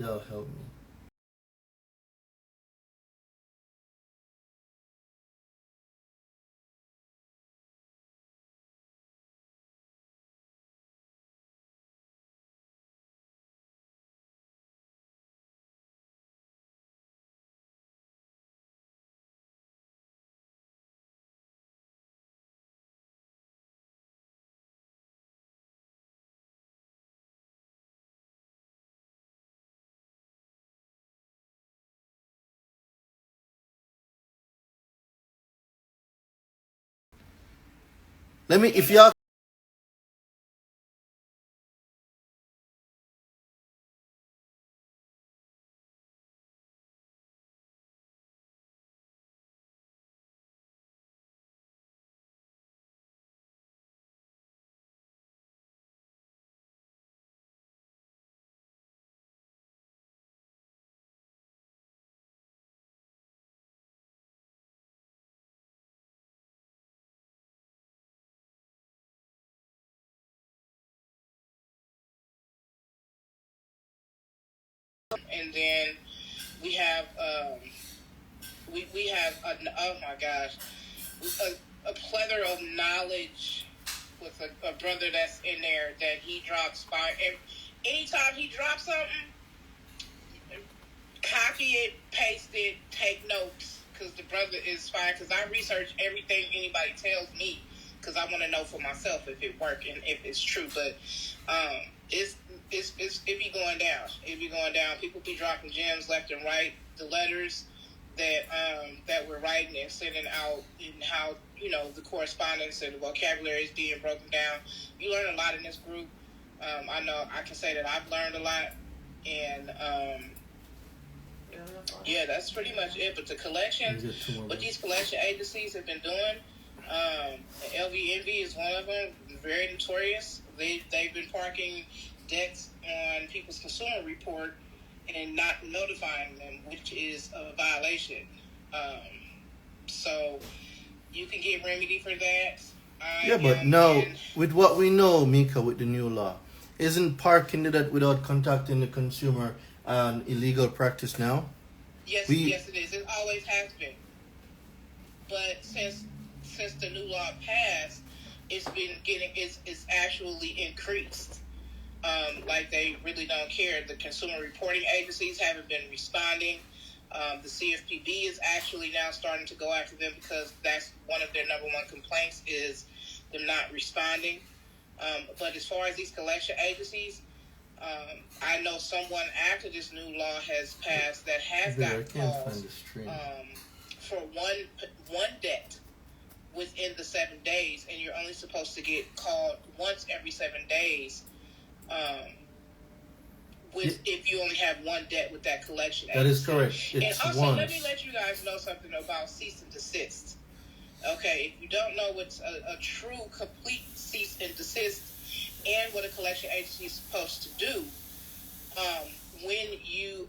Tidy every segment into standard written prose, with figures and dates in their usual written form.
That'll help me. Let me, if y'all. And then we have we have oh my gosh, a plethora of knowledge with a brother that's in there that he drops by. Anytime he drops something, copy it, paste it, take notes, because the brother is fine. Because I research everything anybody tells me, because I want to know for myself if it works and if it's true. But it be going down. It be going down. People be dropping gems left and right. The letters that we're writing and sending out, and how, you know, the correspondence and the vocabulary is being broken down. You learn a lot in this group. I know I can say that I've learned a lot, and yeah, that's pretty much it. But the collection, what these collection agencies have been doing, LV Envy is one of them, very notorious. They've been parking debts on people's consumer report and not notifying them, which is a violation. So you can get remedy for that. But now, with what we know, Mika, with the new law, isn't parking that without contacting the consumer an illegal practice now? Yes, yes, it is. It always has been. But since the new law passed, it's actually increased. Like, they really don't care. The consumer reporting agencies haven't been responding. The CFPB is actually now starting to go after them, because that's one of their number one complaints, is them not responding. But as far as these collection agencies, I know someone after this new law has passed that has got calls for one debt within the 7 days, and you're only supposed to get called once every 7 days. If you only have one debt with that collection agency. That is correct. And also, let me let you guys know something about cease and desist. Okay, if you don't know what's a true, complete cease and desist, and what a collection agency is supposed to do, when you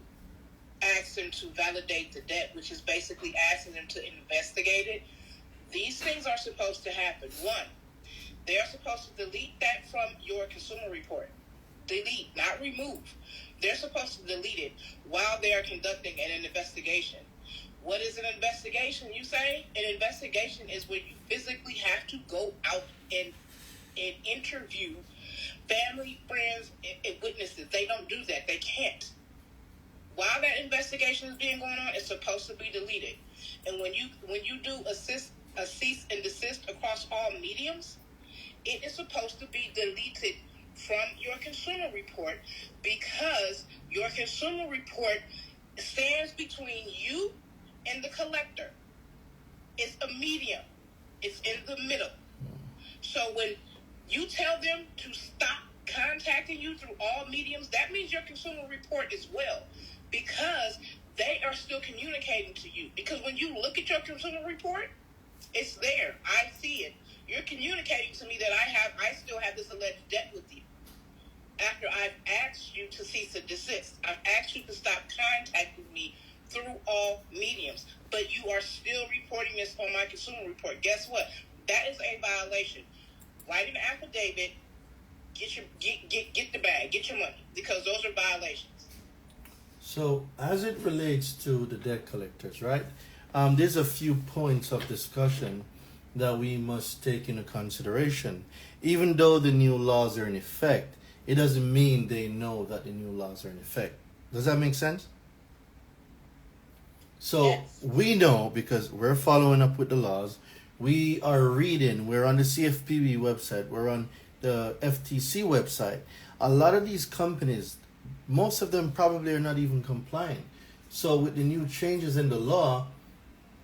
ask them to validate the debt, which is basically asking them to investigate it, these things are supposed to happen. One, they're supposed to delete that from your consumer report. Delete, not remove. They're supposed to delete it while they are conducting an investigation. What is an investigation, you say? An investigation is when you physically have to go out and interview family, friends, and witnesses. They don't do that. They can't. While that investigation is being going on, it's supposed to be deleted. And when you do a cease and desist across all mediums, it is supposed to be deleted from your consumer report, because your consumer report stands between you and the collector. It's a medium. It's in the middle. So when you tell them to stop contacting you through all mediums, that means your consumer report as well, because they are still communicating to you. Because when you look at your consumer report, it's there. I see it. You're communicating to me that I still have this alleged debt with you. After I've asked you to cease and desist, I've asked you to stop contacting me through all mediums, but you are still reporting this on my consumer report. Guess what? That is a violation. Write an affidavit. Get the bag. Get your money, because those are violations. So, as it relates to the debt collectors, right? There's a few points of discussion that we must take into consideration. Even though the new laws are in effect, it doesn't mean they know that the new laws are in effect. Does that make sense? So, Yes. we know because we're following up with the laws. We are reading, we're on the CFPB website, we're on the FTC website. A lot of these companies, most of them probably are not even complying. So, with the new changes in the law,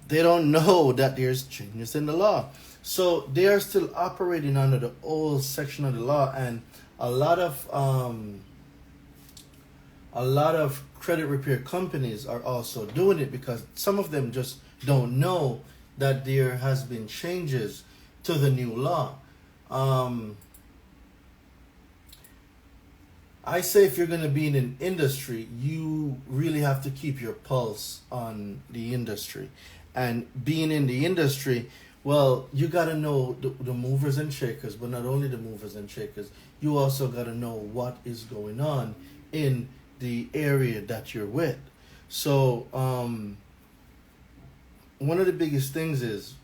they don't know that there's changes in the law. So they are still operating under the old section of the law, and a lot of credit repair companies are also doing it because some of them just don't know that there has been changes to the new law. I say if you're going to be in an industry, you really have to keep your pulse on the industry. And being in the industry, well, you got to know the movers and shakers, but not only the movers and shakers, you also got to know what is going on in the area that you're with. So, one of the biggest things is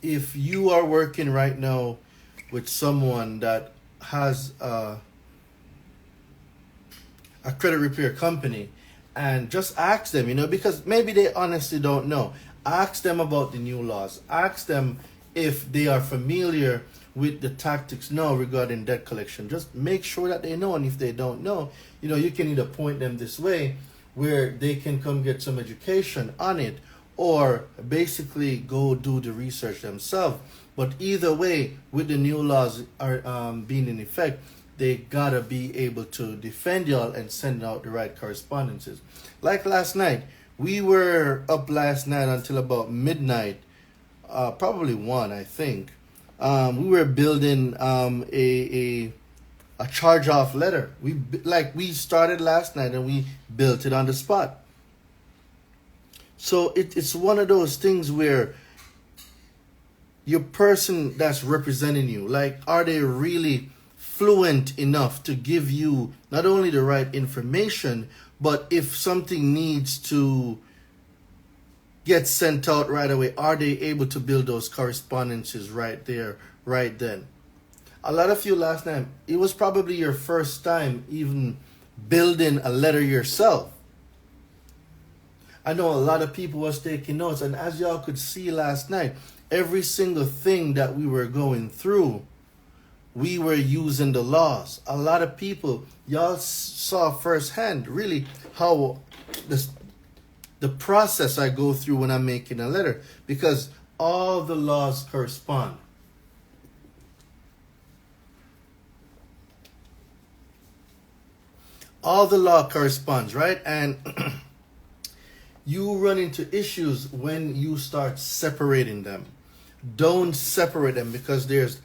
if you are working right now with someone that has a credit repair company, and just ask them, because maybe they honestly don't know. Ask them about the new laws. Ask them if they are familiar with the tactics now regarding debt collection. Just make sure that they know, and if they don't know, you can either point them this way where they can come get some education on it, or basically go do the research themselves. But either way, with the new laws are being in effect, they gotta be able to defend y'all and send out the right correspondences. Like last night, we were up last night until about midnight, probably 1, I think. We were building a charge-off letter. We started last night and we built it on the spot. So it's one of those things where your person that's representing you, are they really fluent enough to give you not only the right information, but if something needs to get sent out right away, are they able to build those correspondences right there, right then? A lot of you last night, it was probably your first time even building a letter yourself. I know a lot of people was taking notes, and as y'all could see last night, every single thing that we were going through, we were using the laws. A lot of people, y'all saw firsthand really how the process I go through when I'm making a letter, because all the laws correspond. All the law corresponds, right? And you run into issues when you start separating them. Don't separate them, because there's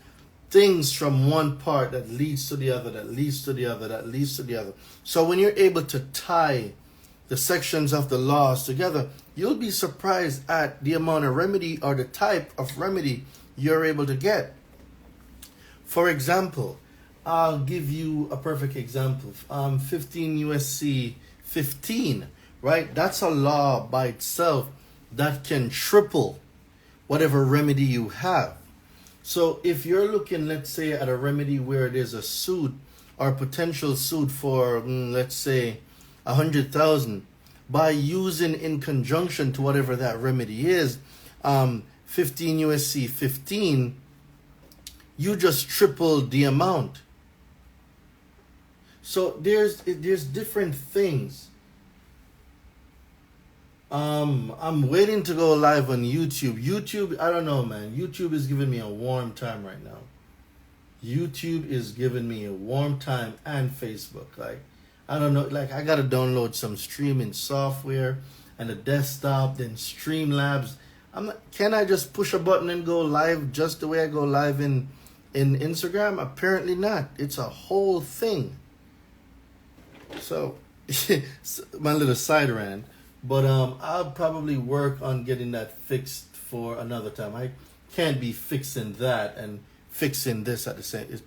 things from one part that leads to the other, that leads to the other, that leads to the other. So when you're able to tie the sections of the laws together, you'll be surprised at the amount of remedy or the type of remedy you're able to get. For example, I'll give you a perfect example. 15 USC 15, right? That's a law by itself that can triple whatever remedy you have. So if you're looking, let's say, at a remedy where there's a suit or potential suit for, let's say, 100,000, by using in conjunction to whatever that remedy is, 15 USC 15, you just tripled the amount. So there's different things. I'm waiting to go live on YouTube. YouTube, I don't know, man. YouTube is giving me a warm time right now. YouTube is giving me a warm time, and Facebook. I don't know. I gotta download some streaming software and a desktop, then Streamlabs. Can I just push a button and go live just the way I go live in Instagram? Apparently not. It's a whole thing. So, my little side rant. But I'll probably work on getting that fixed for another time. I can't be fixing that and fixing this at the same.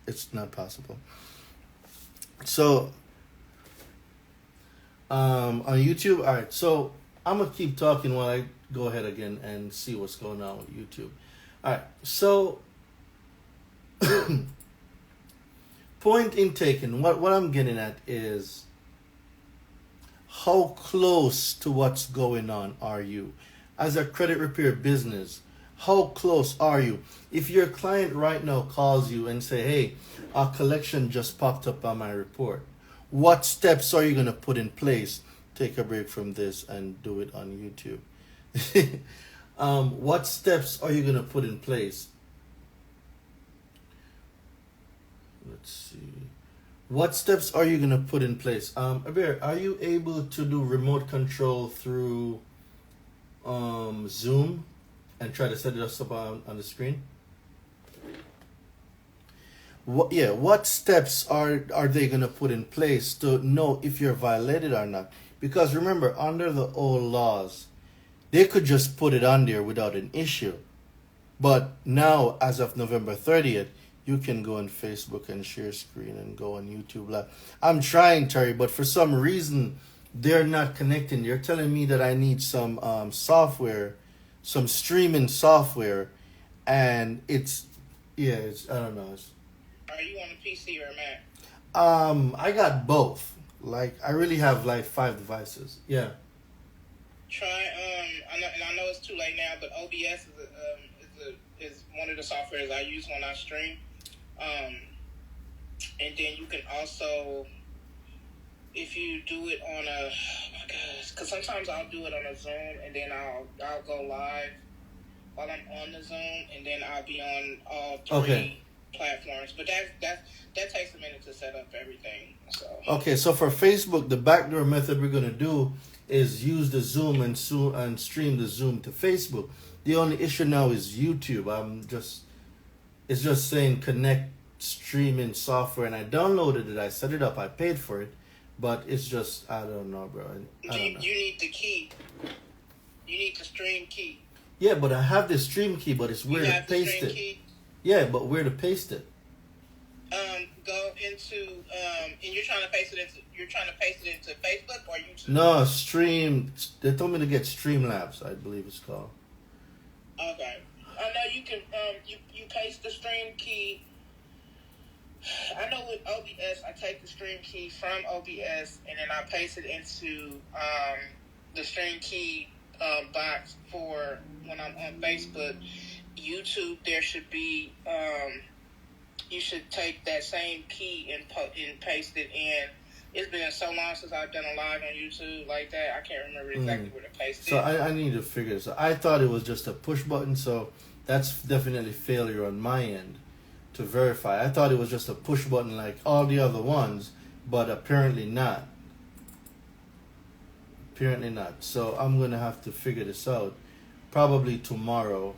It's not possible. So On YouTube. All right, so I'm gonna keep talking while I go ahead again and see what's going on with YouTube. All right, so point in taken. What I'm getting at is how close to what's going on are you as a credit repair business? How close are you? If your client right now calls you and say, "Hey, a collection just popped up on my report," what steps are you going to put in place? Take a break from this and do it on YouTube. What steps are you going to put in place? Let's see. What steps are you going to put in place? Abir, are you able to do remote control through Zoom and try to set it up on the screen? What steps are they going to put in place to know if you're violated or not? Because remember, under the old laws, they could just put it on there without an issue. But now, as of November 30th, you can go on Facebook and share screen and go on YouTube Live. I'm trying, Terry, but for some reason, they're not connecting. They're telling me that I need some software, some streaming software, and it's I don't know. Are you on a PC or a Mac? I got both. Like, I really have like 5 devices. Yeah. Try I know it's too late now, but OBS is one of the softwares I use when I stream. And then you can also, if you do it on a, oh my gosh, because sometimes I'll do it on a Zoom and then I'll go live while I'm on the Zoom, and then I'll be on all 3 platforms. But that takes a minute to set up everything. So okay, so for Facebook, the backdoor method we're gonna do is use the Zoom and stream the Zoom to Facebook. The only issue now is YouTube. It's just saying connect streaming software, and I downloaded it. I set it up. I paid for it, but it's just, I don't know, bro. I don't know. You need the key. You need the stream key. Yeah, but I have the stream key, but it's where to paste it. Key? Yeah, but where to paste it? Go into and you're trying to paste it into Facebook or YouTube? No, stream. They told me to get Streamlabs, I believe it's called. Okay. I know you can you paste the stream key. I know with OBS, I take the stream key from OBS and then I paste it into the stream key box for when I'm on Facebook. YouTube, there should be you should take that same key and paste it in. It's been so long since I've done a live on YouTube like that. I can't remember exactly where to paste it. So I need to figure this out. I thought it was just a push button, so that's definitely failure on my end to verify. I thought it was just a push button like all the other ones, but apparently not. Apparently not. So I'm going to have to figure this out probably tomorrow,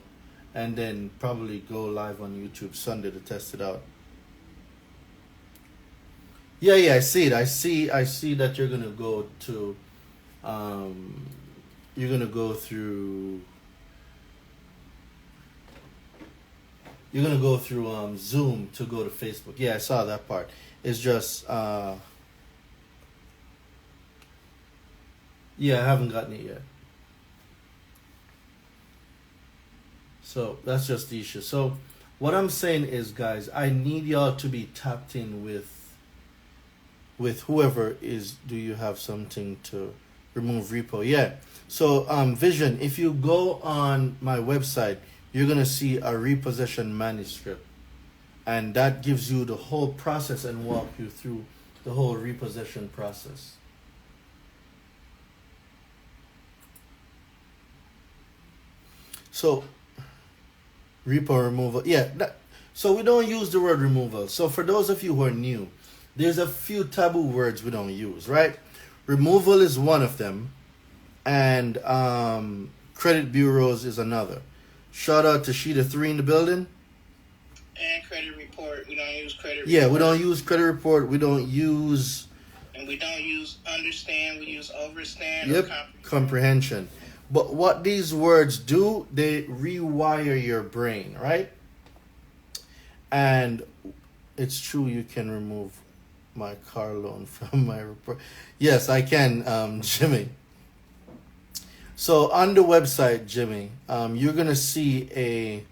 and then probably go live on YouTube Sunday to test it out. Yeah, I see it. I see that you're gonna go to, you're gonna go through Zoom to go to Facebook. Yeah, I saw that part. It's just, yeah, I haven't gotten it yet. So that's just the issue. So what I'm saying is, guys, I need y'all to be tapped in with whoever is. Do you have something to remove repo? Yeah. So Vision, if you go on my website, you're gonna see a repossession manuscript, and that gives you the whole process and walk you through the whole repossession process. So repo removal, yeah. So we don't use the word removal. So for those of you who are new, there's a few taboo words we don't use, right? Removal is one of them, and credit bureaus is another. Shout out to Sheeta 3 in the building. And credit report. We don't use credit report. Yeah, we don't use credit report. We don't use... And we don't use understand. We use overstand. Yep, comprehension. But what these words do, they rewire your brain, right? And it's true, you can remove my car loan from my report. Yes, I can, Jimmy. So on the website, Jimmy, you're gonna see a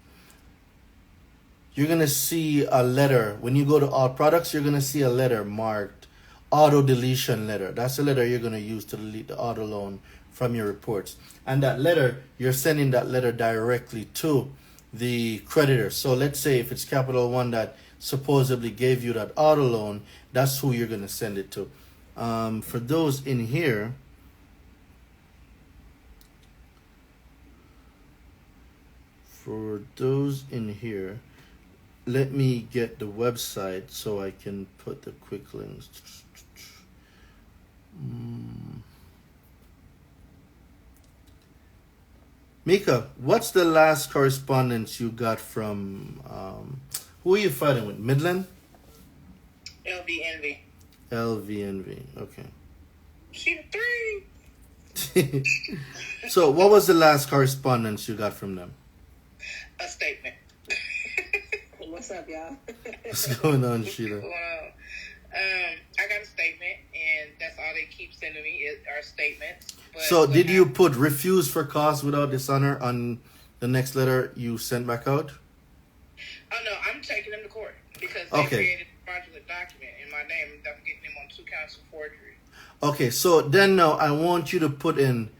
letter. When you go to all products, you're gonna see a letter marked auto deletion letter. That's the letter you're gonna use to delete the auto loan from your reports. And that letter, you're sending that letter directly to the creditor. So let's say if it's Capital One that supposedly gave you that auto loan, that's who you're gonna send it to. For those in here, let me get the website so I can put the quick links. Mika, what's the last correspondence you got from, who are you fighting with? Midland? LVNV. LVNV, okay. She the 3. So what was the last correspondence you got from them? A statement. What's up, y'all? What's going on, Sheila? I got a statement, and that's all they keep sending me are statements. But So did you put refuse for cause without dishonor on the next letter you sent back out? Oh no, I'm taking them to court because they created a fraudulent document in my name. I'm getting them on 2 counts of forgery. Okay, so then now I want you to put in,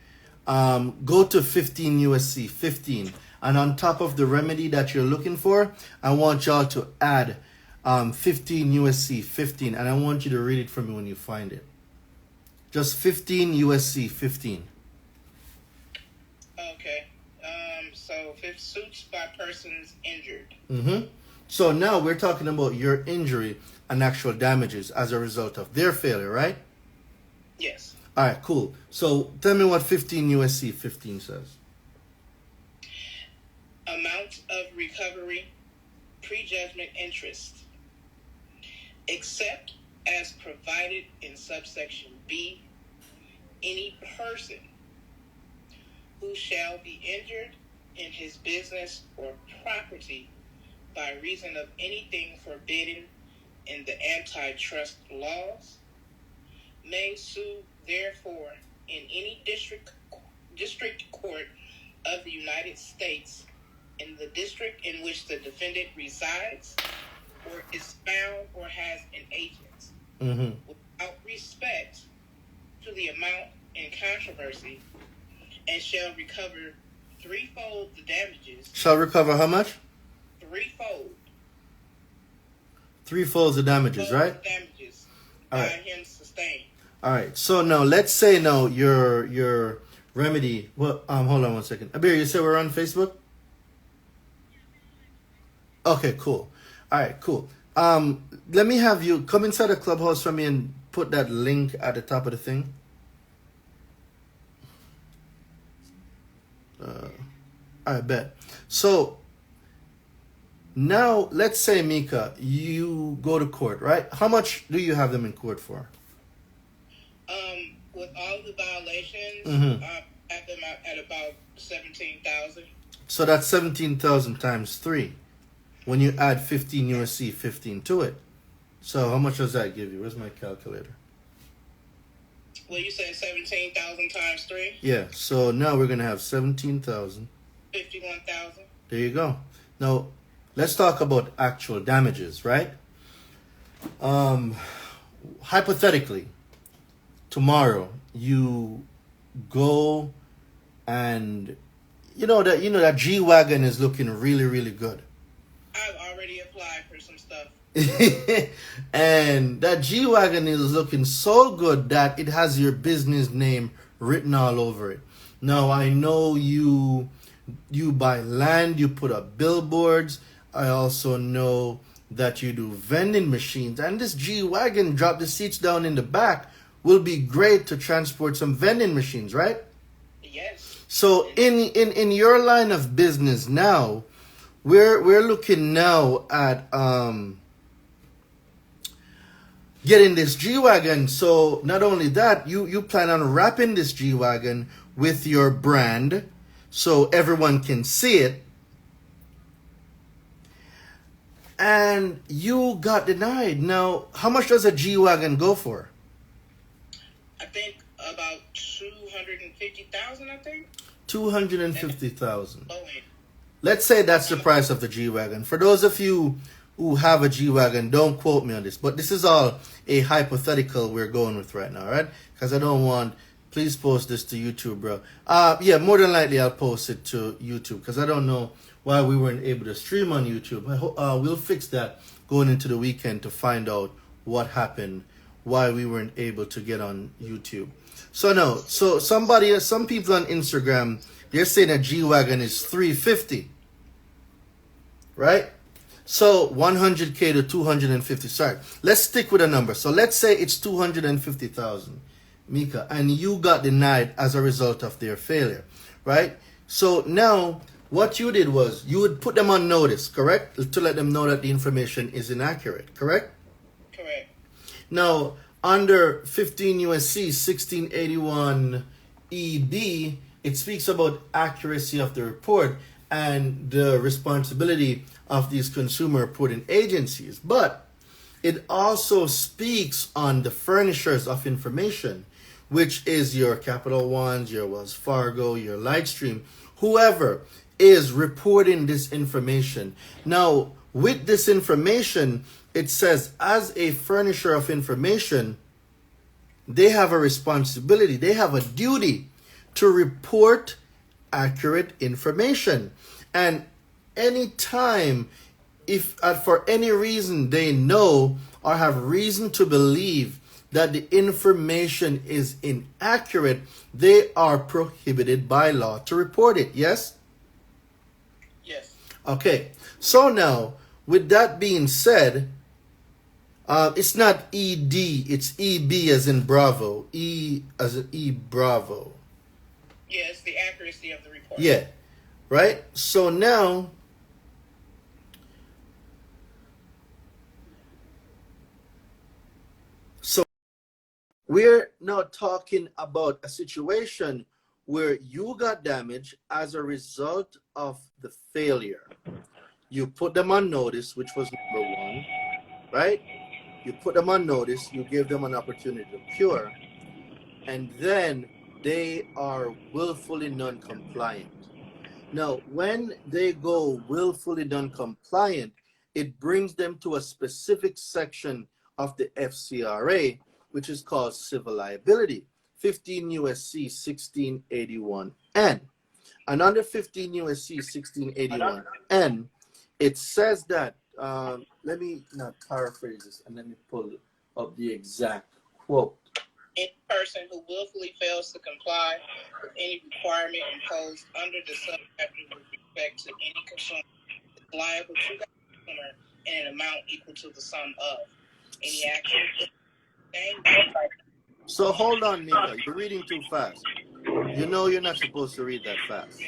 go to 15 USC 15, and on top of the remedy that you're looking for, I want y'all to add 15 USC 15, and I want you to read it for me when you find it. Just 15 USC 15. Okay. So if suits by persons injured. Mm-hmm. So now we're talking about your injury and actual damages as a result of their failure, right? Yes. All right, cool. So tell me what 15 USC 15 says. Amount of recovery, prejudgment interest, except as provided in subsection B, any person who shall be injured in his business or property by reason of anything forbidden in the antitrust laws may sue therefore in any district court of the United States in the district in which the defendant resides or is found or has an agent, without respect to the amount in controversy, and shall recover threefold the damages. Shall recover how much? Threefold. Threefold the damages, right? Damages All by right. him sustained. All right. So now let's say now your remedy. Well, hold on one second. Abir, you said we're on Facebook? Okay, cool. All right, cool. Let me have you come inside the clubhouse for me and put that link at the top of the thing. I bet. So now let's say, Mika, you go to court, right? How much do you have them in court for? With all the violations, I have them at about 17,000. So that's 17,000 times 3. When you add 15 USC 15 to it. So how much does that give you? Where's my calculator? Well, you said 17,000 times 3? Yeah, so now we're going to have 17,000. 51,000. There you go. Now, let's talk about actual damages, right? Hypothetically, tomorrow you go and that G-Wagon is looking really, really good. I've already applied for some stuff. And that G-Wagon is looking so good that it has your business name written all over it. Now, I know you buy land, you put up billboards. I also know that you do vending machines. And this G-Wagon, drop the seats down in the back, will be great to transport some vending machines, right? Yes. So in your line of business now, we're looking now at getting this G-Wagon. So not only that, you plan on wrapping this G-Wagon with your brand so everyone can see it. and you got denied. Now, how much does a G-Wagon go for? I think about 250,000. I think 250,000. low end. Let's say that's the price of the G-Wagon. For those of you who have a G-Wagon, don't quote me on this, but this is all a hypothetical we're going with right now, right? Because I don't want, please post this to YouTube, bro. Yeah, more than likely I'll post it to YouTube because I don't know why we weren't able to stream on YouTube. We'll fix that going into the weekend to find out what happened, why we weren't able to get on YouTube. So no, so some people on Instagram, they're saying a G-Wagon is 350, right? So 100K to 250. Sorry, let's stick with a number. So let's say it's 250,000, Mika, and you got denied as a result of their failure, right? So now what you did was you would put them on notice, correct? To let them know that the information is inaccurate, correct? Correct. Now, under 15 USC 1681 EB, it speaks about accuracy of the report and the responsibility of these consumer reporting agencies. But it also speaks on the furnishers of information, which is your Capital Ones, your Wells Fargo, your Lightstream, whoever is reporting this information. Now, with this information, it says as a furnisher of information, they have a responsibility, they have a duty to report accurate information. And anytime, if for any reason they know or have reason to believe that the information is inaccurate, they are prohibited by law to report it. Yes? Yes. Okay. So now, with that being said, it's not ED, it's EB as in Bravo. E as in E Bravo. Yeah, it's the accuracy of the report. Yeah. Right? So now, we're now talking about a situation where you got damaged as a result of the failure. You put them on notice, which was number one, right? You put them on notice, you give them an opportunity to cure, and then they are willfully non-compliant. Now, when they go willfully non-compliant, it brings them to a specific section of the FCRA, which is called civil liability, 15 USC 1681N. And under 15 USC 1681N, it says that, let me not paraphrase this, and let me pull up the exact quote. Any person who willfully fails to comply with any requirement imposed under the subchapter with respect to any consumer is liable to the consumer in an amount equal to the sum of any action. So hold on, Mika. You're reading too fast. You know you're not supposed to read that fast.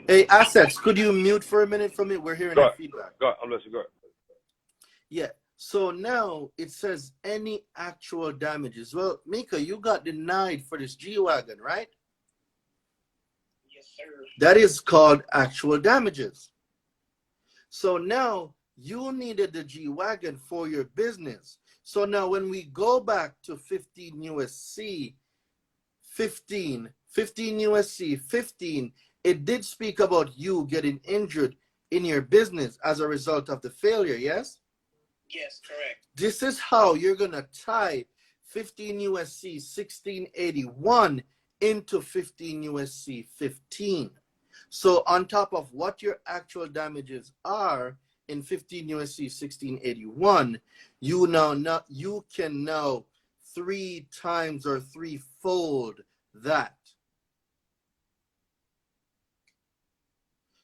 Hey, Assets, could you mute for a minute for me? We're hearing the feedback. Go, I'm listening. Go. Yeah. So now it says any actual damages. Well, Mika, you got denied for this G-Wagon, right? Yes, sir. That is called actual damages. So now you needed the G-Wagon for your business. So now when we go back to 15 USC 15, it did speak about you getting injured in your business as a result of the failure, yes? Yes, correct. This is how you're going to tie 15 USC 1681 into 15 USC 15. So on top of what your actual damages are in 15 USC 1681, you can now 3 times or threefold that.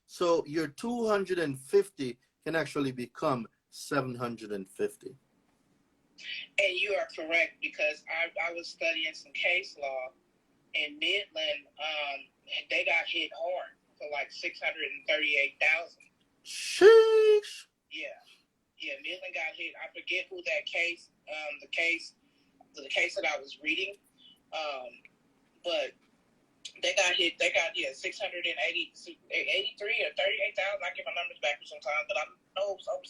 So your 250 can actually become 750. And you are correct, because I was studying some case law in Midland. They got hit hard for like 638,000. Sheesh. Yeah, Midland got hit. I forget who that case, the case that I was reading, but they got hit. They got 683 or 38,000. I get my numbers backwards sometimes, but over $600,000.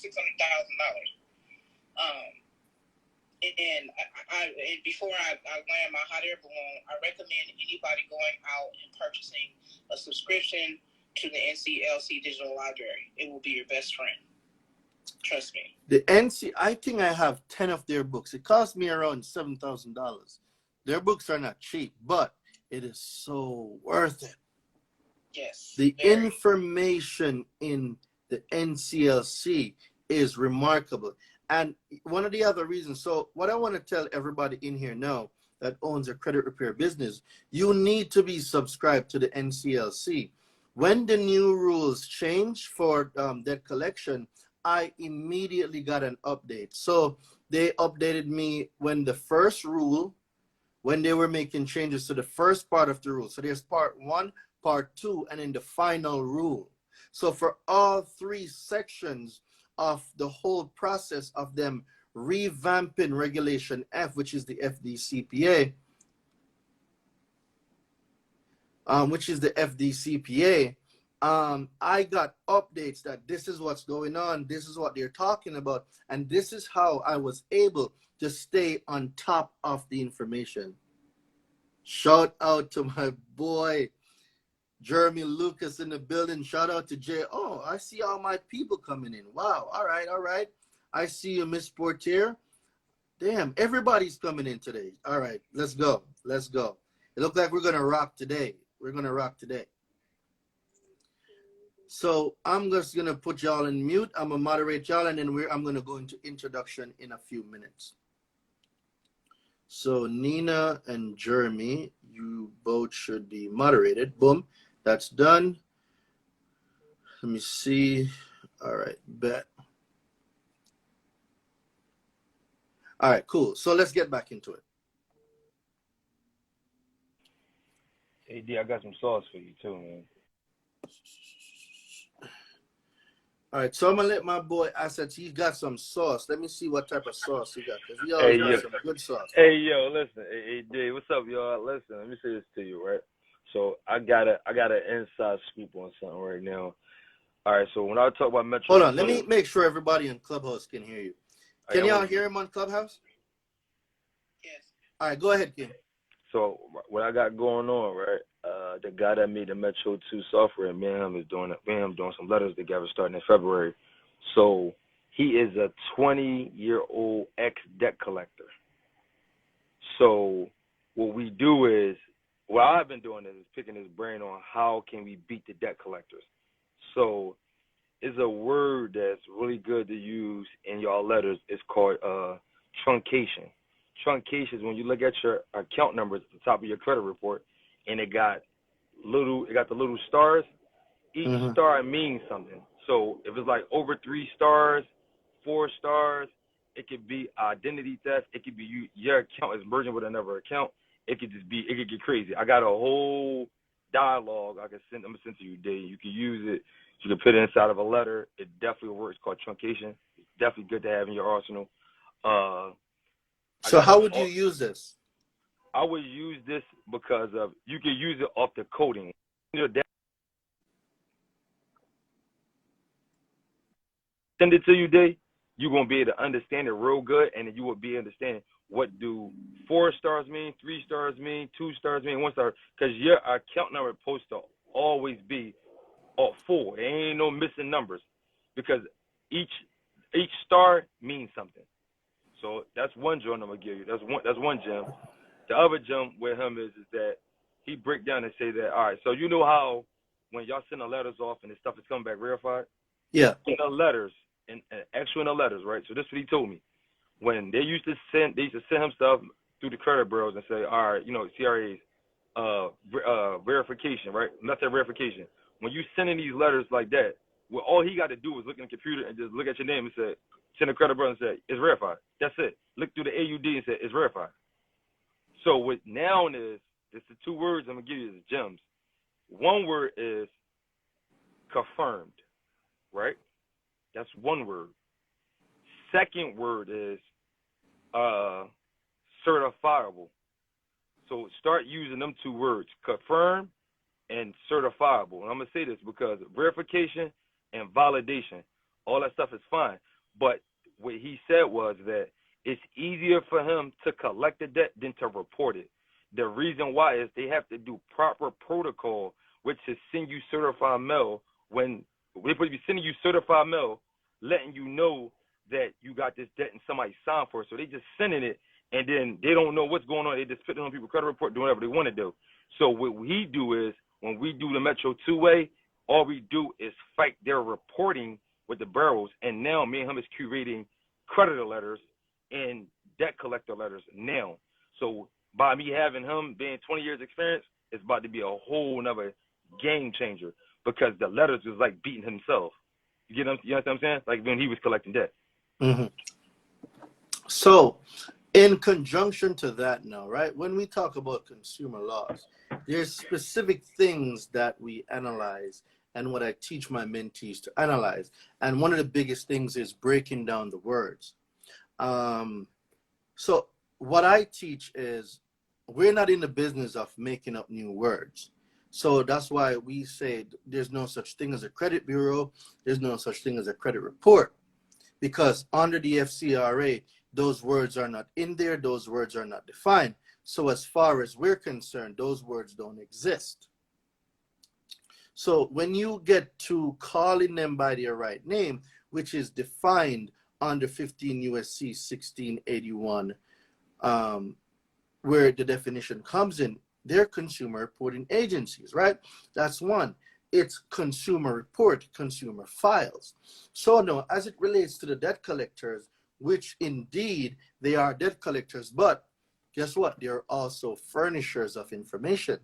And and before I land my hot air balloon, I recommend anybody going out and purchasing a subscription to the NCLC Digital Library. It will be your best friend. Trust me. The NC, I think I have 10 of their books. It cost me around $7,000. Their books are not cheap, but it is so worth it. Yes. The information in the NCLC is remarkable. And one of the other reasons, so what I want to tell everybody in here now that owns a credit repair business, you need to be subscribed to the NCLC. When the new rules changed for debt collection, I immediately got an update. So they updated me when the first rule, when they were making changes to the first part of the rule. So there's part 1, part 2, and then the final rule. So for all 3 sections of the whole process of them revamping Regulation F, which is the FDCPA, I got updates that this is what's going on, this is what they're talking about, and this is how I was able to stay on top of the information. Shout out to my boy Jeremy Lucas in the building. Shout out to Jay. Oh, I see all my people coming in. Wow. All right. I see you, Miss Portier. Damn, everybody's coming in today. All right, let's go. It looks like we're gonna rock today. So I'm just gonna put y'all in mute. I'm gonna moderate y'all, and then I'm gonna go into introduction in a few minutes. So Nina and Jeremy, you both should be moderated. Boom, that's done. Let me see. All right, bet. All right, cool. So let's get back into it. Hey, D, I got some sauce for you too, man. All right, so I'm gonna let my boy Assets. He's got some sauce. Let me see what type of sauce he got, because he always got some good sauce. Hey, yo, listen. Hey, D, what's up, y'all? Listen, let me say this to you, right? So I got an inside scoop on something right now. All right, so when I talk about Metro, hold on, let me make sure everybody in Clubhouse can hear you. Can y'all hear him on Clubhouse? Yes. All right, go ahead, Kim. So what I got going on, right? The guy that made the Metro 2 software, me and him is doing some letters together starting in February. So he is a 20-year-old ex-debt collector. So what we do is, what I've been doing is picking his brain on how can we beat the debt collectors. So it's a word that's really good to use in y'all letters. It's called truncation. Truncation is when you look at your account numbers at the top of your credit report, and it got the little stars. Each star means something. So if it's like over 3 stars, 4 stars, it could be identity theft. It could be your account is merging with another account. It could get crazy. I got a whole dialogue I'm gonna send to you, Dave. You can use it. You can put it inside of a letter. It definitely works. It's called truncation. It's definitely good to have in your arsenal. So how would you use this? I would use this because you can use it off the coding. Send it to you, Dave. You're going to be able to understand it real good, and then you will be able to understand what do 4 stars mean, 3 stars mean, 2 stars mean, 1 star. Because your account number is supposed to always be 4. There ain't no missing numbers because each star means something. So that's one gem I'm going to give you. That's one gem. The other gem with him is that he break down and say that, all right, so you know how when y'all send the letters off and the stuff is coming back verified? Yeah. In the letters, and extra in the letters, right? So this is what he told me. When they used to send him stuff through the credit bureaus and say, all right, CRAs, verification, right? Not that verification. When you sending these letters like that, well, all he got to do is look in the computer and just look at your name and say, send a credit bureau and say, it's verified. That's it. Look through the AUD and say, it's verified. So what noun is, it's the 2 words I'm going to give you as gems. One word is confirmed, right? That's one word. Second word is certifiable. So start using them 2 words, confirm and certifiable. And I'm going to say this because verification and validation all that stuff is fine. But what he said was that it's easier for him to collect the debt than to report it. The reason why is they have to do proper protocol, which is send you certified mail when they're supposed to be sending you certified mail, letting you know that you got this debt and somebody signed for it. So they just sending it, and then they don't know what's going on. They just put it on people's credit report, doing whatever they want to do. So what we do is, when we do the Metro two-way, all we do is fight their reporting with the bureaus. And now me and him is curating creditor letters and debt collector letters now. So by me having him being 20 years experience, it's about to be a whole nother game changer, because the letters is like beating himself. You know what I'm saying? Like when he was collecting debt. Mm-hmm. So in conjunction to that now, right, when we talk about consumer laws, there's specific things that we analyze and what I teach my mentees to analyze. And one of the biggest things is breaking down the words. So what I teach is, we're not in the business of making up new words. So that's why we say there's no such thing as a credit bureau. There's no such thing as a credit report, because under the FCRA, those words are not in there. Those words are not defined. So as far as we're concerned, those words don't exist. So when you get to calling them by their right name, which is defined under 15 USC 1681, where the definition comes in, they're consumer reporting agencies, right? That's one. It's consumer report, consumer files. So no, as it relates to the debt collectors, which indeed they are debt collectors, but guess what? They're also furnishers of information.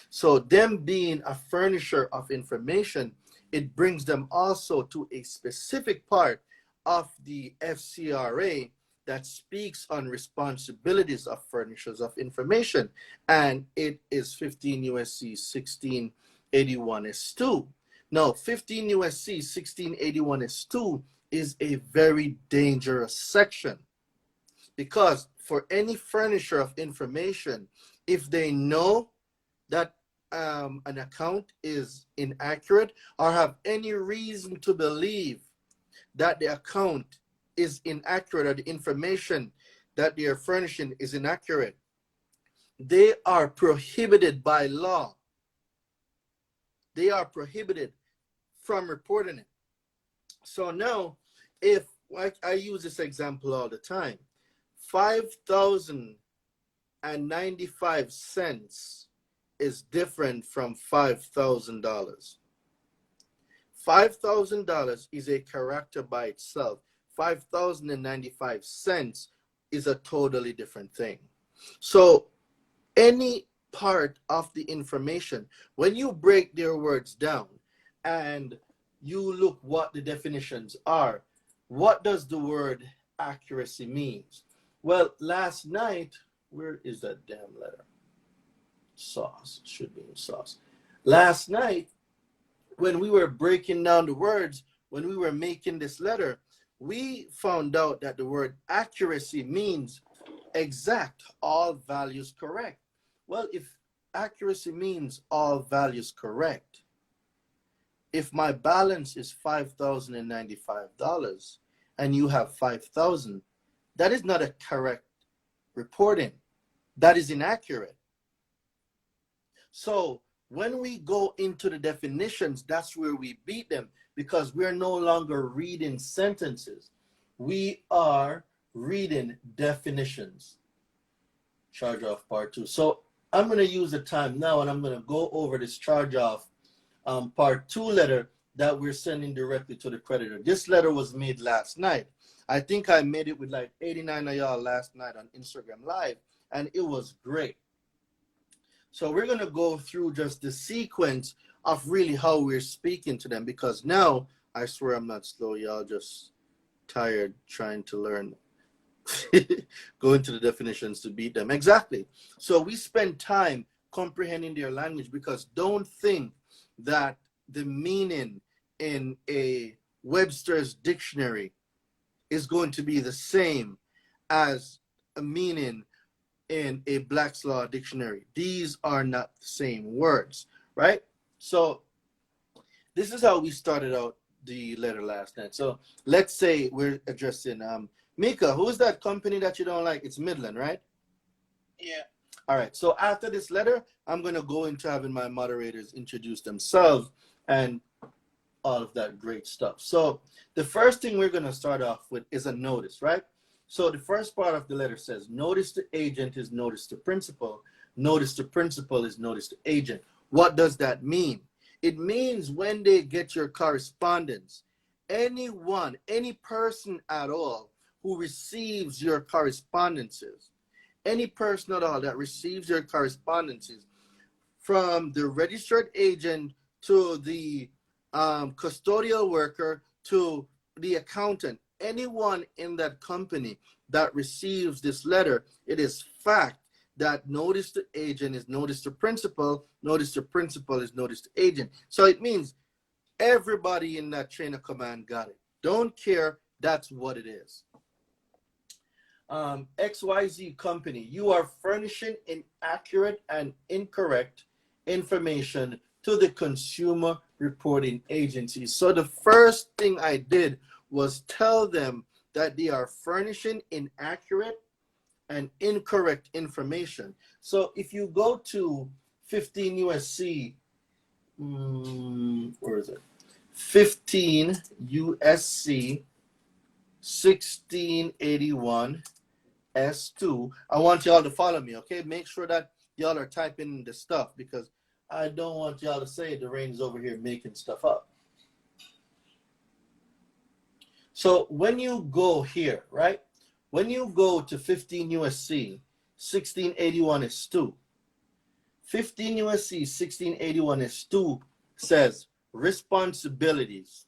So them being a furnisher of information, it brings them also to a specific part of the FCRA that speaks on responsibilities of furnishers of information. And it is 15 USC 1681 S2. Now, 15 USC 1681 S2 is a very dangerous section, because for any furnisher of information, if they know that an account is inaccurate, or have any reason to believe that the account is inaccurate, or the information that they are furnishing is inaccurate, they are prohibited by law. They are prohibited from reporting it. So now, if, like I use this example all the time, 5,095 cents is different from $5,000. $5,000 is a character by itself. 5,095 cents is a totally different thing. So any part of the information, when you break their words down and you look what the definitions are, what does the word accuracy mean? Well, last night, where is that damn letter? Sauce, should be in sauce. Last night, when we were breaking down the words, when we were making this letter, we found out that the word accuracy means exact, all values correct. Well, if accuracy means all values correct, if my balance is $5,095 and you have 5,000, that is not a correct reporting. That is inaccurate. So when we go into the definitions, that's where we beat them, because we're no longer reading sentences. We are reading definitions. Charge off part 2. So I'm going to use the time now, and I'm going to go over this charge off part 2 letter that we're sending directly to the creditor. This letter was made last night. I think I made it with like 89 of y'all last night on Instagram Live, and it was great. So we're going to go through just the sequence of really how we're speaking to them, because now, I swear I'm not slow, y'all, just tired trying to learn, go into the definitions to beat them. Exactly. So we spend time comprehending their language, because don't think that the meaning in a Webster's dictionary is going to be the same as a meaning in a Black's Law dictionary. These are not the same words, right? So this is how we started out the letter last night. So let's say we're addressing Mika. Who's that company that you don't like? It's Midland, right? Yeah. All right. So after this letter, I'm gonna go into having my moderators introduce themselves and all of that great stuff. So the first thing we're gonna start off with is a notice, right? So the first part of the letter says, notice to agent is notice to principal. Notice to principal is notice to agent. What does that mean? It means when they get your correspondence, anyone, any person at all who receives your correspondences, any person at all that receives your correspondences, from the registered agent to the custodial worker to the accountant, anyone in that company that receives this letter, it is fact that notice to agent is notice to principal is notice to agent. So it means everybody in that chain of command got it. Don't care, that's what it is. XYZ company, you are furnishing inaccurate and incorrect information to the consumer reporting agency. So the first thing I did was tell them that they are furnishing inaccurate and incorrect information. So if you go to 15 USC, where is it? 15 USC 1681 S2. I want y'all to follow me, okay? Make sure that y'all are typing the stuff because I don't want y'all to say Daraine's over here making stuff up. So when you go here, right? When you go to 15 USC 1681 S2, 15 USC 1681 S2 says responsibilities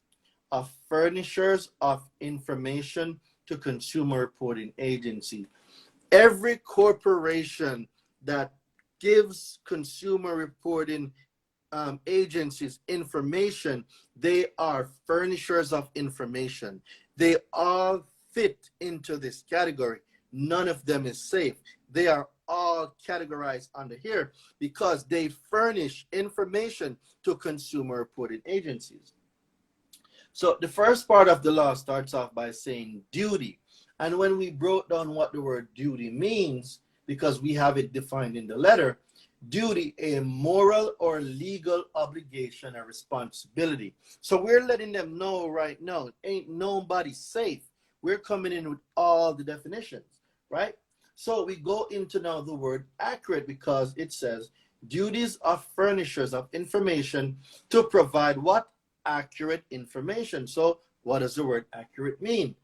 of furnishers of information to consumer reporting agency. Every corporation that gives consumer reporting agencies information, they are furnishers of information. They all fit into this category. None of them is safe. They are all categorized under here because they furnish information to consumer reporting agencies. So the first part of the law starts off by saying duty. And when we broke down what the word duty means, because we have it defined in the letter, duty, a moral or legal obligation or responsibility. So we're letting them know right now, ain't nobody safe. We're coming in with all the definitions, right? So we go into now the word accurate because it says duties of furnishers of information to provide what? Accurate information. So what does the word accurate mean?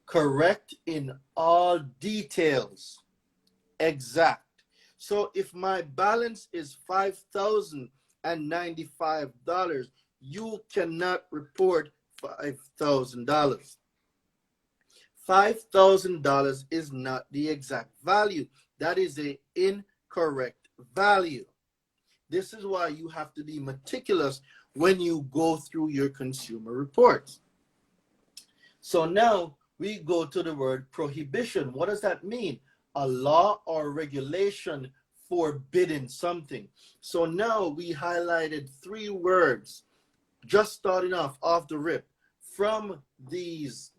Correct in all details. Exact. So if my balance is $5,095, you cannot report $5,000. $5,000 is not the exact value. That is an incorrect value. This is why you have to be meticulous when you go through your consumer reports. So now we go to the word prohibition. What does that mean? A law or regulation forbidding something. So now we highlighted 3 words, just starting off the rip, from these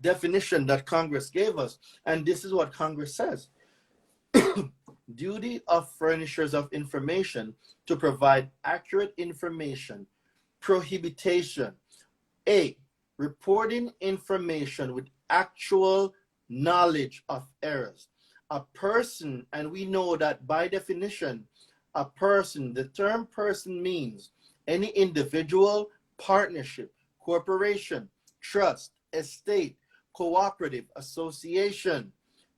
definition that Congress gave us. And this is what Congress says. Duty of furnishers of information to provide accurate information. Prohibition. A, reporting information with actual knowledge of errors. A person, and we know that by definition, a person, the term person means any individual, partnership, corporation, trust, estate, cooperative, association,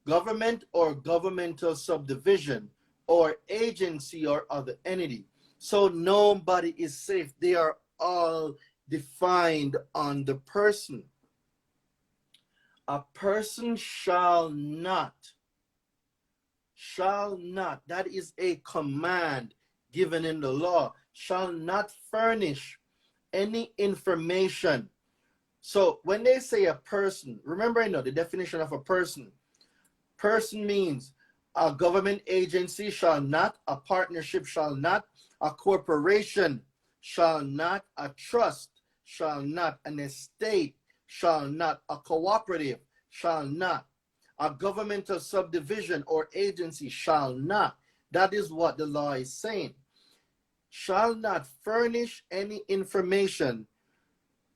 government or governmental subdivision, or agency or other entity. So nobody is safe. They are all defined on the person. A person shall not, that is a command given in the law, shall not furnish any information. So when they say a person, remember I know the definition of a person. Person means a government agency shall not, a partnership shall not, a corporation shall not, a trust shall not, an estate shall not, a cooperative shall not, a governmental subdivision or agency shall not. That is what the law is saying. Shall not furnish any information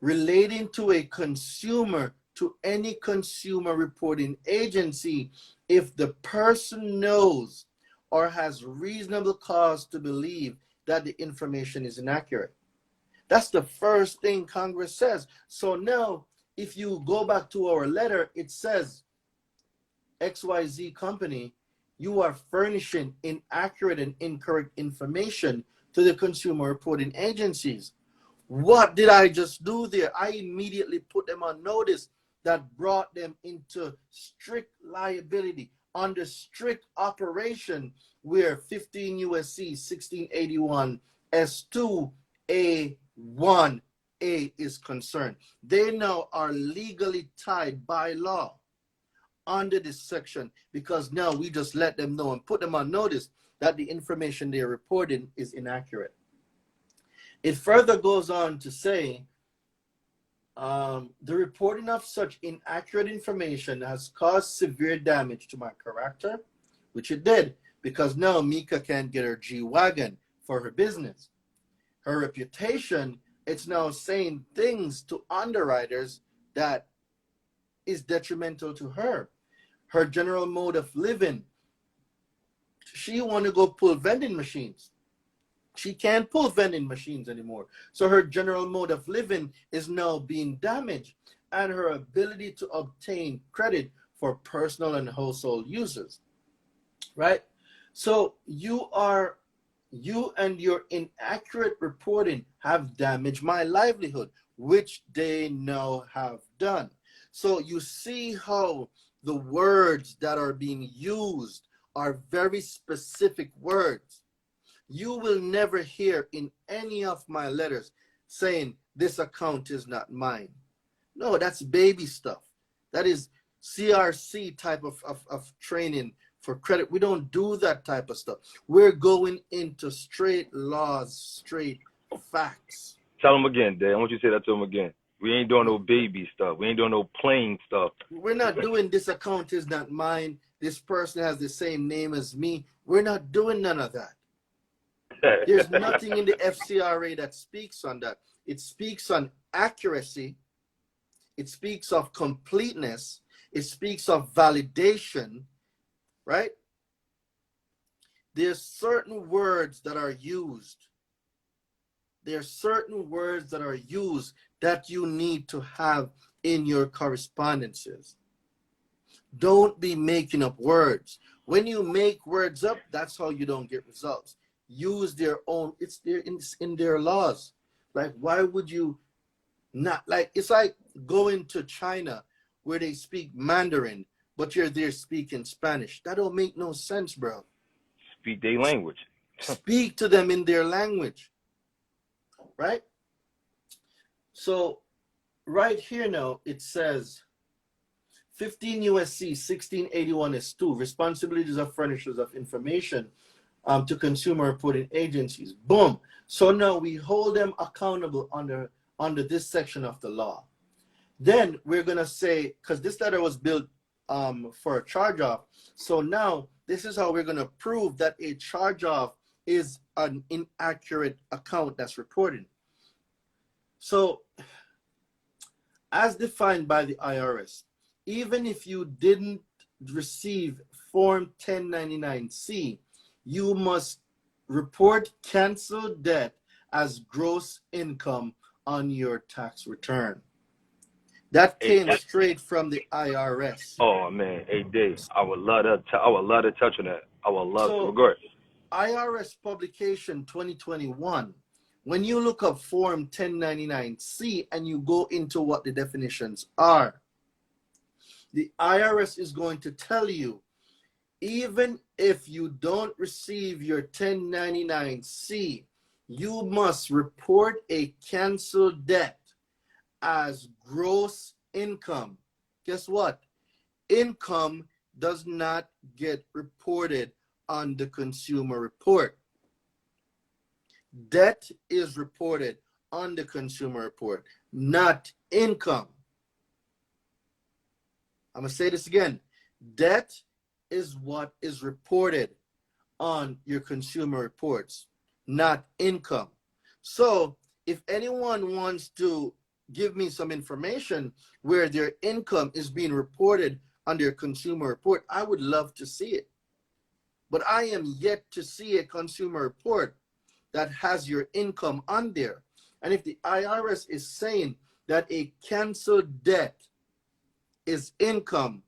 relating to a consumer to any consumer reporting agency if the person knows or has reasonable cause to believe that the information is inaccurate. That's the first thing Congress says. So now, if you go back to our letter, it says, XYZ company, you are furnishing inaccurate and incorrect information to the consumer reporting agencies. What did I just do there? I immediately put them on notice that brought them into strict liability under strict operation where 15 USC 1681 S2 A1A is concerned. They now are legally tied by law under this section because now we just let them know and put them on notice that the information they're reporting is inaccurate. It further goes on to say, the reporting of such inaccurate information has caused severe damage to my character, which it did, because now Mika can't get her G-Wagon for her business. Her reputation, it's now saying things to underwriters that is detrimental to her. Her general mode of living, she want to go pull vending machines. She can't pull vending machines anymore. So her general mode of living is now being damaged, and her ability to obtain credit for personal and household uses, right? So you and your inaccurate reporting have damaged my livelihood, which they now have done. So you see how the words that are being used are very specific words. You will never hear in any of my letters saying this account is not mine. No, that's baby stuff. That is CRC type of training for credit. We don't do that type of stuff. We're going into straight laws, straight facts. Tell them again, Dad. I want you to say that to them again. We ain't doing no baby stuff. We ain't doing no playing stuff. We're not doing this account is not mine. This person has the same name as me. We're not doing none of that. There's nothing in the FCRA that speaks on that. It speaks on accuracy. It speaks of completeness. It speaks of validation, right? There's certain words that are used. There's certain words that are used that you need to have in your correspondences. Don't be making up words. When you make words up, that's how you don't get results. Use their own, it's there in their laws. Like, why would you not, like, it's like going to China where they speak Mandarin, but you're there speaking Spanish. That don't make no sense, bro. Speak their language. Speak to them in their language, right? So right here now, it says 15 USC 1681 S2, responsibilities of furnishers of information to consumer reporting agencies. Boom. So now we hold them accountable under this section of the law. Then we're going to say, because this letter was built for a charge-off, so now this is how we're going to prove that a charge-off is an inaccurate account that's reported. So as defined by the IRS, even if you didn't receive Form 1099-C, you must report canceled debt as gross income on your tax return. That came straight from the IRS. Oh man, hey Dave, I would love to touch on that. I would love to. Go ahead. IRS publication 2021. When you look up Form 1099-C and you go into what the definitions are, the IRS is going to tell you, even if you don't receive your 1099-C, you must report a canceled debt as gross income. Guess what? Income does not get reported on the consumer report. Debt is reported on the consumer report. not income. I'm going to say this again. Debt is what is reported on your consumer reports, not income. So if anyone wants to give me some information where their income is being reported on their consumer report, I would love to see it. But I am yet to see a consumer report that has your income on there. And if the IRS is saying that a canceled debt is income,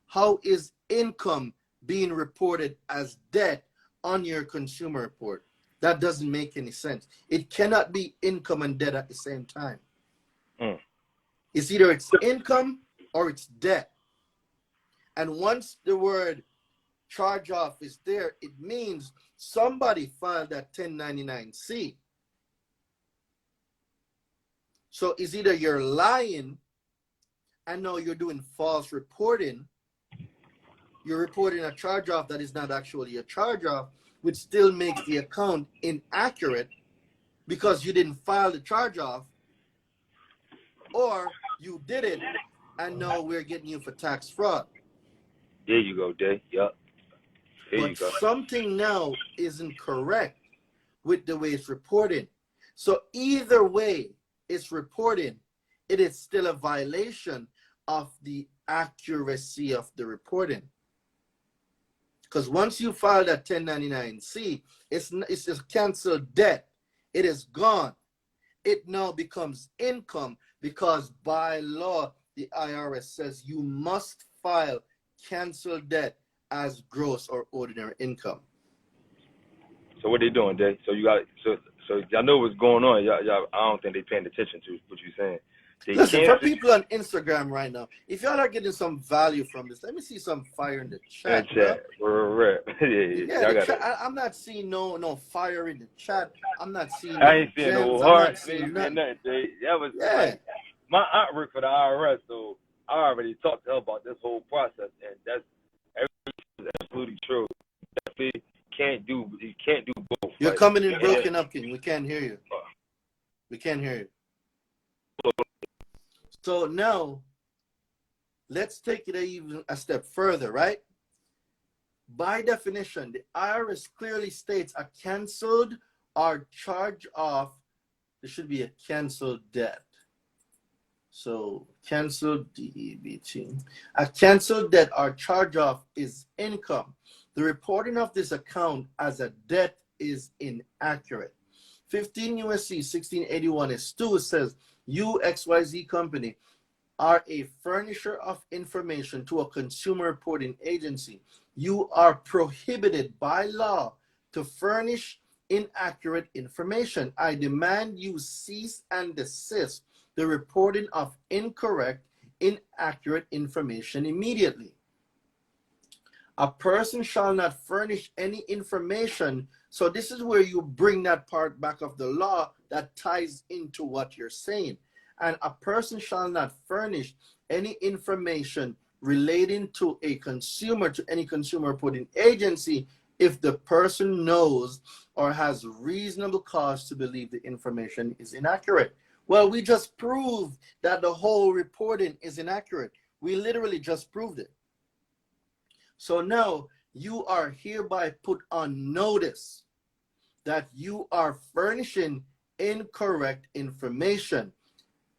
how is income being reported as debt on your consumer report? That doesn't make any sense. It cannot be income and debt at the same time. It's either it's income or it's debt. And once the word charge off is there, it means somebody filed that 1099-C. So it's either you're lying and now you're doing false reporting. You're reporting a charge off that is not actually a charge off, which still makes the account inaccurate because you didn't file the charge off, or you did it and now we're getting you for tax fraud. There you go, Day. Yup. But something now isn't correct with the way it's reported. So either way it's reported, it is still a violation of the accuracy of the reporting. Because once you file that 1099-C, it's a canceled debt. It is gone. It now becomes income because by law, the IRS says you must file canceled debt as gross or ordinary income. So what they doing, Day? So you got so y'all know what's going on. Y'all I don't think they paying attention to what you're saying. Listen, for people on Instagram right now, if y'all are getting some value from this, let me see some fire in the chat. Yeah, the chat. I'm not seeing no fire in the chat. I'm not seeing I ain't seeing no heart. Nothing, Day. That was like, my aunt worked for the IRS, so I already talked to her about this whole process, and that's absolutely true. You can't do both. You're coming in broken up, King. We can't hear you. We can't hear you. So now, let's take it even a step further, right? By definition, the IRS clearly states a canceled or charge off, there should be a canceled debt. So canceled DEBT. A canceled debt or charge off is income. The reporting of this account as a debt is inaccurate. 15 U.S.C. 1681 S2 says, you XYZ company are a furnisher of information to a consumer reporting agency. You are prohibited by law to furnish inaccurate information. I demand you cease and desist the reporting of incorrect, inaccurate information immediately. A person shall not furnish any information. So this is where you bring that part back of the law that ties into what you're saying. And a person shall not furnish any information relating to a consumer, to any consumer reporting agency, if the person knows or has reasonable cause to believe the information is inaccurate. Well, we just proved that the whole reporting is inaccurate. We literally just proved it. So now you are hereby put on notice that you are furnishing incorrect information.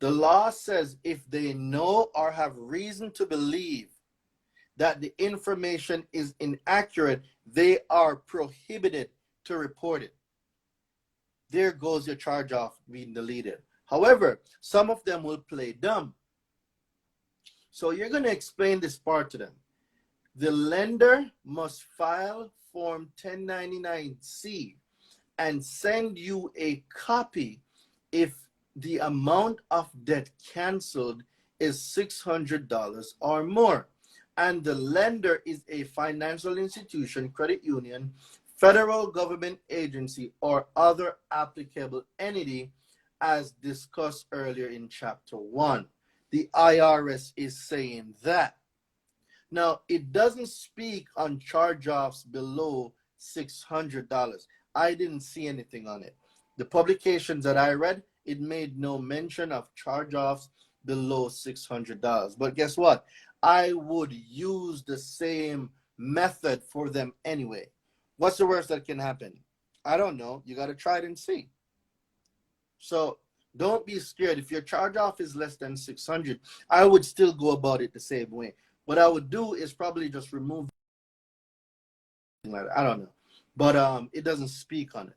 The law says if they know or have reason to believe that the information is inaccurate, they are prohibited to report it. There goes your charge off being deleted. However, some of them will play dumb. So you're going to explain this part to them. The lender must file Form 1099-C and send you a copy if the amount of debt canceled is $600 or more, and the lender is a financial institution, credit union, federal government agency, or other applicable entity as discussed earlier in Chapter 1. The IRS is saying that. Now, it doesn't speak on charge-offs below $600. I didn't see anything on it. The publications that I read, it made no mention of charge-offs below $600. But guess what? I would use the same method for them anyway. What's the worst that can happen? I don't know. You got to try it and see. So don't be scared. If your charge-off is less than 600, I would still go about it the same way. What I would do is probably just remove like that. I don't know. But it doesn't speak on it.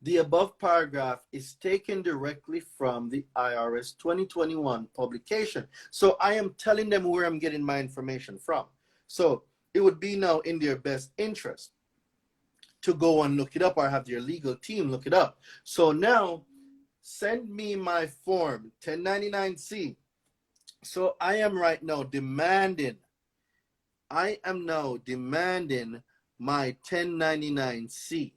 The above paragraph is taken directly from the IRS 2021 publication. So I am telling them where I'm getting my information from. So it would be now in their best interest to go and look it up or have their legal team look it up. So now send me my form 1099-C. So I am right now demanding my 1099-C,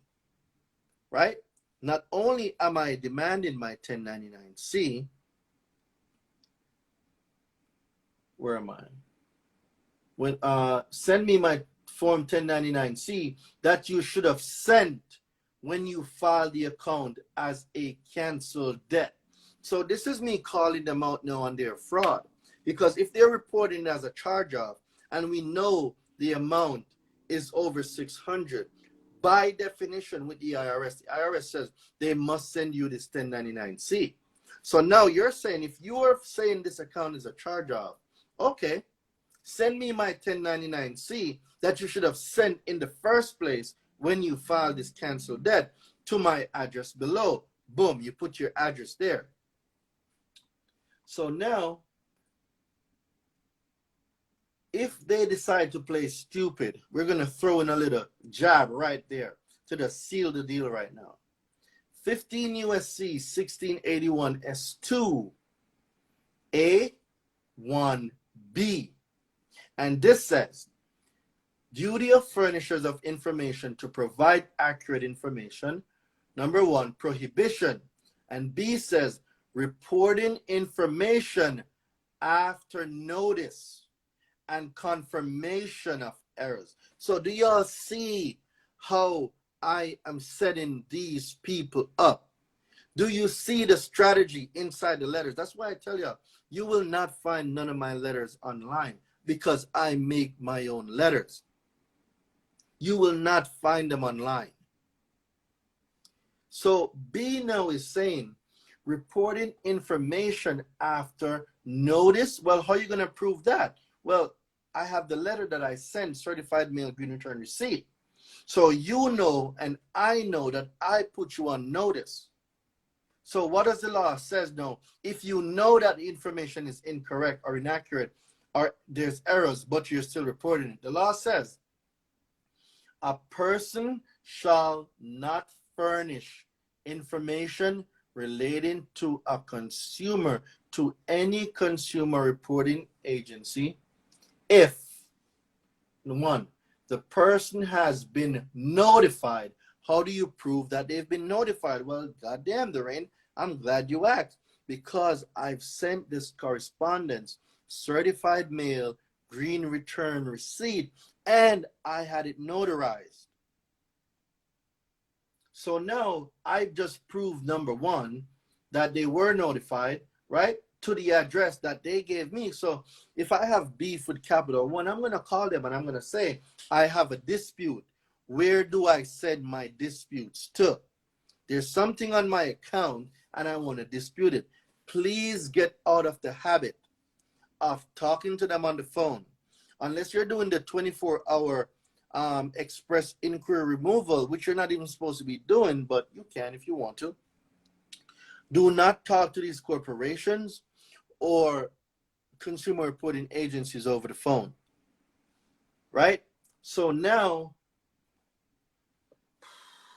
right? Not only am I demanding my 1099-C, where am I? When send me my form 1099-C that you should have sent when you filed the account as a canceled debt. So this is me calling them out now on their fraud, because if they're reporting as a charge-off and we know the amount is over 600, by definition with the IRS says they must send you this 1099-C. So now you're saying, if you are saying this account is a charge-off, okay, send me my 1099-C that you should have sent in the first place when you filed this canceled debt to my address below. Boom, you put your address there. So now, if they decide to play stupid, we're going to throw in a little jab right there to just seal the deal right now. 15 U.S.C. 1681 S2 A1B. And this says, duty of furnishers of information to provide accurate information. Number 1, prohibition. And B says, reporting information after notice and confirmation of errors. So do y'all see how I am setting these people up? Do you see the strategy inside the letters? That's why I tell you, you will not find none of my letters online, because I make my own letters. You will not find them online. So B now is saying, reporting information after notice. Well, how are you going to prove that? Well, I have the letter that I sent, certified mail green return receipt. So you know and I know that I put you on notice. So what does the law says now? If you know that the information is incorrect or inaccurate or there's errors, but you're still reporting it, the law says a person shall not furnish information relating to a consumer to any consumer reporting agency if, 1, the person has been notified. How do you prove that they've been notified? Well, goddamn, Daraine, I'm glad you asked, because I've sent this correspondence, certified mail, green return receipt, and I had it notarized. So now I've just proved, number 1, that they were notified, right, to the address that they gave me. So if I have beef with Capital One, I'm going to call them and I'm going to say, I have a dispute. Where do I send my disputes to? There's something on my account and I want to dispute it. Please get out of the habit of talking to them on the phone. Unless you're doing the 24-hour express inquiry removal, which you're not even supposed to be doing, but you can if you want to. Do not talk to these corporations or consumer reporting agencies over the phone, right? So now,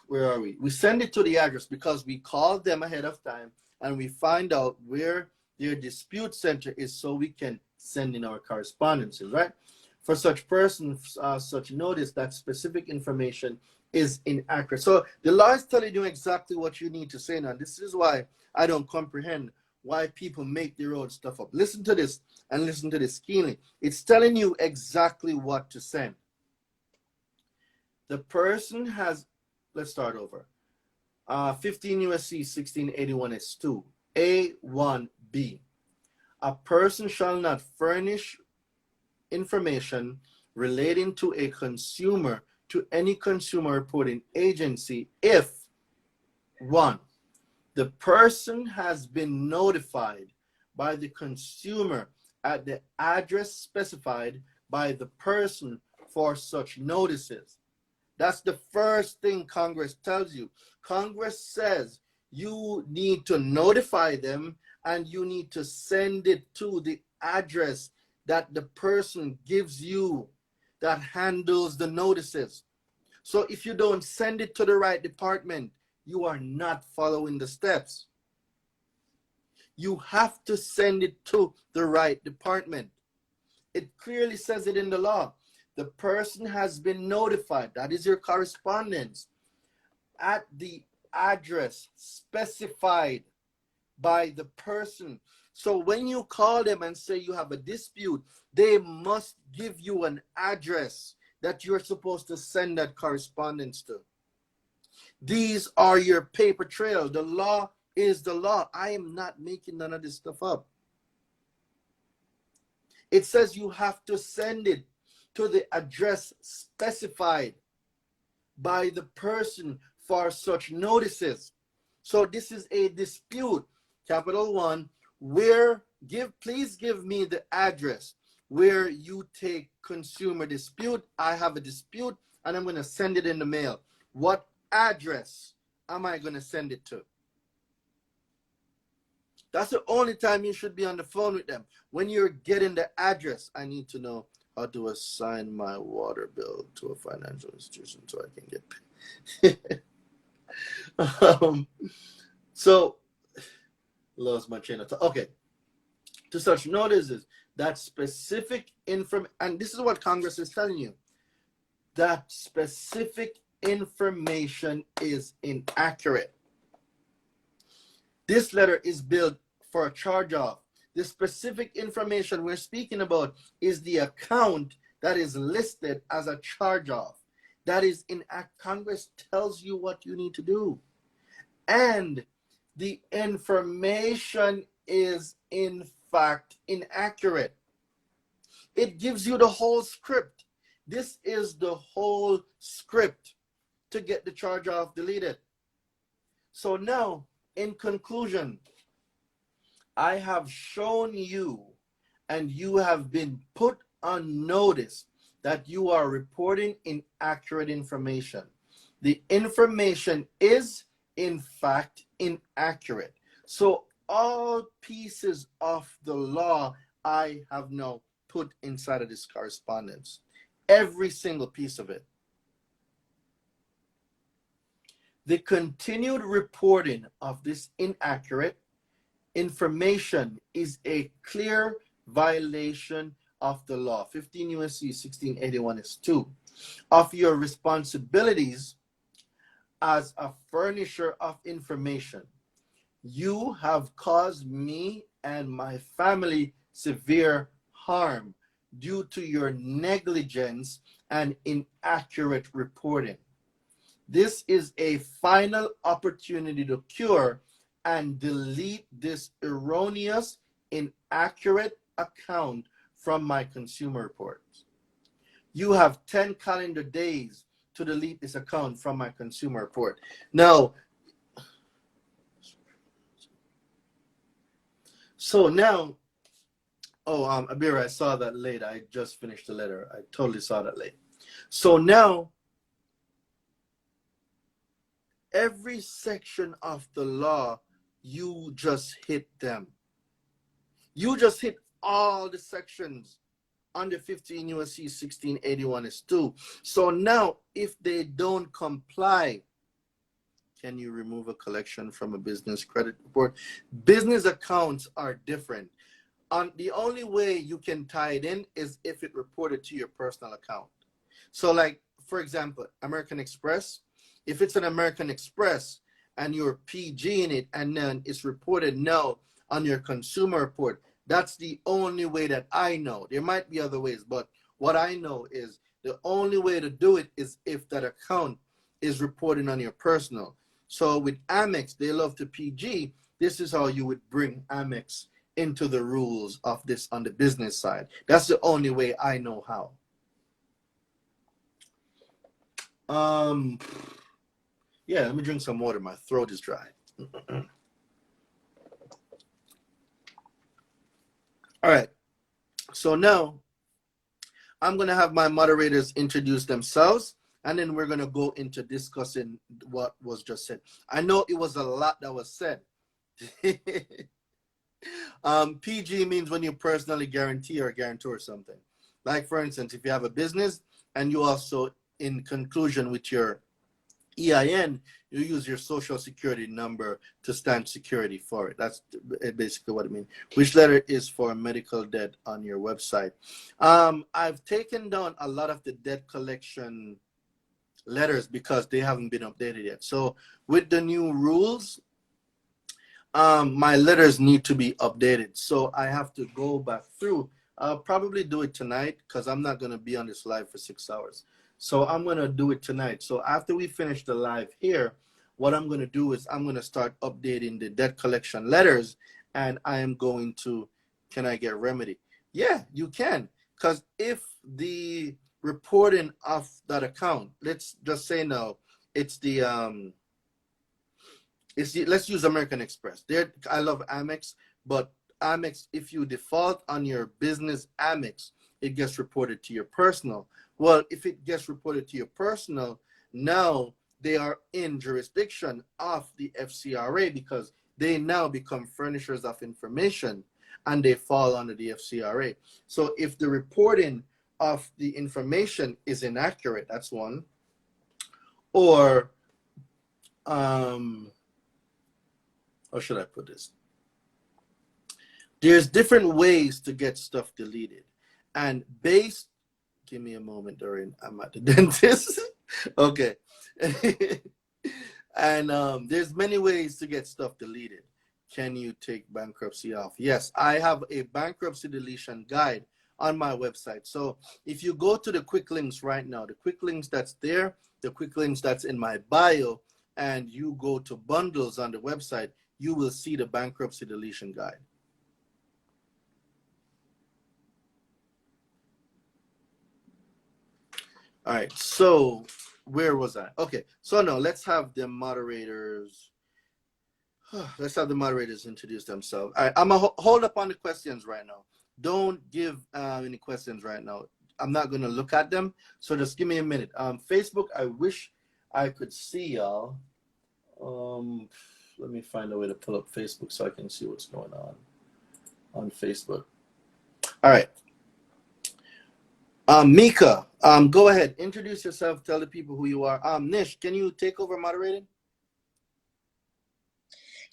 where are we? We send it to the address because we called them ahead of time and we find out where their dispute center is so we can send in our correspondences, right? For such persons, such notice that specific information is inaccurate. So the law is telling you exactly what you need to say now. This is why I don't comprehend why people make their own stuff up. Listen to this and listen to this keenly. It's telling you exactly what to send. The person has, let's start over. 15 USC 1681 is 2. A1B. A person shall not furnish information relating to a consumer to any consumer reporting agency if 1. The person has been notified by the consumer at the address specified by the person for such notices. That's the first thing Congress tells you. Congress says you need to notify them and you need to send it to the address that the person gives you that handles the notices. So if you don't send it to the right department, you are not following the steps. You have to send it to the right department. It clearly says it in the law. The person has been notified. That is your correspondence at the address specified by the person. So when you call them and say you have a dispute, they must give you an address that you're supposed to send that correspondence to. These are your paper trail. The law is the law. I am not making none of this stuff up. It says you have to send it to the address specified by the person for such notices. So this is a dispute, capital 1, where please give me the address where you take consumer dispute. I have a dispute and I'm going to send it in the mail. What address am I going to send it to? That's the only time you should be on the phone with them. When you're getting the address, I need to know how to assign my water bill to a financial institution so I can get paid. So, lost my chain of thought. Okay. To such notices, that specific information, and this is what Congress is telling you, that specific information is inaccurate. This letter is billed for a charge-off. The specific information we're speaking about is the account that is listed as a charge-off. That is in Congress tells you what you need to do. And the information is in fact inaccurate. It gives you the whole script. This is the whole script to get the charge-off deleted. So now, in conclusion, I have shown you and you have been put on notice that you are reporting inaccurate information. The information is, in fact, inaccurate. So all pieces of the law I have now put inside of this correspondence. Every single piece of it. The continued reporting of this inaccurate information is a clear violation of the law. 15 USC 1681 is 2. Of your responsibilities as a furnisher of information. You have caused me and my family severe harm due to your negligence and inaccurate reporting. This is a final opportunity to cure and delete this erroneous, inaccurate account from my consumer reports. You have 10 calendar days to delete this account from my consumer report. Now, so now, Abira, I saw that late. I just finished the letter. I totally saw that late. So now, every section of the law, you just hit them. You just hit all the sections under 15 USC 1681 is 2. So now, if they don't comply, can you remove a collection from a business credit report? Business accounts are different. The only way you can tie it in is if it reported to your personal account. So like, for example, American Express, if it's an American Express and you're PG in it and then it's reported now on your consumer report, that's the only way that I know. There might be other ways, but what I know is the only way to do it is if that account is reported on your personal. So with Amex, they love to PG. This is how you would bring Amex into the rules of this on the business side. That's the only way I know how. Yeah, let me drink some water. My throat is dry. All right. So now I'm going to have my moderators introduce themselves, and then we're going to go into discussing what was just said. I know it was a lot that was said. PG means when you personally guarantee or guarantor something. Like, for instance, if you have a business and you also, in conclusion with your EIN, you use your social security number to stamp security for it. That's basically what it means. Which letter is for medical debt on your website? I've taken down a lot of the debt collection letters because they haven't been updated yet. So with the new rules, my letters need to be updated. So I have to go back through. I'll probably do it tonight because I'm not going to be on this live for 6 hours. So I'm going to do it tonight. So after we finish the live here, what I'm going to do is I'm going to start updating the debt collection letters, and I am going to, can I get remedy? Yeah, you can. Because if the reporting of that account, let's just say now, it's the, let's use American Express. I love Amex, but Amex, if you default on your business Amex, it gets reported to your personal. Well, if it gets reported to your personal, now they are in jurisdiction of the FCRA because they now become furnishers of information and they fall under the FCRA. So if the reporting of the information is inaccurate, that's one. Or, how should I put this? There's different ways to get stuff deleted. And give me a moment, Daraine. I'm at the dentist. Okay. And there's many ways to get stuff deleted. Can you take bankruptcy off? Yes, I have a bankruptcy deletion guide on my website. So if you go to the quick links right now, the quick links that's there, the quick links that's in my bio, and you go to bundles on the website, you will see the bankruptcy deletion guide. All right, so where was I? Okay, so now let's have the moderators. Let's have the moderators introduce themselves. All right, I'm gonna hold up on the questions right now. Don't give any questions right now. I'm not gonna look at them, so just give me a minute. Facebook, I wish I could see y'all. Let me find a way to pull up Facebook so I can see what's going on Facebook. All right. Mika, go ahead. Introduce yourself. Tell the people who you are. Nish, can you take over moderating?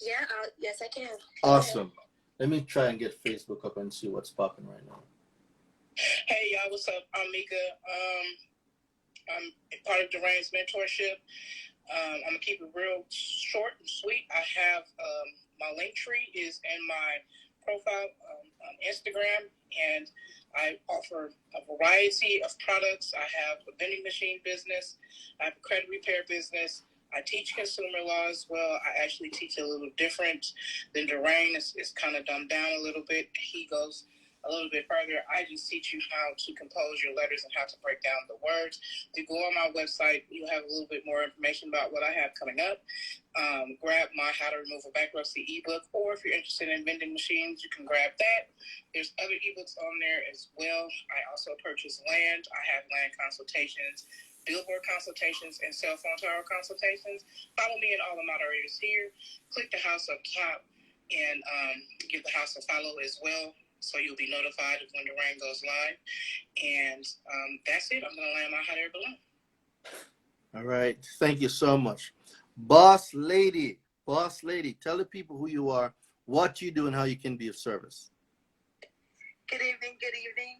Yeah, yes, I can. Awesome. Let me try and get Facebook up and see what's popping right now. Hey, y'all, what's up? I'm Mika. I'm part of Daraine's mentorship. I'm going to keep it real short and sweet. I have my link tree is in my profile on Instagram, and I offer a variety of products. I have a vending machine business. I have a credit repair business. I teach consumer law as well. I actually teach a little different than Daraine. It's kind of dumbed down a little bit. He goes a little bit further. I just teach you how to compose your letters and how to break down the words. If you go on my website, you'll have a little bit more information about what I have coming up. Grab my How to Remove a Bankruptcy ebook, or if you're interested in vending machines, you can grab that. There's other ebooks on there as well. I also purchase land. I have land consultations, billboard consultations, and cell phone tower consultations. Follow me and all the moderators here. Click the house up top and give the house a follow as well, so you'll be notified of when Daraine goes live. And that's it. I'm going to land my hot air balloon. All right. Thank you so much. Boss lady, tell the people who you are, what you do, and how you can be of service. Good evening.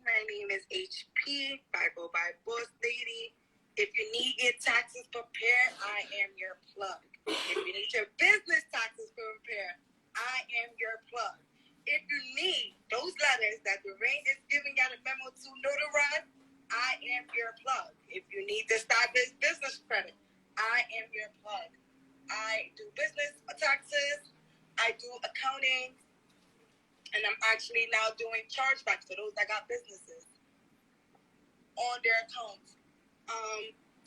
My name is HP. I go by Boss Lady. If you need your taxes prepared, I am your plug. If you need your business taxes prepared, I am your plug. If you need those letters that Daraine is giving out a memo to notarize, I am your plug. If you need to establish business credit, I am your plug. I do business taxes, I do accounting, and I'm actually now doing chargebacks for those that got businesses on their accounts.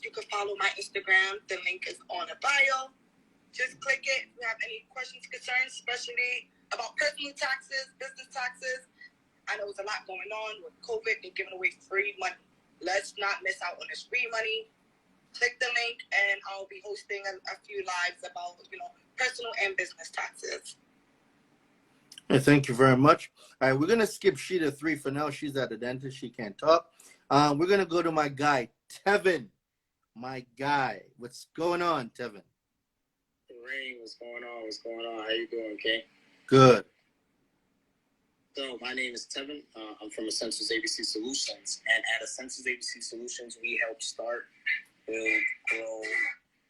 You can follow my Instagram. The link is on the bio. Just click it if you have any questions, concerns, especially about personal taxes, business taxes. I know there's a lot going on with COVID. They're giving away free money. Let's not miss out on this free money. Click the link, and I'll be hosting a few lives about, personal and business taxes. Hey, thank you very much. All right, we're going to skip Sheeta 3 for now. She's at the dentist. She can't talk. We're going to go to my guy, Tevin. My guy. What's going on, Tevin? Daraine, what's going on? What's going on? How you doing, King? Good. So my name is Tevin. I'm from Essentials ABC Solutions. And at Essentials ABC Solutions, we help start, build, grow,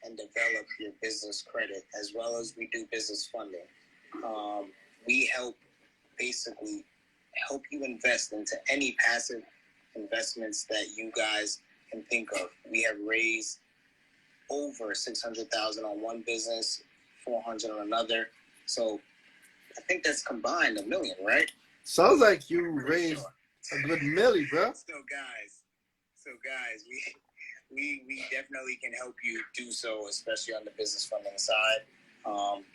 and develop your business credit, as well as we do business funding. We basically help you invest into any passive investments that you guys can think of. We have raised over $600,000 on one business, $400,000 on another. So I think that's combined $1 million, right? Sounds like you raised a good milli, bro. So guys, we definitely can help you do so, especially on the business funding side.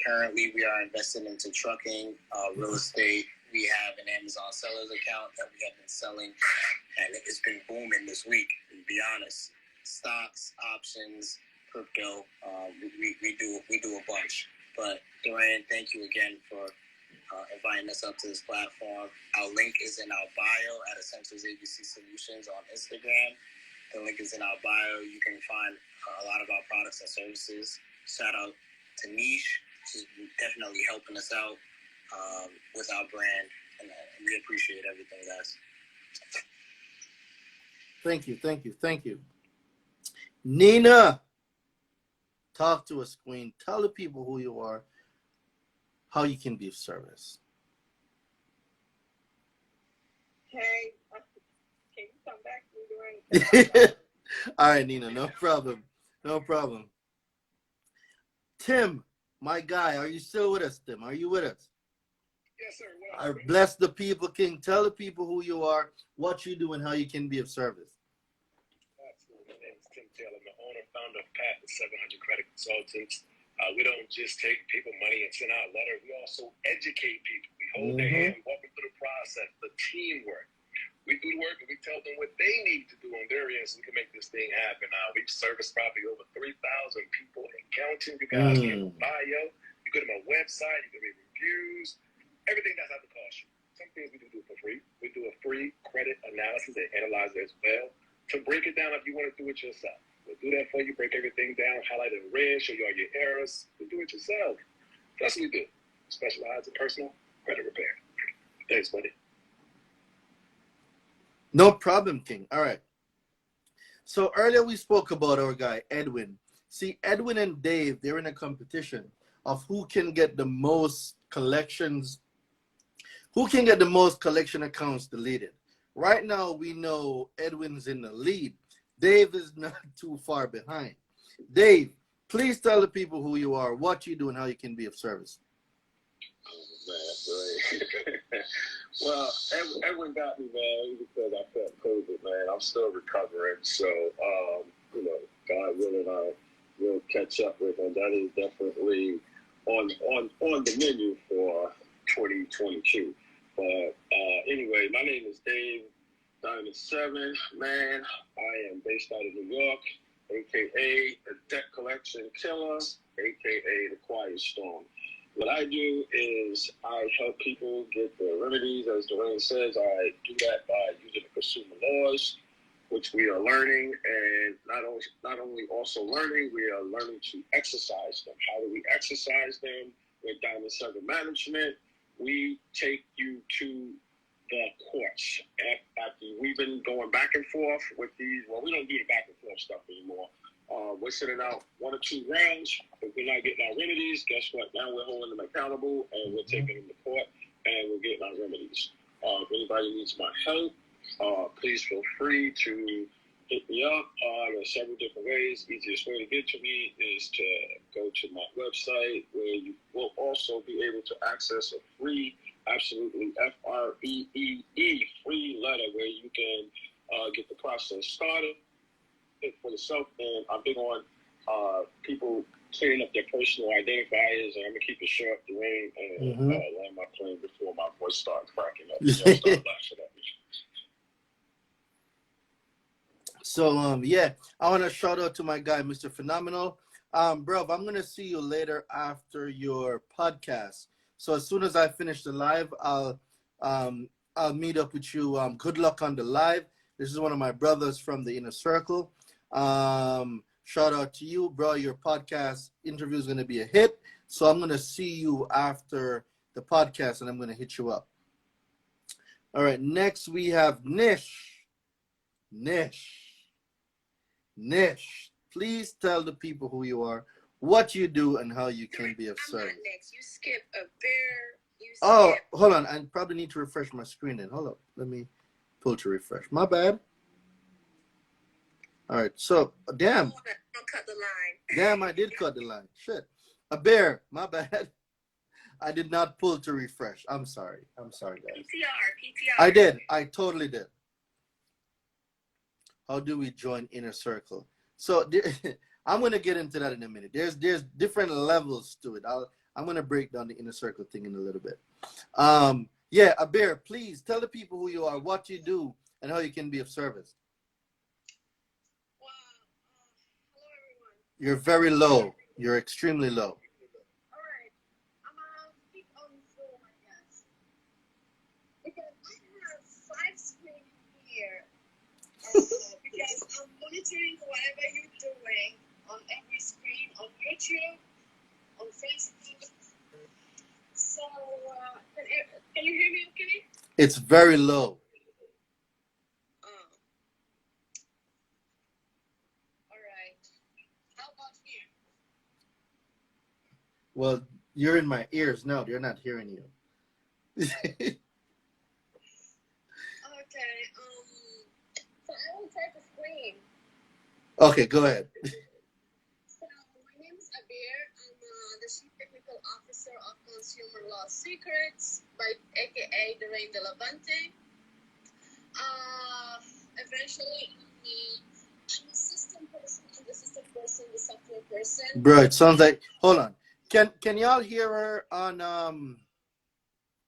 Currently, we are invested into trucking, real estate. We have an Amazon sellers account that we have been selling, and it's been booming this week, to be honest. Stocks, options, crypto, we do a bunch. But Daraine, thank you again for inviting us up to this platform. Our link is in our bio at Essentials ABC Solutions on Instagram. The link is in our bio. You can find a lot of our products and services. Shout out to Niche, she's definitely helping us out with our brand, and we appreciate everything, guys. Thank you. Nina, talk to us, Queen. Tell the people who you are, how you can be of service. Hey, can you come back? All right, Nina, no problem. Tim, my guy, are you still with us, Tim? Are you with us? Yes, sir. Well, bless the people, King. Tell the people who you are, what you do, and how you can be of service. Absolutely. My name is Tim Taylor. I'm the owner, founder of Path and 700 Credit Consultants. We don't just take people money and send out letters. We also educate people. We hold their hand, walk them through the process, the teamwork. We do the work and we tell them what they need to do on their end so we can make this thing happen. We've serviced probably over 3,000 people and counting. You guys can bio. You go to my website. You can read reviews. Everything that's out to cost you. Some things we do for free. We do a free credit analysis and analyzer as well to break it down if you want to do it yourself. We'll do that for you, break everything down, highlight it in red, show you all your errors. We'll do it yourself. That's what we do. Specialize in personal credit repair. Thanks, buddy. No problem, King. All right. So earlier we spoke about our guy, Edwin. See, Edwin and Dave, they're in a competition of who can get the most collections, who can get the most collection accounts deleted. Right now, we know Edwin's in the lead. Dave is not too far behind. Dave, please tell the people who you are, what you do, and how you can be of service. Oh, man, well, Edwin got me, man, because I felt COVID, man. I'm still recovering, so, God willing, I will catch up with him. That is definitely on the menu for 2022. But anyway, my name is Dave, Diamond 7, man. I am based out of New York, a.k.a. the Debt Collection Killer, a.k.a. the Quiet Storm. What I do is I help people get the remedies, as Daraine says. I do that by using the consumer laws, which we are learning, and not only also learning, we are learning to exercise them. How do we exercise them? With Diamond 7 Management, we take you to the courts. After we've been going back and forth with these, well, we don't do the back and forth stuff anymore. We're sitting out 1 or 2 rounds. If we're not getting our remedies, guess what? Now we're holding them accountable, and we're taking them to court, and we're getting our remedies. If anybody needs my help, please feel free to hit me up. There's several different ways. Easiest way to get to me is to go to my website, where you will also be able to access a free, absolutely FREEE free letter where you can get the process started for yourself. And I'm big on people clearing up their personal identifiers, and I'm gonna keep it short, Daraine, and land my plane before my voice starts cracking up. Start laughing at me. So yeah, I want to shout out to my guy, Mr. Phenomenal. Bro, I'm gonna see you later after your podcast. So as soon as I finish the live, I'll meet up with you. Good luck on the live. This is one of my brothers from the inner circle. Shout out to you, bro. Your podcast interview is gonna be a hit. So I'm gonna see you after the podcast, and I'm gonna hit you up. All right. Next we have Nish. Nish, please tell the people who you are, what you do, and how you can be of service. I'm not next. You skip a bear. Oh, hold on. I probably need to refresh my screen then. Hold up. Let me pull to refresh. My bad. All right. So, damn. Don't cut the line. Damn, I did cut the line. Shit. A bear. My bad. I did not pull to refresh. I'm sorry. I'm sorry, guys. PTR. I did. I totally did. How do we join Inner Circle? So I'm going to get into that in a minute. There's different levels to it. I'm going to break down the Inner Circle thing in a little bit. Yeah, a bear, please tell the people who you are, what you do, and how you can be of service. Hello, everyone. You're very low. You're extremely low. All right. I'm going to speak on Zoom, I guess. Because I have 5 screens here. Because I'm monitoring whatever you're doing on every screen, on YouTube, on Facebook. So, can you hear me okay? It's very low. All right. How about here? Well, you're in my ears now. They're not hearing you. Okay. So I will try to scream. Okay, go ahead. So my name is Abir. I'm the Chief Technical Officer of Consumer Law Secrets, aka Daraine Delevante. Eventually, I'm a system person. I'm the system person, the software person. Bro, it sounds like. Hold on. Can y'all hear her on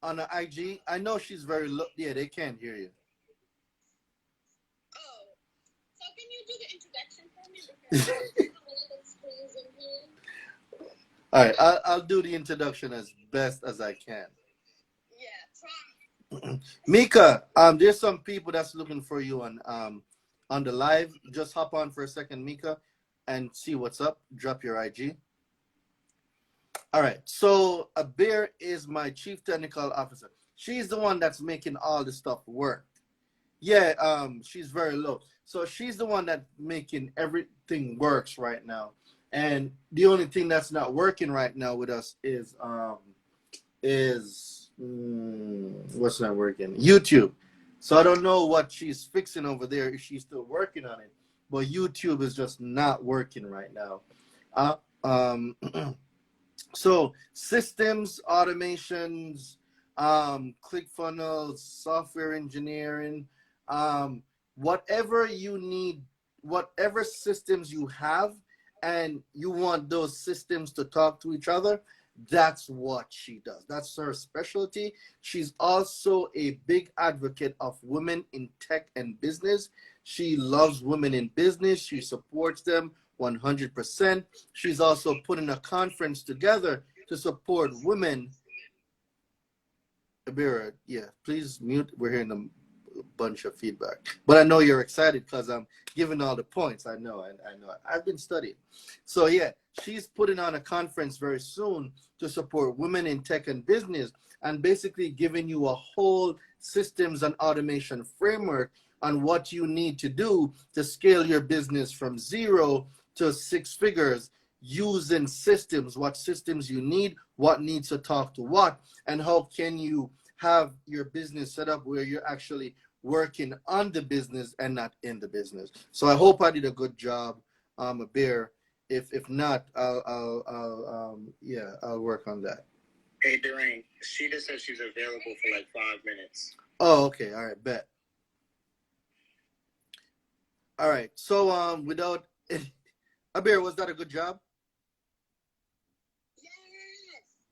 the IG? I know she's very low. Yeah, they can't hear you. Oh, so can you do the introduction for me? Because I have a lot of screens in here. All right, I'll do the introduction as best as I can. Yeah, try. Mika, there's some people that's looking for you on the live. Just hop on for a second, Mika, and see what's up. Drop your IG. All right, so Abir is my Chief Technical Officer. She's the one that's making all the stuff work. Yeah, she's very low. So she's the one that's making everything works right now. And the only thing that's not working right now with us is what's not working? YouTube. So I don't know what she's fixing over there, if she's still working on it. But YouTube is just not working right now. So systems, automations, ClickFunnels, software engineering, whatever you need, whatever systems you have, and you want those systems to talk to each other, that's what she does. That's her specialty. She's also a big advocate of women in tech and business. She loves women in business. She supports them 100%. She's also putting a conference together to support women. Abira, yeah, please mute. We're hearing a bunch of feedback. But I know you're excited because I'm giving all the points. I know. I've been studying. So yeah, she's putting on a conference very soon to support women in tech and business, and basically giving you a whole systems and automation framework on what you need to do to scale your business from 0 to 6 figures using systems, what systems you need, what needs to talk to what, and how can you have your business set up where you're actually working on the business and not in the business. So I hope I did a good job, Bear. If not, I'll work on that. Hey, Daraine, Sheeta said she's available for like 5 minutes. Oh, okay. All right, bet. All right. So without Bear, was that a good job? Yes.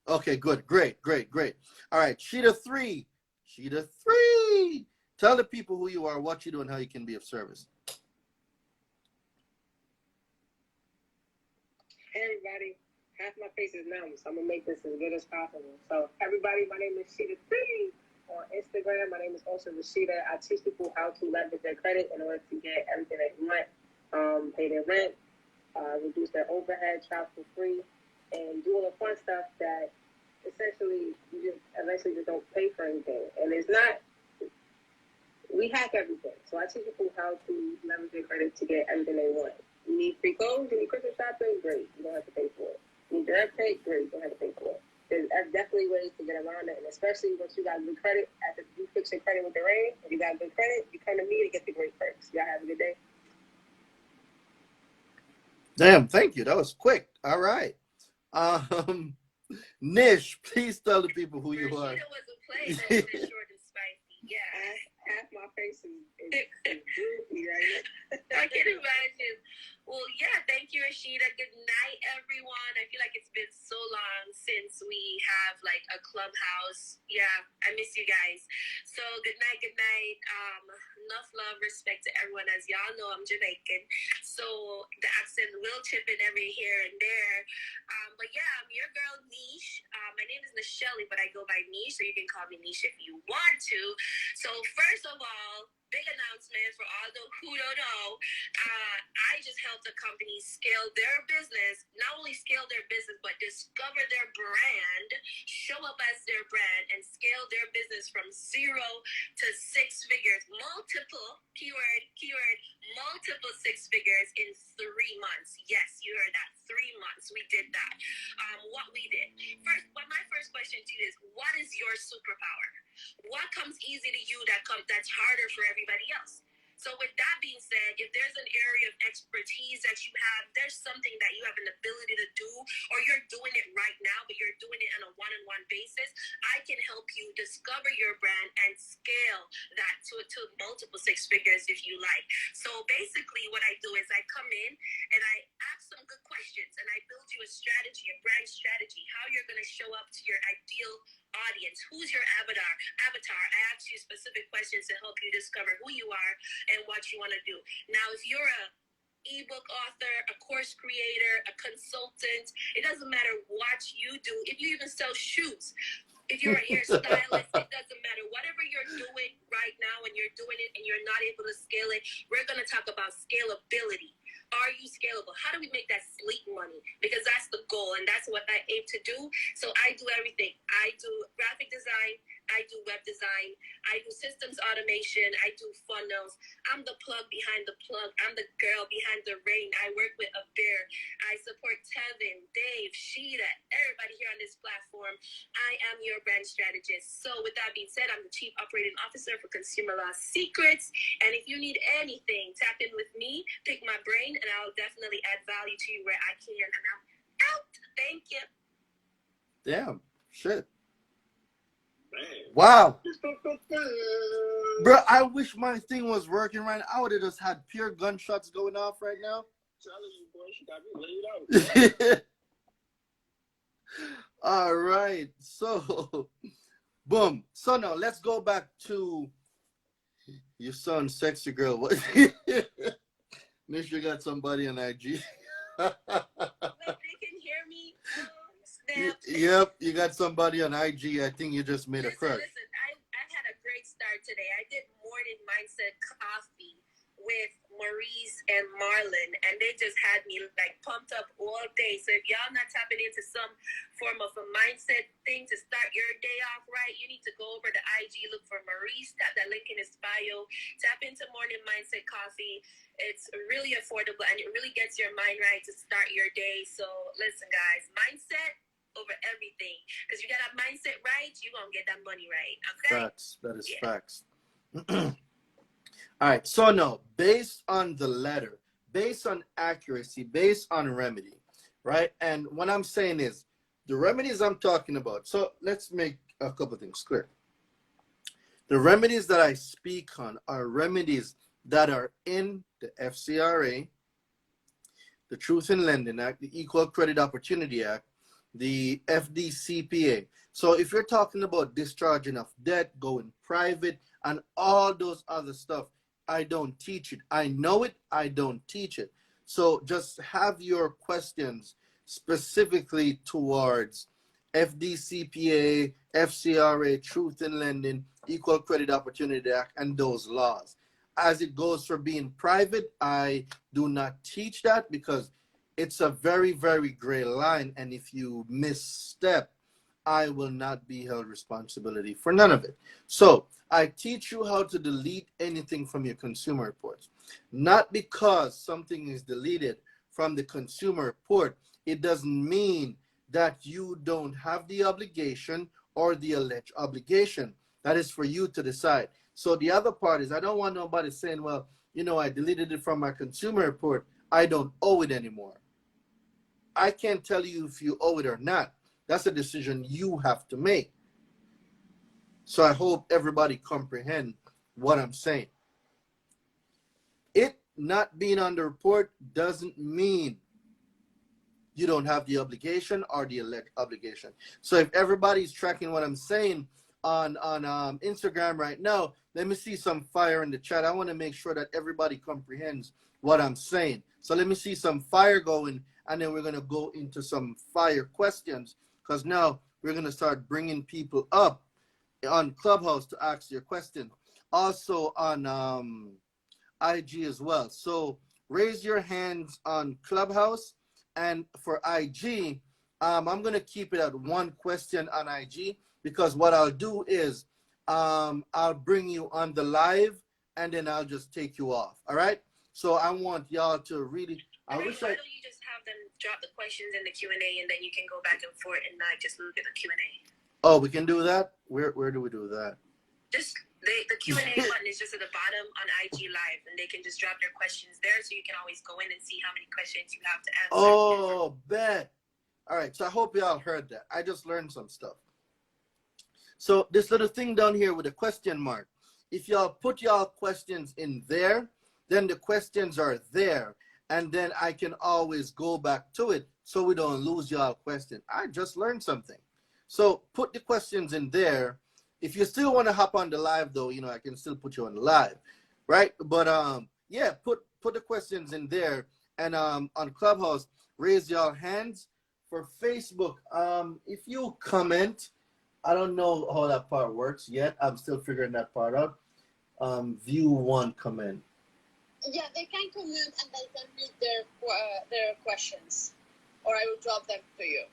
Okay, good. Great. All right, Sheeta 3. Tell the people who you are, what you do, and how you can be of service. Hey everybody, half my face is numb, so I'm gonna make this as good as possible. So everybody, my name is Sheeta3 on Instagram. My name is also Rashida. I teach people how to leverage their credit in order to get everything they want, pay their rent, reduce their overhead, travel for free, and do all the fun stuff that essentially you just eventually just don't pay for anything. And it's not, we hack everything. So I teach people how to leverage their credit to get everything they want. You need Fico, you need Christmas shopping, great, you don't have to pay for it. You need direct pay, great, you don't have to pay for it. There's definitely ways to get around it, and especially once you got good credit, after you fix your credit with Daraine, if you got good credit, you come to me to get the great perks. Y'all have a good day. Damn, thank you. That was quick. All right. Nish, please tell the people who you are. Rashida wasn't playing, that was short and spicy. Yeah. Half my face is droopy right now. I can imagine. Well, yeah, thank you, Rashida. Good night, everyone. I feel like it's been so long since we have like a clubhouse. Yeah, I miss you guys. So good night. Enough love, respect to everyone. As y'all know, I'm Jamaican, so the accent will chip in every here and there. But yeah, I'm your girl Niche. My name is Nichelle, but I go by Niche, so you can call me Niche if you want to. So first of all, big announcement for all those who don't know. I just helped a company scale their business, not only scale their business, but discover their brand, show up as their brand, and scale their business from 0 to 6 figures, multiple, multiple 6 figures in 3 months. Yes, you heard that, 3 months. We did that. What we did. My first question to you is, what is your superpower? What comes easy to you that's harder for everybody else? So with that being said, if there's an area of expertise that you have, there's something that you have an ability to do, or you're doing it right now, but you're doing it on a one-on-one basis, I can help you discover your brand and scale that to multiple 6 figures if you like. So basically what I do is I come in and I ask some good questions and I build you a strategy, a brand strategy, how you're going to show up to your ideal audience. Who's your avatar? I ask you specific questions to help you discover who you are and what you want to do. Now, if you're a ebook author, a course creator, a consultant, it doesn't matter what you do. If you even sell shoes, if you're a hairstylist, it doesn't matter. Whatever you're doing right now and you're doing it and you're not able to scale it, we're going to talk about scalability. Are you scalable? How do we make that sleep money? Because that's the goal, and that's what I aim to do. So I do everything. I do graphic design. I do web design. I do systems automation. I do funnels. I'm the plug behind the plug. I'm the girl behind the ring. I work with a bear. I support Tevin, Dave, Sheeta, everybody here on this platform. I am your brand strategist. So with that being said, I'm the Chief Operating Officer for Consumer Law Secrets. And if you need anything, tap in with me, pick my brain, and I'll definitely add value to you where I can. And I'm out. Thank you. Damn. Shit. Man. Wow. Bro, I wish my thing was working right now. I would have just had pure gunshots going off right now. Telling you, boy, she got me laid out. All right. So, boom. So now let's go back to your son, Sexy Girl. What? Miss, you got somebody on IG. Like they can hear me. Yep, you got somebody on IG. I think you just made a crush. Listen, I had a great start today. I did morning mindset coffee with Maurice and Marlon, and they just had me like pumped up all day. So if y'all not tapping into some form of a mindset thing to start your day off right, you need to go over to IG, look for Maurice, tap that link in his bio, tap into morning mindset coffee. It's really affordable and it really gets your mind right to start your day. So listen, guys, mindset over everything, because you got that mindset right, you're gonna get that money right. Okay, Facts. That is facts. All right. So no, based on the letter, based on accuracy, based on remedy, right? And what I'm saying is the remedies I'm talking about. So let's make a couple things clear. The remedies that I speak on are remedies that are in the FCRA, the Truth in Lending Act, the Equal Credit Opportunity Act, the FDCPA. So if you're talking about discharging of debt, going private, and all those other stuff, I don't teach it. I know it, I don't teach it. So just have your questions specifically towards FDCPA, FCRA, Truth in Lending, Equal Credit Opportunity Act, and those laws. As it goes for being private, I do not teach that because it's a very, very gray line. And if you misstep, I will not be held responsibility for none of it. So I teach you how to delete anything from your consumer reports. Not because something is deleted from the consumer report, it doesn't mean that you don't have the obligation or the alleged obligation. That is for you to decide. So the other part is I don't want nobody saying, well, you know, I deleted it from my consumer report. I don't owe it anymore. I can't tell you if you owe it or not. That's a decision you have to make. So I hope everybody comprehend what I'm saying. It not being on the report doesn't mean you don't have the obligation or the alleged obligation. So if everybody's tracking what I'm saying on Instagram right now, let me see some fire in the chat. I want to make sure that everybody comprehends what I'm saying. So let me see some fire going, and then we're going to go into some fire questions, because now we're going to start bringing people up on Clubhouse to ask your question. Also on IG as well. So raise your hands on Clubhouse, and for IG, I'm going to keep it at one question on IG, because what I'll do is I'll bring you on the live, and then I'll just take you off. All right? So I want y'all to really. Why don't you just have them drop the questions in the Q&A, and then you can go back and forth and not just look at the Q&A. Oh, we can do that? Where do we do that? Just the Q&A button is just at the bottom on IG Live, and they can just drop their questions there, so you can always go in and see how many questions you have to answer. Oh, bet. All right, so I hope y'all heard that. I just learned some stuff. So this little thing down here with a question mark, if y'all put y'all questions in there, then the questions are there, and then I can always go back to it so we don't lose y'all question. I just learned something. So put the questions in there. If you still want to hop on the live, though, you know, I can still put you on the live, right? But yeah, put the questions in there, and on Clubhouse, raise your hands. For Facebook, if you comment, I don't know how that part works yet. I'm still figuring that part out. View one comment. Yeah, they can comment and they can read their questions, or I will drop them to you.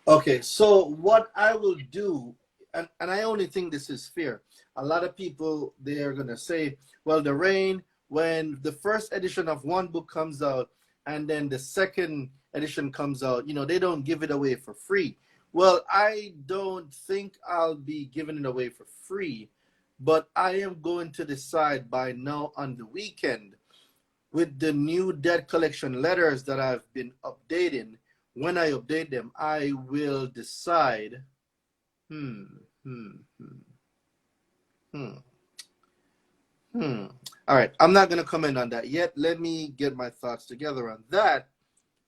Okay, so what I will do, and I only think this is fair. A lot of people, they're going to say, well, Daraine, when the first edition of one book comes out and then the second edition comes out, you know, they don't give it away for free. Well, I don't think I'll be giving it away for free, but I am going to decide by now on the weekend with the new debt collection letters that I've been updating. When I update them, I will decide. All right, I'm not going to comment on that yet. Let me get my thoughts together on that.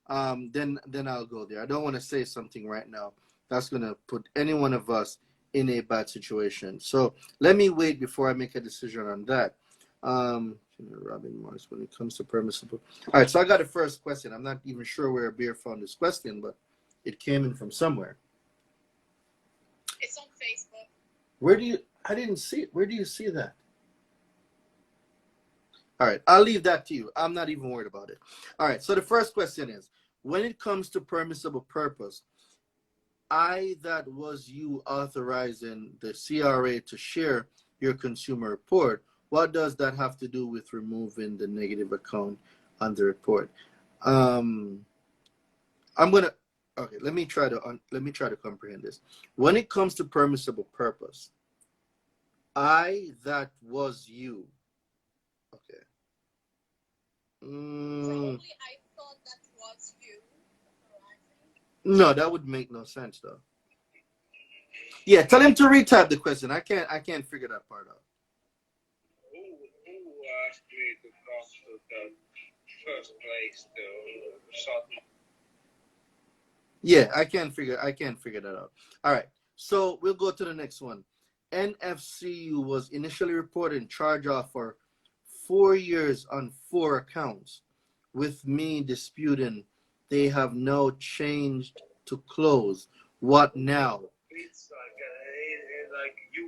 Then I'll go there. I don't want to say something right now that's going to put any one of us in a bad situation. So let me wait before I make a decision on that. Robin Morris, when it comes to permissible. All right, so I got a first question. I'm not even sure where Beer found this question, but it came in from somewhere. It's on Facebook. I didn't see it. Where do you see that? All right, I'll leave that to you. I'm not even worried about it. All right, so the first question is, when it comes to permissible purpose, that was you authorizing the CRA to share your consumer report, what does that have to do with removing the negative account on the report? Let me try to comprehend this. When it comes to permissible purpose, that was you Probably I thought that was you. No, that would make no sense though. Yeah, tell him to retype the question. I can't figure that part out. Who asked me to come to the first place to sort? Yeah, I can't figure that out. All right. So we'll go to the next one. NFCU was initially reported and charged off for 4 years on 4 accounts. With me disputing, they have now changed to close. What now? It's like you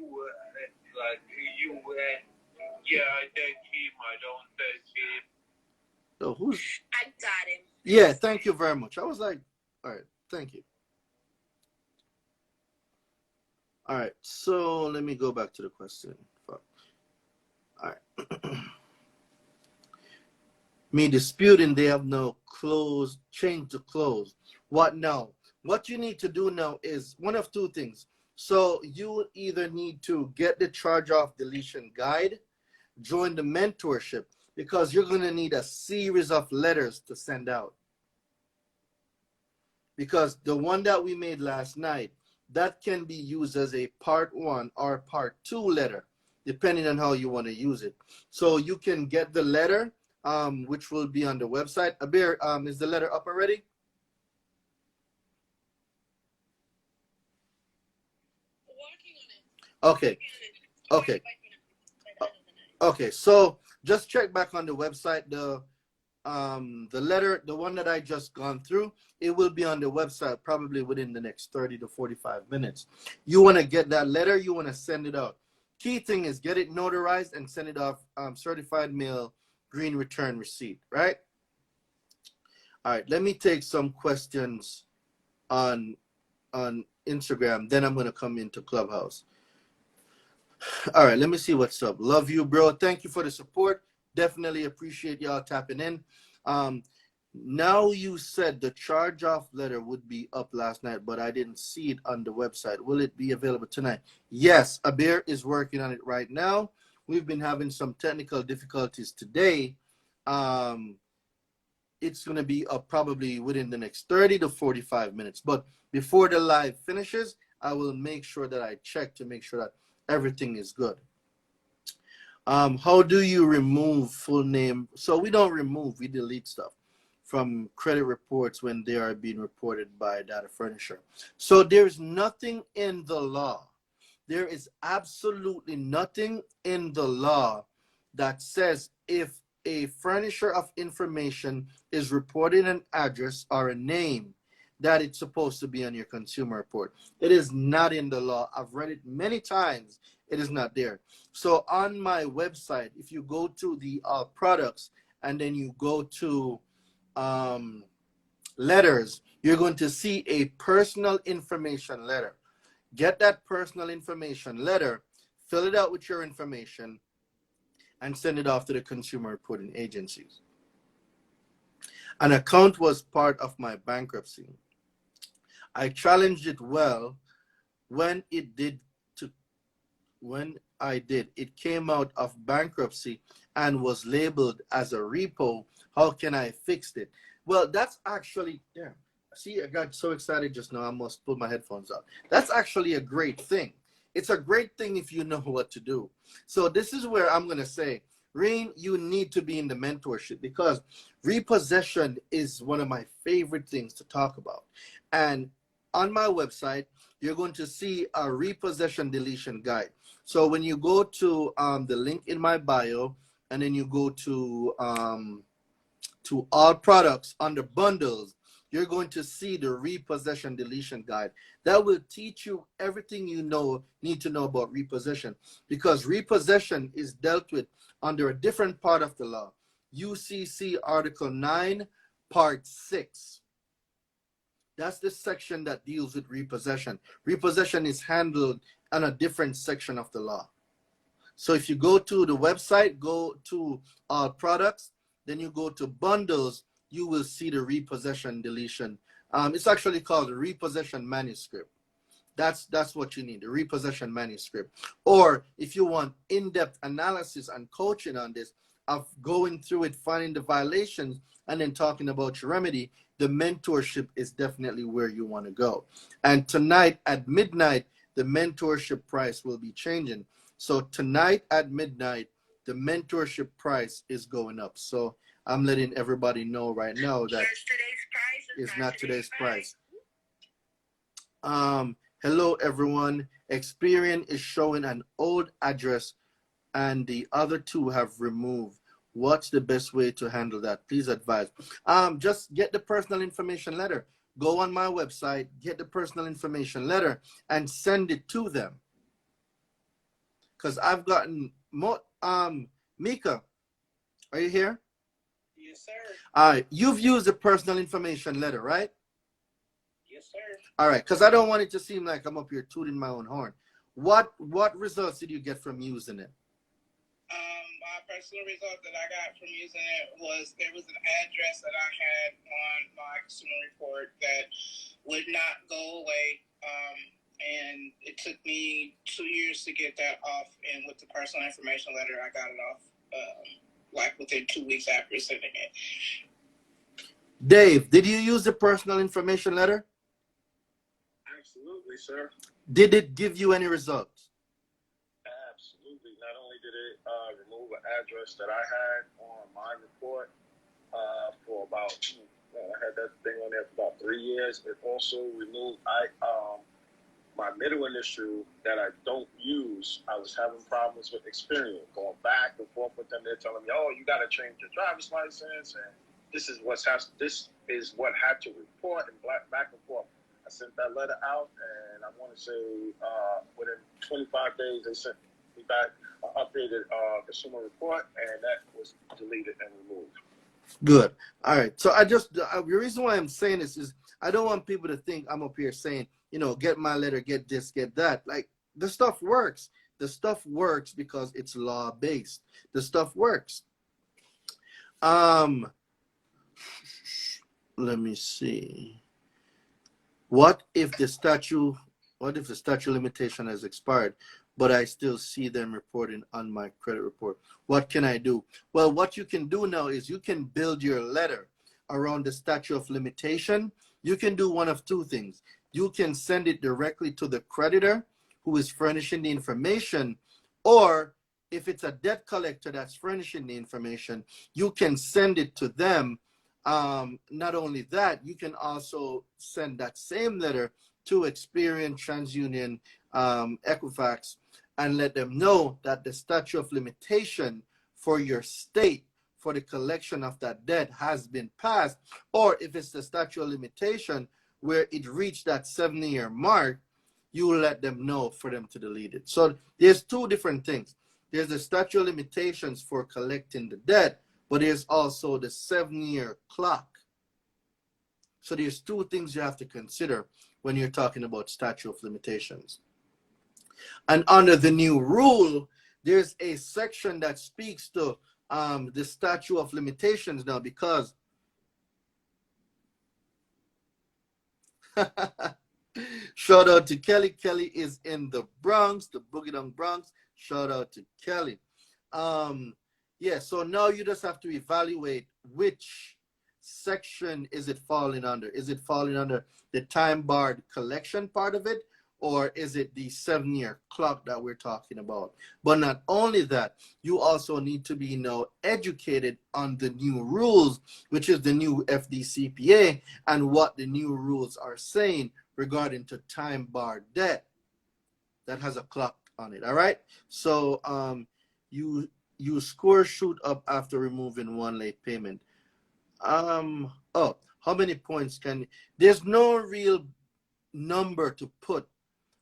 yeah, I take him, I don't take him. So who's? I got him. Yeah, thank you very much. I was like, all right, thank you. All right, so let me go back to the question. All right. Me disputing, they have now closed, changed to close. What now? What you need to do now is one of 2 things. So you either need to get the charge off deletion guide, join the mentorship, because you're going to need a series of letters to send out. Because the one that we made last night, that can be used as a part 1 or part 2 letter, depending on how you want to use it. So you can get the letter, which will be on the website. Abir, is the letter up already? Okay. Okay. Okay. So just check back on the website. The letter, the one that I just gone through, it will be on the website probably within the next 30 to 45 minutes. You want to get that letter, you want to send it out. Key thing is get it notarized and send it off certified mail, green return receipt, right? All right, let me take some questions on Instagram, then I'm going to come into Clubhouse. All right, let me see what's up. Love you, bro. Thank you for the support. Definitely appreciate y'all tapping in. Now you said the charge-off letter would be up last night, but I didn't see it on the website. Will it be available tonight? Yes, Abir is working on it right now. We've been having some technical difficulties today. It's going to be up probably within the next 30 to 45 minutes. But before the live finishes, I will make sure that I check to make sure that everything is good. How do you remove full name? So we don't remove, we delete stuff from credit reports when they are being reported by Data Furnisher. So there's nothing in the law. There is absolutely nothing in the law that says if a furnisher of information is reporting an address or a name that it's supposed to be on your consumer report. It is not in the law. I've read it many times. It is not there. So on my website, if you go to the products and then you go to letters, you're going to see a personal information letter. Get that personal information letter, fill it out with your information, and send it off to the consumer reporting agencies. An account was part of my bankruptcy. I challenged it well. When I did, it came out of bankruptcy and was labeled as a repo. How can I fix it? Well, that's actually, yeah. See, I got so excited just now, I almost pulled my headphones out. That's actually a great thing. It's a great thing if you know what to do. So this is where I'm going to say, Rain, you need to be in the mentorship because repossession is one of my favorite things to talk about. And on my website, you're going to see a repossession deletion guide. So when you go to the link in my bio, and then you go to all products under bundles, you're going to see the repossession deletion guide. That will teach you everything you need to know about repossession, because repossession is dealt with under a different part of the law. UCC Article 9, Part 6. That's the section that deals with repossession. Repossession is handled on a different section of the law. So if you go to the website, go to all products, then you go to bundles, you will see the repossession deletion. It's actually called the repossession manuscript. That's what you need, the repossession manuscript. Or if you want in-depth analysis and coaching on this, of going through it, finding the violations, and then talking about your remedy, the mentorship is definitely where you want to go. And tonight at midnight, the mentorship price will be changing. So tonight at midnight, the mentorship price is going up. So I'm letting everybody know right now that it's not today's price. Hello everyone. Experian is showing an old address and the other two have removed. What's the best way to handle that? Please advise. Just get the personal information letter. Go on my website, get the personal information letter, and send it to them. Because I've gotten more. Mika, are you here? Yes, sir. You've used the personal information letter, right? Yes, sir. All right, because I don't want it to seem like I'm up here tooting my own horn. What results did you get from using it? My personal result that I got from using it was there was an address that I had on my consumer report that would not go away, and it took me 2 years to get that off. And with the personal information letter, I got it off like within 2 weeks after sending it. Dave, did you use the personal information letter? Absolutely, sir. Did it give you any results? Absolutely. Not only did it remove an address that I had on my report for about, I had that thing on there for about 3 years. It also removed my middle initial that I don't use. I was having problems with Experian, going back and forth with them. They're telling me, oh, you got to change your driver's license, and this is what had to report, and back and forth. I sent that letter out, and I want to say within 25 days, they sent me back an updated consumer report, and that was deleted and removed. Good. All right. So the reason why I'm saying this is I don't want people to think I'm up here saying, get my letter, get this, get that. Like, the stuff works. The stuff works because it's law-based. The stuff works. Let me see. What if the statute limitation has expired, but I still see them reporting on my credit report? What can I do? Well, what you can do now is you can build your letter around the statute of limitation. You can do one of two things. You can send it directly to the creditor who is furnishing the information, or if it's a debt collector that's furnishing the information, you can send it to them. Not only that, you can also send that same letter to Experian, TransUnion, Equifax, and let them know that the statute of limitation for your state for the collection of that debt has been passed, or if it's the statute of limitation where it reached that 7-year mark, you will let them know for them to delete it. So there's two different things. There's the statute of limitations for collecting the debt, but there's also the 7-year clock. So there's two things you have to consider when you're talking about statute of limitations. And under the new rule, there's a section that speaks to the statute of limitations now, because shout out to Kelly. Kelly is in the Bronx, the Boogie Down Bronx. Shout out to Kelly. Yeah, so now you just have to evaluate which section is it falling under. Is it falling under the time barred collection part of it, or is it the 7-year clock that we're talking about? But not only that, you also need to be now educated on the new rules, which is the new FDCPA, and what the new rules are saying regarding to time barred debt that has a clock on it. All right. So you score shoot up after removing one late payment. How many points there's no real number to put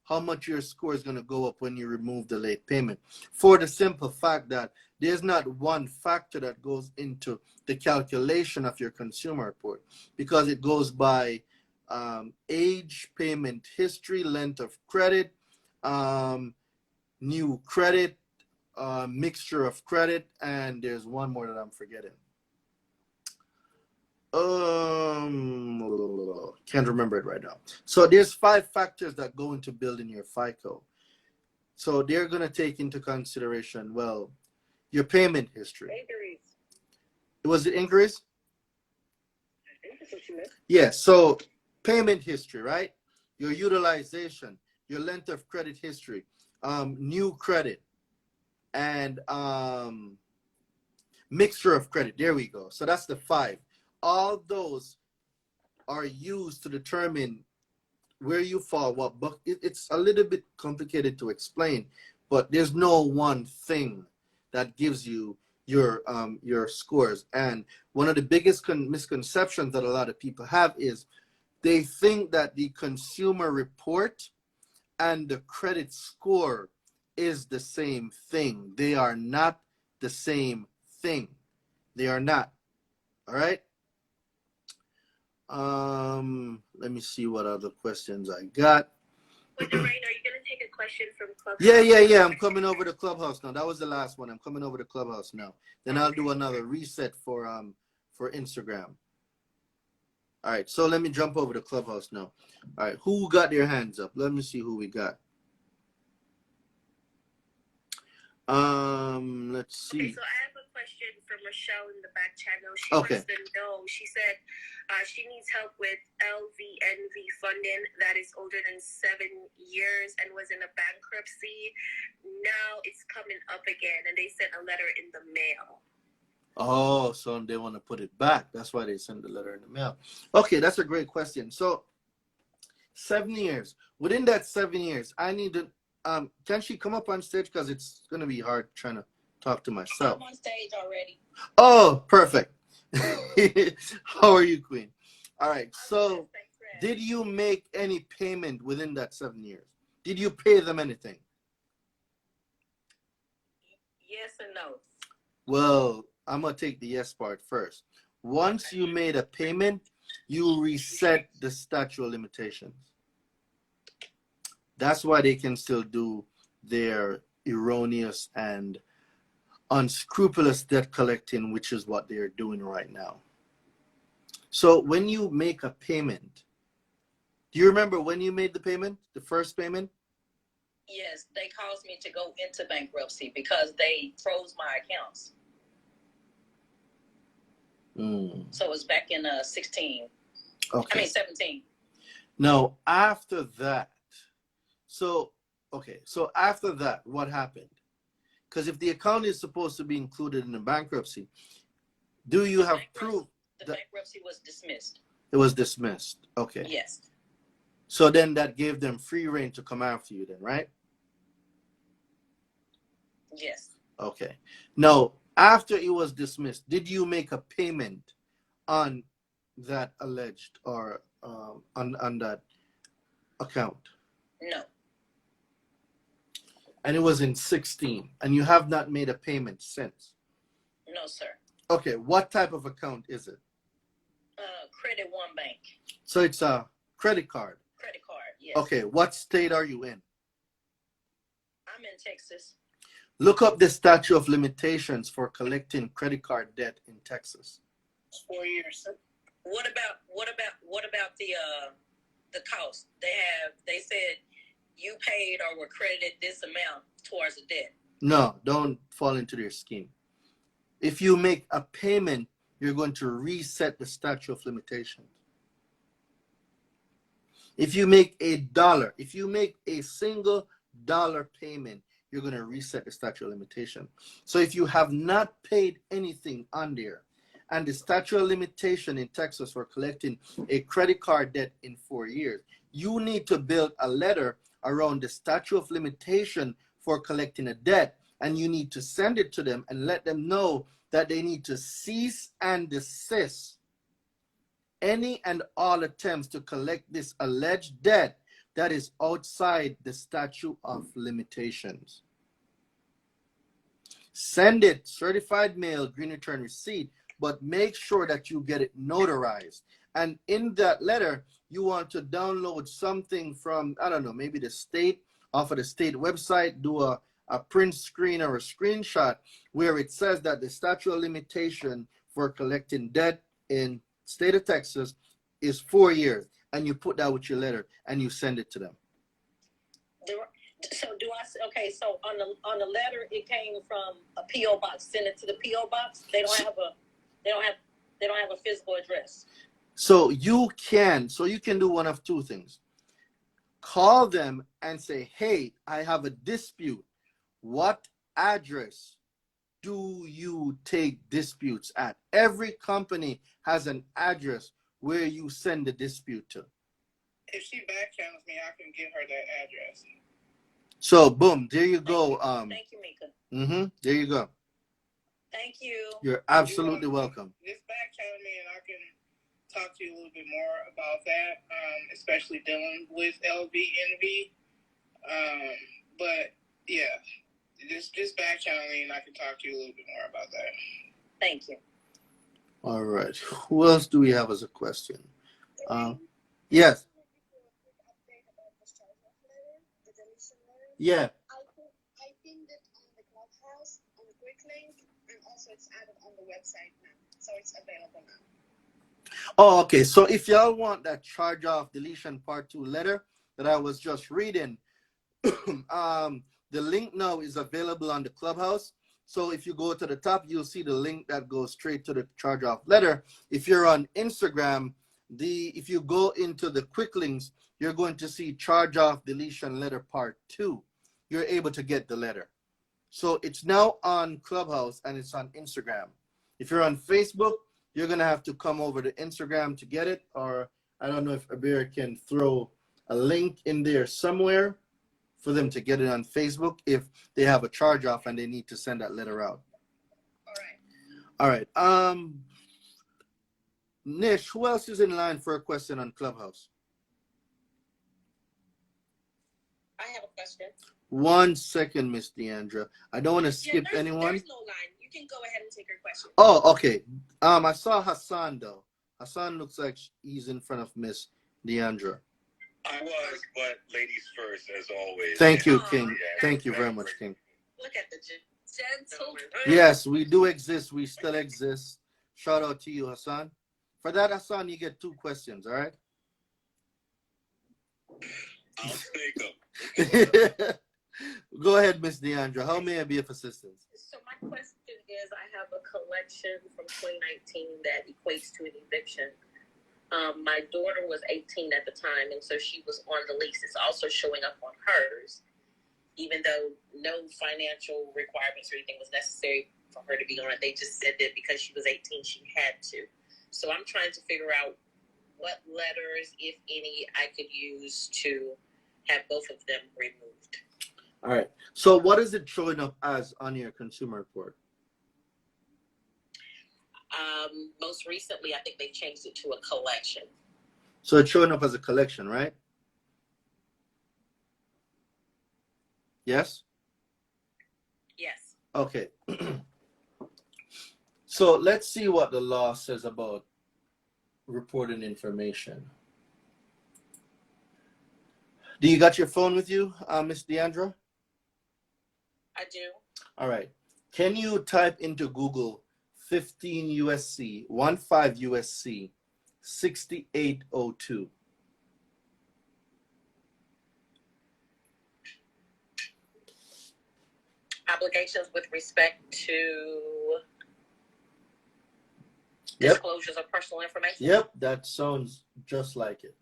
how much your score is going to go up when you remove the late payment, for the simple fact that there's not one factor that goes into the calculation of your consumer report, because it goes by age, payment history, length of credit, new credit, mixture of credit, and there's one more that I'm forgetting. Can't remember it right now. So there's 5 factors that go into building your FICO. So they're going to take into consideration, well, your payment history. Vagaries. Was it inquiries? I think that's what you meant. Yeah, so payment history, right? Your utilization, your length of credit history, new credit, and mixture of credit. There we go. So that's the 5. All those are used to determine where you fall, what book. It's a little bit complicated to explain, but there's no one thing that gives you your scores. And one of the biggest misconceptions that a lot of people have is they think that the consumer report and the credit score is the same thing. They are not the same thing. They are not. All right. Let me see what other questions I got. Wait, Daraine, are you gonna take a question from Clubhouse? Yeah. I'm coming over to Clubhouse now. That was the last one. I'm coming over to Clubhouse now. Then I'll do another reset for Instagram. All right. So let me jump over to Clubhouse now. All right. Who got their hands up? Let me see who we got. Let's see. Okay, so I have a question from Rochelle in the back channel. She wants to know. She said she needs help with LVNV funding that is older than 7 years and was in a bankruptcy. Now it's coming up again, and they sent a letter in the mail. Oh, so they want to put it back. That's why they send the letter in the mail. Okay, that's a great question. So 7 years. Within that 7 years, I need to. Can she come up on stage? Because it's going to be hard trying to talk to myself. I'm on stage already. Oh, perfect. How are you, Queen? All right. So did you make any payment within that 7 years? Did you pay them anything? Yes and no. Well, I'm going to take the yes part first. Once you made a payment, you reset the statute of limitations. That's why they can still do their erroneous and unscrupulous debt collecting, which is what they're doing right now. So when you make a payment, do you remember when you made the payment, the first payment? Yes, they caused me to go into bankruptcy because they froze my accounts. So it was back in 16. Okay. I mean 17. Now, after that, so after that, what happened? Because if the account is supposed to be included in the bankruptcy, do you have proof? The bankruptcy was dismissed. It was dismissed. Okay. Yes. So then that gave them free rein to come after you then, right? Yes. Okay. Now, after it was dismissed, did you make a payment on that alleged or on that account? No. And it was in 16, and you have not made a payment since? No, sir. Okay, what type of account is it? Credit One Bank. So it's a credit card? Credit card, yes. Okay, what state are you in? I'm in Texas. Look up the statute of limitations for collecting credit card debt in Texas. 4 years. What about the cost? They said you paid or were credited this amount towards the debt. No, don't fall into their scheme. If you make a payment, you're going to reset the statute of limitations. If you make a single dollar payment, you're going to reset the statute of limitation. So if you have not paid anything on there, and the statute of limitation in Texas for collecting a credit card debt in 4 years, you need to build a letter around the statute of limitation for collecting a debt, and you need to send it to them and let them know that they need to cease and desist any and all attempts to collect this alleged debt that is outside the statute of limitations. Send it, certified mail, green return receipt, but make sure that you get it notarized. And in that letter, you want to download something from, I don't know, maybe the state, off of the state website, do a print screen or a screenshot where it says that the statute of limitation for collecting debt in state of Texas is 4 years. And you put that with your letter and you send it to them. So so on the letter, it came from a P.O. box. Send it to the P.O. box. They don't have a... They don't have a physical address. So you can do one of two things. Call them and say, hey, I have a dispute. What address do you take disputes at? Every company has an address where you send the dispute to. If she back channels me, I can give her that address. So boom, there you go. Thank you, Mika. There you go. Thank you. You're absolutely welcome. Just back channel me and I can talk to you a little bit more about that, especially dealing with LV. But yeah, just back channel me and I can talk to you a little bit more about that. Thank you. All right. Who else do we have as a question? Yes. Yeah. I pinned it on the Clubhouse on a quick link, and also it's added on the website now, so it's available now. Oh, okay. So if y'all want that charge off deletion part 2 letter that I was just reading, the link now is available on the Clubhouse. So if you go to the top, you'll see the link that goes straight to the charge off letter. If you're on Instagram, if you go into the quick links, you're going to see charge off deletion letter part 2. You're able to get the letter. So it's now on Clubhouse and it's on Instagram. If you're on Facebook, you're going to have to come over to Instagram to get it. Or I don't know if Abir can throw a link in there somewhere for them to get it on Facebook if they have a charge off and they need to send that letter out. All right. Nish, who else is in line for a question on Clubhouse? I have a question. 1 second, Miss Deandra. I don't want to skip anyone. There's no line. You can go ahead and take your question. Oh, okay. I saw Hassan though. Hassan looks like he's in front of Miss Deandra. I was, but ladies first, as always. Thank you, King. Thank you very much, King. Look at the gentleman. Yes, we do exist. We still exist. Shout out to you, Hassan. For that, Hassan, you get 2 questions, all right? I'll take them. Go ahead, Miss Deandra. How may I be of assistance? So my question is, I have a collection from 2019 that equates to an eviction. My daughter was 18 at the time, and so she was on the lease. It's also showing up on hers, even though no financial requirements or anything was necessary for her to be on it. They just said that because she was 18, she had to. So I'm trying to figure out what letters, if any, I could use to have both of them removed. All right. So what is it showing up as on your consumer report? Most recently, I think they changed it to a collection. So it's showing up as a collection, right? Yes? Yes. Okay. So let's see what the law says about reporting information. Do you got your phone with you, Miss Deandra? I do. All right. Can you type into Google 15 USC 15 USC 6802? Obligations with respect to disclosures of personal information? Yep, that sounds just like it.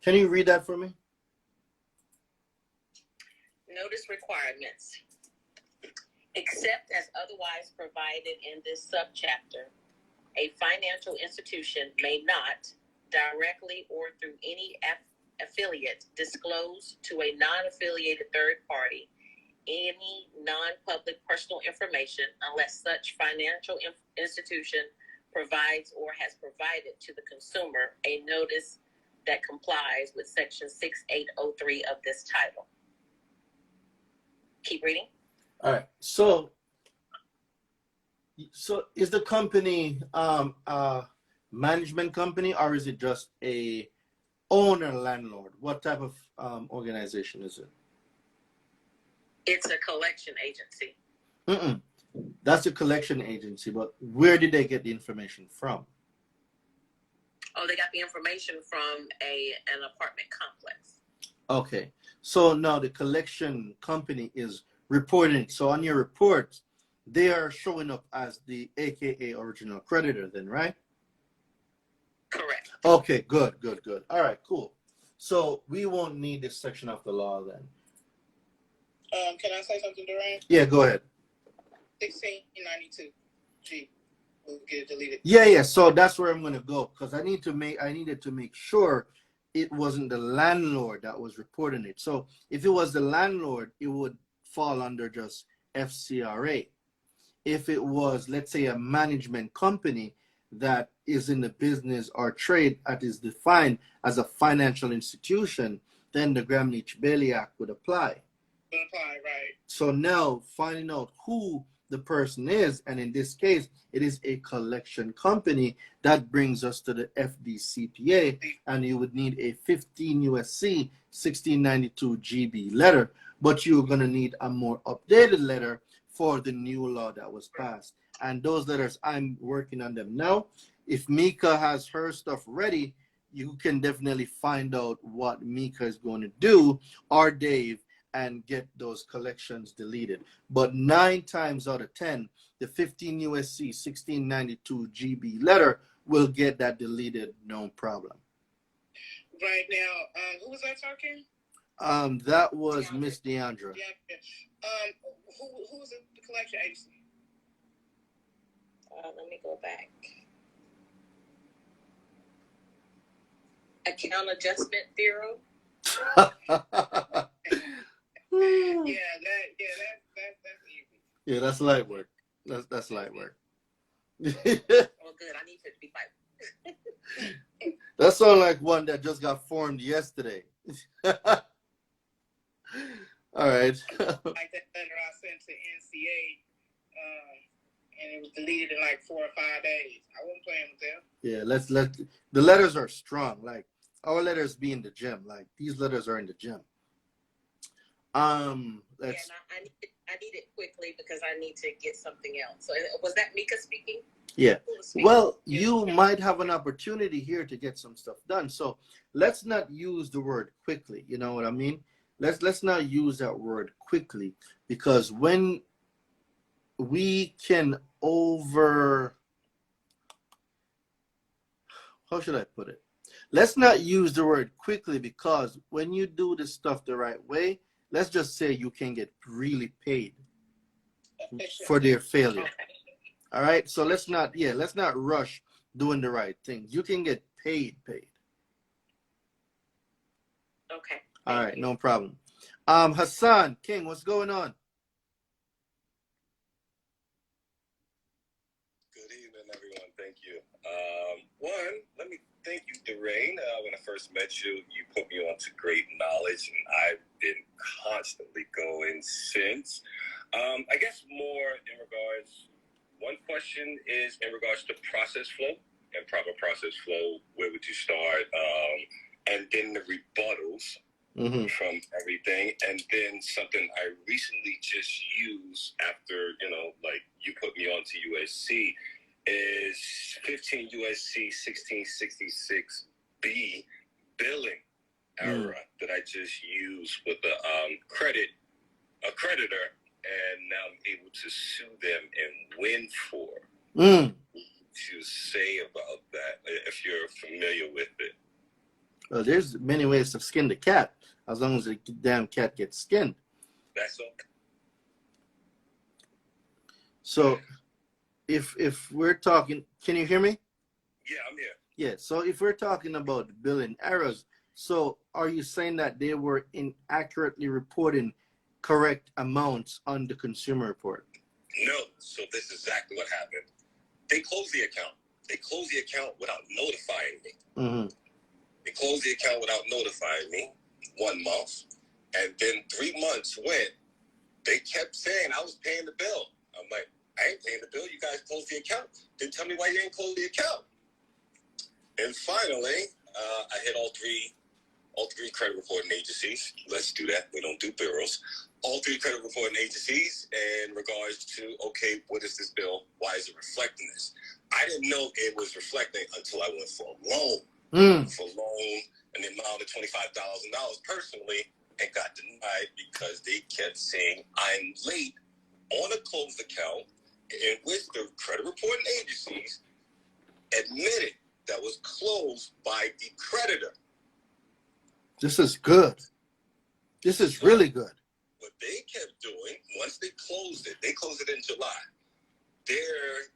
Can you read that for me? Notice requirements. Except as otherwise provided in this subchapter, a financial institution may not, directly or through any affiliate, disclose to a non-affiliated third party any non-public personal information unless such financial institution provides or has provided to the consumer a notice that complies with section 6803 of this title. Keep reading. All right. So is the company a management company, or is it just a owner landlord? What type of organization is it? It's a collection agency. That's a collection agency, but where did they get the information from? Oh, they got the information from an apartment complex. Okay. So now the collection company is reporting. So on your report, they are showing up as the AKA original creditor then, right? Correct. Okay, good. All right, cool. So we won't need this section of the law then. Can I say something, Daraine? Yeah, go ahead. 1692 G will get it deleted. Yeah. So that's where I'm gonna go because I needed to make sure it wasn't the landlord that was reporting it. So if it was the landlord, it would fall under just FCRA. If it was, let's say, a management company that is in the business or trade that is defined as a financial institution, then the Gramm-Leach-Bailey Act would apply. Right. So now finding out who the person is, and in this case, it is a collection company, that brings us to the FDCPA, and you would need a 15 USC 1692 GB letter, but you're going to need a more updated letter for the new law that was passed. And those letters, I'm working on them now. If Mika has her stuff ready, you can definitely find out what Mika is going to do, or Dave, and get those collections deleted. But 9 times out of 10, the 15 USC 1692 GB letter will get that deleted, no problem. Right now, who was that talking? That was Miss Deandra. Who's the collection agency? Let me go back. Account Adjustment Bureau. That's easy. Yeah, that's light work. That's light work. Well, good. I need it to be light. That sounds like one that just got formed yesterday. All right. Like that letter I sent to NCA, and it was deleted in like 4 or 5 days. I wasn't playing with them. Yeah, the letters are strong. Like our letters be in the gym. Like these letters are in the gym. I need it quickly because I need to get something else. So was that Mika speaking? Yeah. Speaking? Well, you might have an opportunity here to get some stuff done. So let's not use the word quickly. You know what I mean? Let's not use that word quickly, because when we can how should I put it? Let's not use the word quickly, because when you do this stuff the right way, let's just say you can get really paid for their failure. All right. So let's not rush doing the right thing. You can get paid. Okay. All right. No problem. Hassan King, what's going on? Good evening, everyone. Thank you. One, let me thank you, Daraine. When I first met you, you put me on to great knowledge, and I've been constantly going since. I guess more in regards, one question is in regards to process flow and proper process flow. Where would you start? And then the rebuttals from everything. And then something I recently just used after, like you put me on to USC is 15 USC 1666B billing error that I just used with a creditor, and now I'm able to sue them and win for. What you say about that, if you're familiar with it? Well, there's many ways to skin the cat, as long as the damn cat gets skinned. That's okay. So if we're talking, can you hear me? Yeah, I'm here. Yeah, so if we're talking about billing errors, so are you saying that they were inaccurately reporting correct amounts on the consumer report? No. So this is exactly what happened. They closed the account. They closed the account without notifying me. They closed the account without notifying me 1 month. And then 3 months went. They kept saying I was paying the bill. I'm like, I ain't paying the bill. You guys closed the account. Then tell me why you ain't closed the account. And finally, I hit all three credit reporting agencies. Let's do that. We don't do bureaus. All 3 credit reporting agencies in regards to, okay, what is this bill? Why is it reflecting this? I didn't know it was reflecting until I went for a loan. For a loan in the amount of $25,000 personally, and got denied because they kept saying I'm late on a closed account in which the credit reporting agencies admitted that was closed by the creditor. This is good. This is really good. What they kept doing, once they closed it in July. They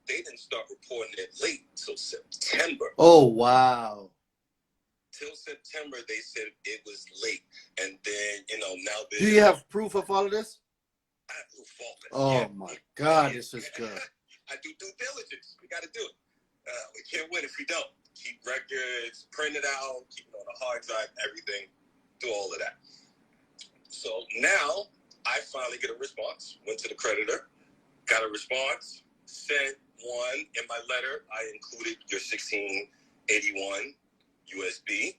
didn't start reporting it late till September. Oh, wow. Till September, they said it was late. And then, now Do you have proof of all of this? I have proof of all this. Oh, yeah. my God, this is good. I do due diligence. We got to do it. We can't win if we don't. Keep records, print it out, keep it on a hard drive, everything, do all of that. So now I finally get a response. Went to the creditor, got a response, sent one in my letter. I included your 1681 USB,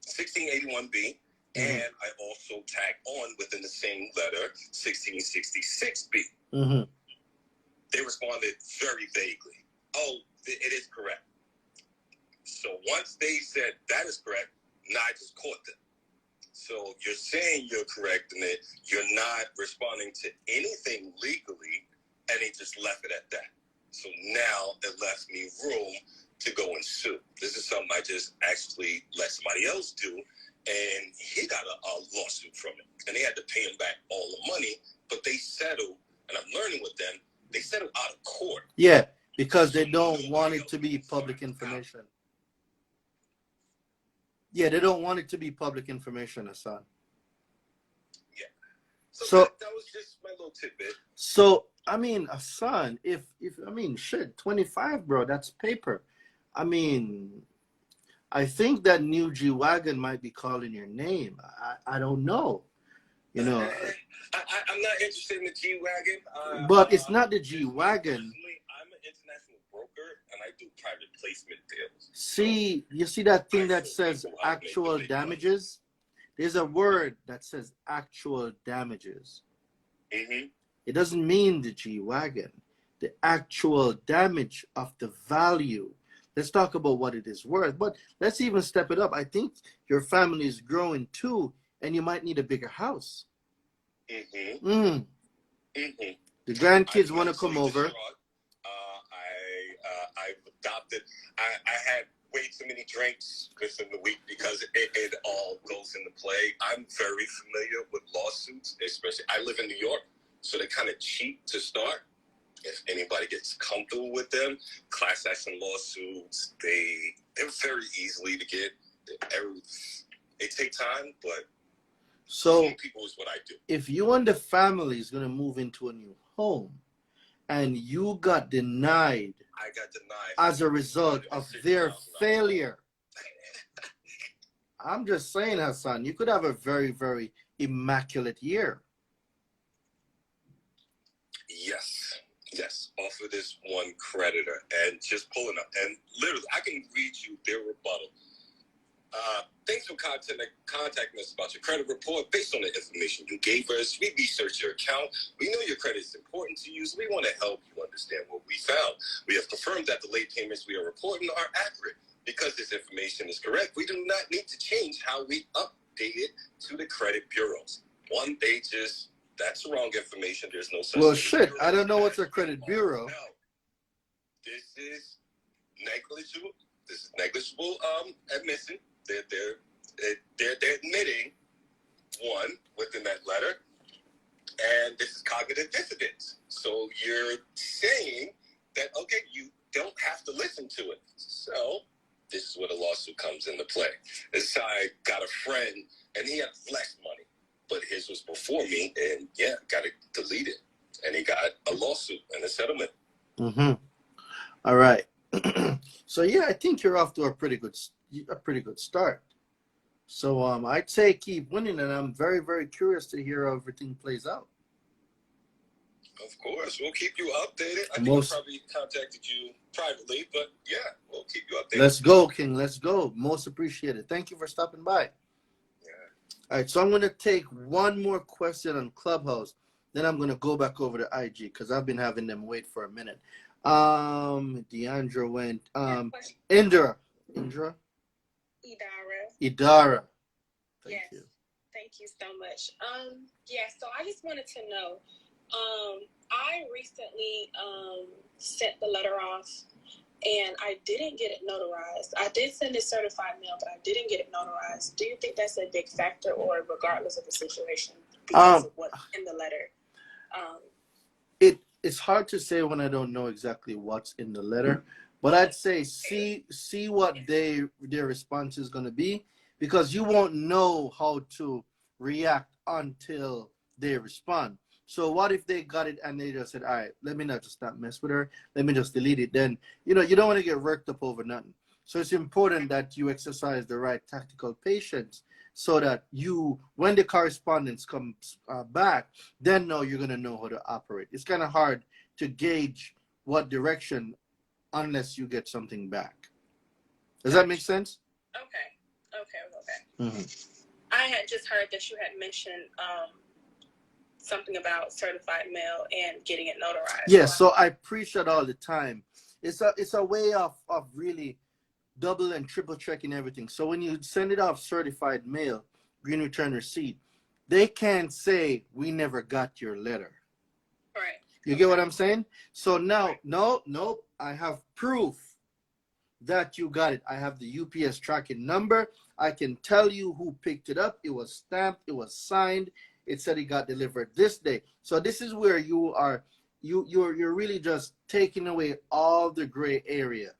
1681B, and I also tagged on within the same letter 1666B. Mm-hmm. They responded very vaguely. Oh, it is correct. So once they said that is correct, now I just caught them. So you're saying you're correcting it. You're not responding to anything legally, and they just left it at that. So now it left me room to go and sue. This is something I just actually let somebody else do, and he got a lawsuit from it. And they had to pay him back all the money, but they settled, and I'm learning with them, they settled out of court. Yeah, because they don't want it to be public information. Yeah, they don't want it to be public information, Hassan. Yeah. So that was just my little tidbit. So, I mean, Hassan, if 25, bro, that's paper. I mean, I think that new G-Wagon might be calling your name. I don't know. I'm not interested in the G-Wagon. But it's not the G-Wagon. I'm an international broker, and I do private placement deals. See, you see that thing that says actual damages? There's a word that says actual damages. Mm-hmm. It doesn't mean the G-Wagon. The actual damage of the value. Let's talk about what it is worth. But let's even step it up. I think your family is growing too, and you might need a bigger house. Mm-hmm. Mm. Mm-hmm. The grandkids want to come over. I've adopted. I had way too many drinks within the week because it all goes into play. I'm very familiar with lawsuits, especially. I live in New York, so they're kind of cheap to start. If anybody gets comfortable with them, class action lawsuits, they're very easily to get. They take time, but so people is what I do. If you and the family is going to move into a new home and you got denied, I got denied as a result of their failure. I'm just saying, Hassan, you could have a very, very immaculate year. Yes, off of this one creditor, and just pulling up, and literally, I can read you their rebuttal. Thanks for contacting us about your credit report. Based on the information you gave us, we researched your account. We know your credit is important to you, so we want to help you understand what we found. We have confirmed that the late payments we are reporting are accurate. Because this information is correct, we do not need to change how we update it to the credit bureaus. That's wrong information. There's no such Well, shit, I don't know what's a credit bureau. No. This is negligible. This is negligible admission. They're admitting one within that letter, and this is cognitive dissonance. So you're saying that, okay, you don't have to listen to it. So this is where the lawsuit comes into play. This I got a friend, and he had less money, but his was before me, and got to delete it, and he got a lawsuit and a settlement. Mm-hmm. All right. So I think you're off to a pretty good start. So I'd say keep winning, and I'm very, very curious to hear how everything plays out. Of course, we'll keep you updated. I think I probably contacted you privately, but we'll keep you updated. Let's go, King. Let's go. Most appreciated. Thank you for stopping by. Yeah. All right, so I'm going to take one more question on Clubhouse. Then I'm going to go back over to IG because I've been having them wait for a minute. Deandra went. Indra. Idara. Thank you. Thank you so much. So I just wanted to know, I recently sent the letter off, and I didn't get it notarized. I did send it certified mail, but I didn't get it notarized. Do you think that's a big factor, or regardless of the situation, because of what's in the letter? It's hard to say when I don't know exactly what's in the letter, but I'd say see what their response is going to be, because you won't know how to react until they respond. So what if they got it and they just said, all right, let me not mess with her, let me just delete it. Then you don't want to get worked up over nothing. So it's important that you exercise the right tactical patience, so that when the correspondence comes back, then now you're going to know how to operate. It's kind of hard to gauge what direction unless you get something back. Does that make sense? Okay. I had just heard that you had mentioned something about certified mail and getting it notarized. Yeah, so I preach that all the time. It's a way of really double and triple checking everything. So when you send it off certified mail, green return receipt, they can't say we never got your letter. Right. You get what I'm saying? So now, no, I have proof that you got it. I have the UPS tracking number. I can tell you who picked it up. It was stamped. It was signed. It said it got delivered this day. So this is where you're really just taking away all the gray area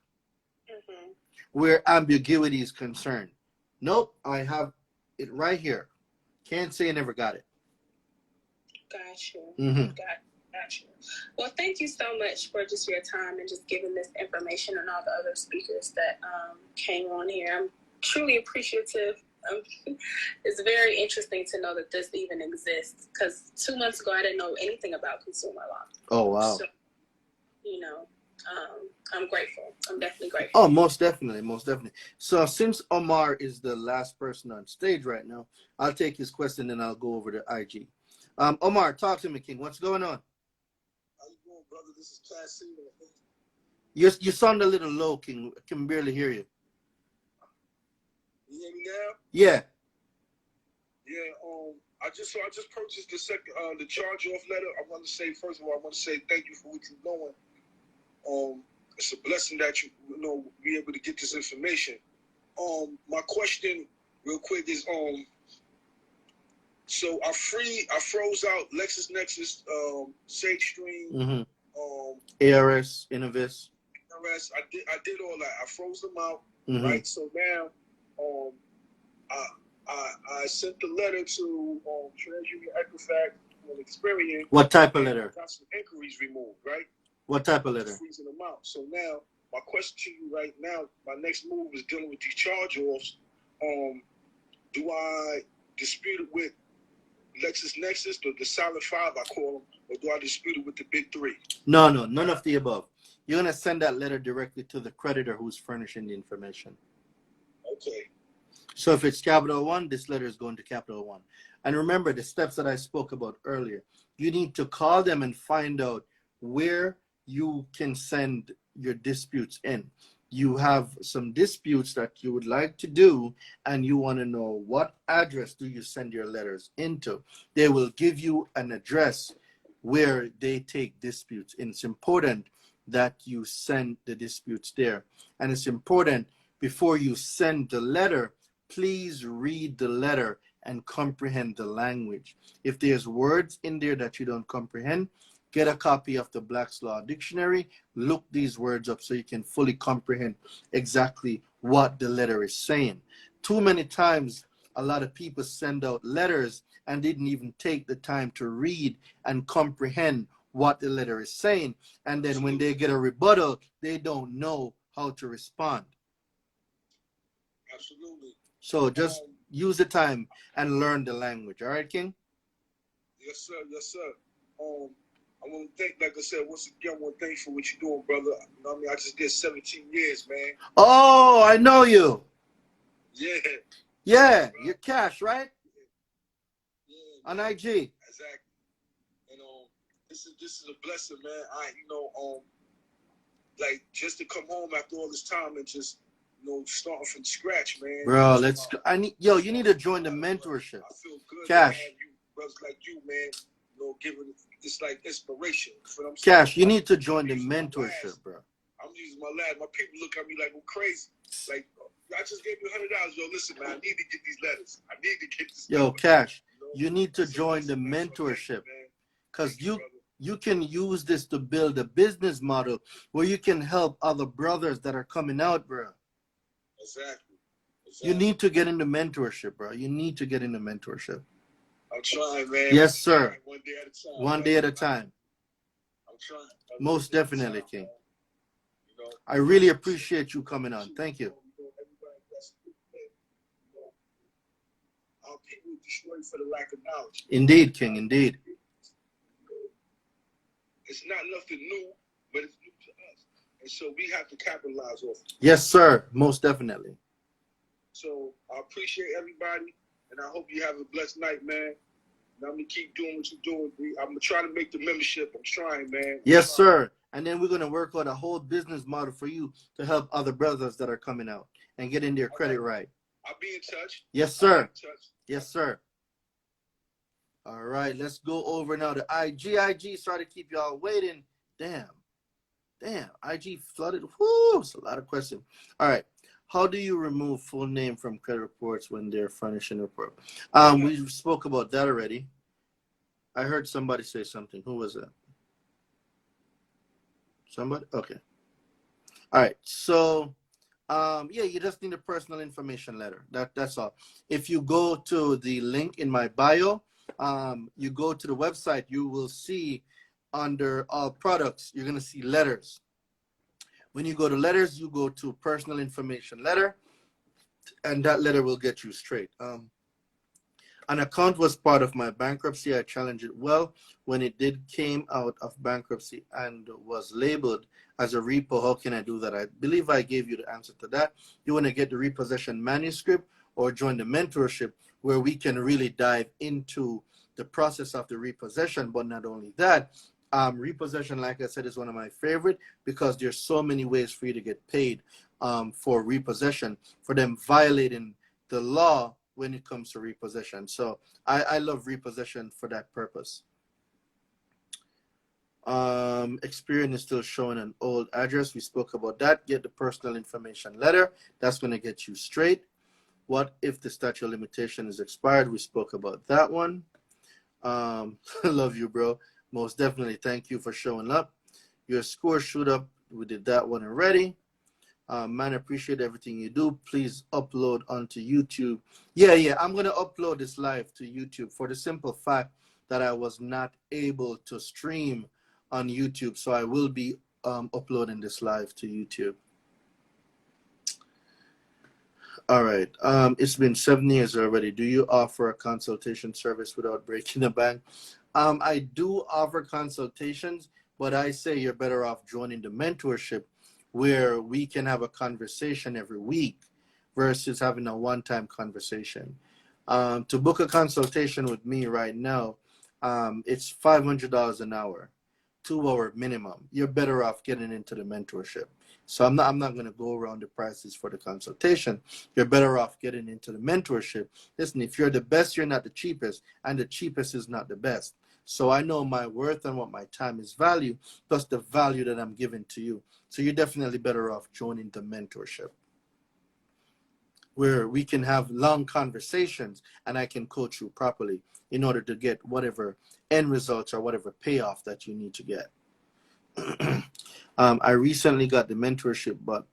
where ambiguity is concerned. Nope, I have it right here. Can't say I never got it. Got you. Got you. Well, thank you so much for just your time and just giving this information and all the other speakers that came on here. I'm truly appreciative. It's very interesting to know that this even exists, because 2 months ago I didn't know anything about consumer law. Oh, wow. So, I'm grateful. I'm definitely grateful. Oh, most definitely. So since Omar is the last person on stage right now, I'll take his question and I'll go over to IG. Omar, talk to me, King. What's going on? How you doing, brother? This is Cassie. You sound a little low, King. I can barely hear you. You hear me now? Yeah. Yeah. I just purchased the charge-off letter. I want to say, first of all, thank you for what you're doing. It's a blessing that you be able to get this information. My question, real quick, is so I froze out LexisNexis, SageStream, ARS, Innovis. ARS. I did all that. I froze them out. Right. So now, I sent the letter to TransUnion, Equifax, and Experian. What type of letter? Got some inquiries removed, right? What type of letter? Freezing them out. So now, my question to you right now, my next move is dealing with these charge-offs. Do I dispute it with LexisNexis, the Silent Five, I call them, or do I dispute it with the Big Three? No, none of the above. You're going to send that letter directly to the creditor who's furnishing the information. Okay. So if it's Capital One, this letter is going to Capital One. And remember the steps that I spoke about earlier. You need to call them and find out where you can send your disputes in. You have some disputes that you would like to do, and you want to know what address do you send your letters into. They will give you an address where they take disputes. And it's important that you send the disputes there. And it's important, before you send the letter, please read the letter and comprehend the language. If there's words in there that you don't comprehend, get a copy of the Black's Law Dictionary, look these words up so you can fully comprehend exactly what the letter is saying. Too many times, a lot of people send out letters and didn't even take the time to read and comprehend what the letter is saying. And then when they get a rebuttal, they don't know how to respond. Absolutely. So just use the time and learn the language. All right, King? Yes, sir. Yes, sir. I want to thank, like I said, once again, I want to thank you for what you're doing, brother. You know what I mean? I just did 17 years, man. Oh, I know you. Yeah. Yeah, you're Cash, right? Yeah. On IG. Exactly. And this is a blessing, man. Like just to come home after all this time and just starting from scratch, man. Bro, you need to join the mentorship. I feel good. Cash. You brothers like you, man. Giving it's like inspiration. You know what I'm saying? Cash, you need to join the mentorship, bro. I'm using my last. My people look at me like I'm crazy. Like, I just gave you $100. Yo, listen, man, I need to get these letters. I need to get this. Yo, Cash, you need to join the mentorship, because you can use this to build a business model where you can help other brothers that are coming out, bro. Exactly. You need to get into mentorship, bro. You need to get into mentorship. I'm trying, man. Yes, sir. One day at a time. One day at a time. I'm trying. Most definitely, King. I really appreciate you coming on. Thank you. Our people destroyed for the lack of knowledge. Indeed, King, indeed. It's not nothing new, but it's new to us. And so we have to capitalize off it. Yes, sir. Most definitely. So I appreciate everybody, and I hope you have a blessed night, man. And I'm going to keep doing what you're doing. I'm going to try to make the membership. I'm trying, man. Yes, sir. And then we're going to work on a whole business model for you to help other brothers that are coming out and getting their credit right. I'll be in touch. Yes, sir. Yes, sir. All right, let's go over now to IG. IG, sorry to keep y'all waiting. Damn. IG flooded. Whoo, it's a lot of questions. All right. How do you remove full name from credit reports when they're furnishing report? We spoke about that already. I heard somebody say something. Who was that? Somebody? Okay. All right. So, yeah, you just need a personal information letter. That's all. If you go to the link in my bio, you go to the website, you will see under all products, you're going to see letters. When you go to letters, you go to personal information letter, and that letter will get you straight. An account was part of my bankruptcy. I challenged it well. When it came out of bankruptcy and was labeled as a repo, how can I do that? I believe I gave you the answer to that. You want to get the repossession manuscript or join the mentorship, where we can really dive into the process of the repossession. But not only that, repossession, like I said, is one of my favorite, because there's so many ways for you to get paid for repossession, for them violating the law when it comes to repossession. So I love repossession for that purpose. Experian is still showing an old address. We spoke about that. Get the personal information letter. That's going to get you straight. What if the statute of limitation is expired? We spoke about that one. Love you, bro. Most definitely. Thank you for showing up. Your score shoot up. We did that one already. Man, I appreciate everything you do. Please upload onto YouTube. Yeah. I'm going to upload this live to YouTube for the simple fact that I was not able to stream on YouTube. So I will be uploading this live to YouTube. All right. It's been 7 years already. Do you offer a consultation service without breaking the bank? I do offer consultations, but I say you're better off joining the mentorship, where we can have a conversation every week versus having a one-time conversation. To book a consultation with me right now, it's $500 an hour, 2-hour minimum. You're better off getting into the mentorship. So I'm not going to go around the prices for the consultation. You're better off getting into the mentorship. Listen, if you're the best, you're not the cheapest, and the cheapest is not the best. So I know my worth and what my time is value, plus the value that I'm giving to you. So you're definitely better off joining the mentorship, where we can have long conversations and I can coach you properly in order to get whatever end results or whatever payoff that you need to get. I recently got the mentorship, but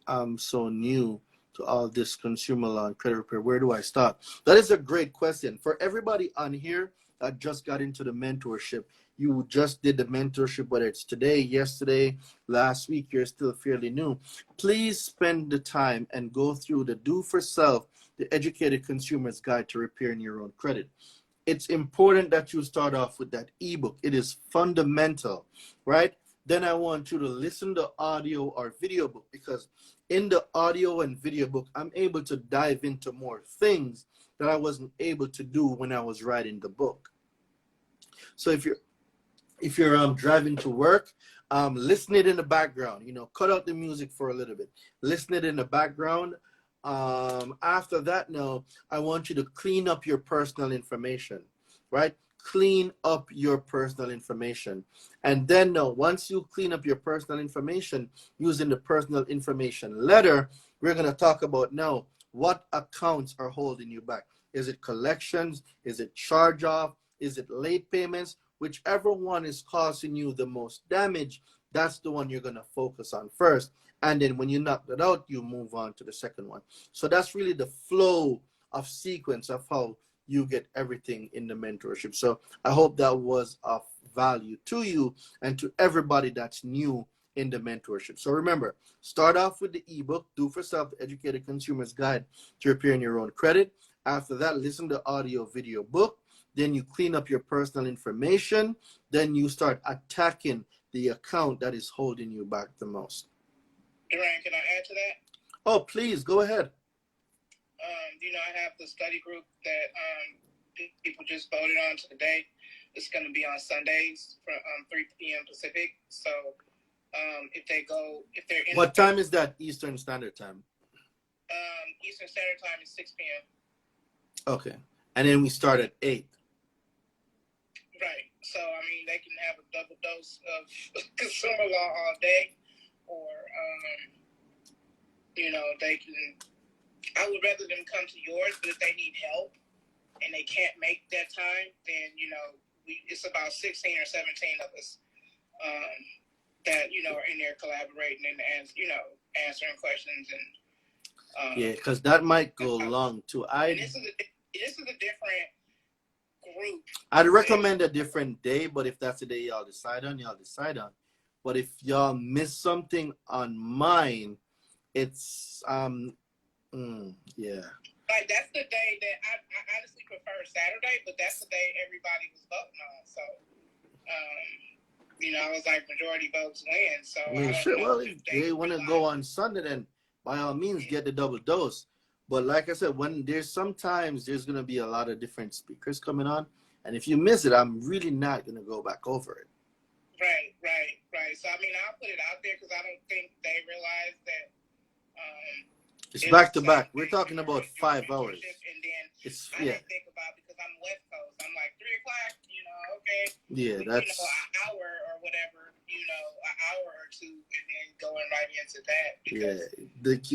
I'm so new to all this consumer law and credit repair. Where do I start? That is a great question. For everybody on here that just got into the mentorship, you just did the mentorship, whether it's today, yesterday, last week, you're still fairly new. Please spend the time and go through the Do For Self, the Educated Consumer's Guide to Repairing Your Own Credit. It's important that you start off with that ebook. It is fundamental, right? Then I want you to listen to audio or video book, because in the audio and video book, I'm able to dive into more things that I wasn't able to do when I was writing the book. So if you're driving to work, listen it in the background, cut out the music for a little bit, listen it in the background. After that, now I want you to clean up your personal information, right? clean up your personal information. And then now, once you clean up your personal information using the personal information letter, we're going to talk about now what accounts are holding you back. Is it collections? Is it charge off? Is it late payments? Whichever one is causing you the most damage, that's the one you're going to focus on first. And then when you knock that out, you move on to the second one. So that's really the flow of sequence of how you get everything in the mentorship. So I hope that was of value to you and to everybody that's new in the mentorship. So remember, start off with the ebook, Do for Self, the Educated Consumer's Guide to Repairing Your Own Credit. After that, listen to the audio video book. Then you clean up your personal information. Then you start attacking the account that is holding you back the most. Daraine, can I add to that? Oh, please, go ahead. I have the study group that people just voted on today. It's going to be on Sundays from 3 p.m. Pacific. So if they're in what time is that Eastern Standard Time? Eastern Standard Time is 6 p.m. Okay. And then we start at 8. Right. So, they can have a double dose of consumer law all day, or, they can, I would rather them come to yours, but if they need help and they can't make that time, then, it's about 16 or 17 of us that, are in there collaborating and, answering questions. And yeah, because that might go long, too. This is a different group. I'd recommend a different day, but if that's the day y'all decide on, y'all decide on. But if y'all miss something on mine, it's yeah. Like that's the day that I honestly prefer Saturday, but that's the day everybody was voting on. So, I was like majority votes win. So Sure. Well, if they want to go on Sunday, then by all means get the double dose. But like I said, when there's going to be a lot of different speakers coming on, and if you miss it, I'm really not going to go back over it. Right. So I'll put it out there because I don't think they realize that. It's back to back. We're talking about 5 hours. And then I didn't think about because I'm West Coast. I'm like 3 o'clock. Okay. Yeah, that's an hour or whatever. An hour or two, and then going right into that.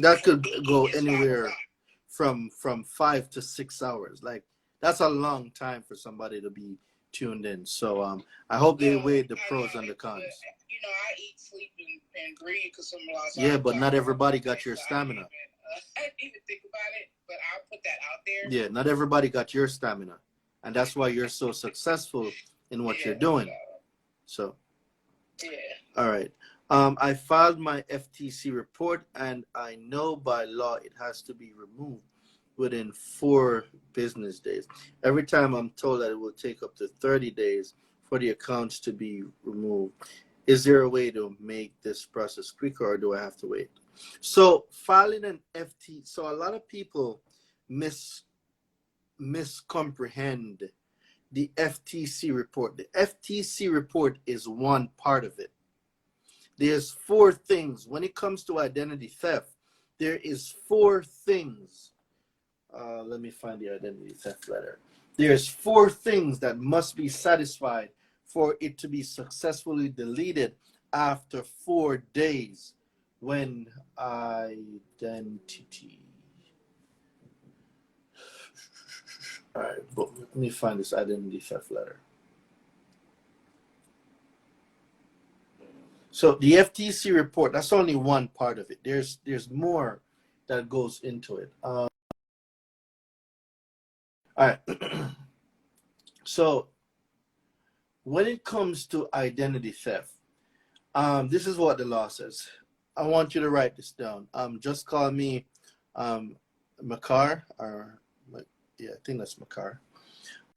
That could go anywhere from 5 to 6 hours. Like that's a long time for somebody to be tuned in. So I hope they weighed the pros and the cons. I eat, sleep, and breathe consumer law. So yeah, but not everybody got your stamina. I didn't even think about it, but I'll put that out there. Yeah, not everybody got your stamina, and that's why you're so successful in what you're doing. So, yeah. All right. I filed my FTC report, and I know by law it has to be removed within 4 business days. Every time I'm told that it will take up to 30 days for the accounts to be removed. Is there a way to make this process quicker, or do I have to wait? So filing an FT, so a lot of people miscomprehend the FTC report. The FTC report is one part of it. There's 4 things. When it comes to identity theft, there is 4 things. Let me find the identity theft letter. There's 4 things that must be satisfied for it to be successfully deleted after 4 days when identity. All right, but let me find this identity theft letter. So the FTC report, that's only one part of it. There's more that goes into it. All right. So when it comes to identity theft, this is what the law says. I want you to write this down. Just call me Makar, or yeah, I think that's Makar.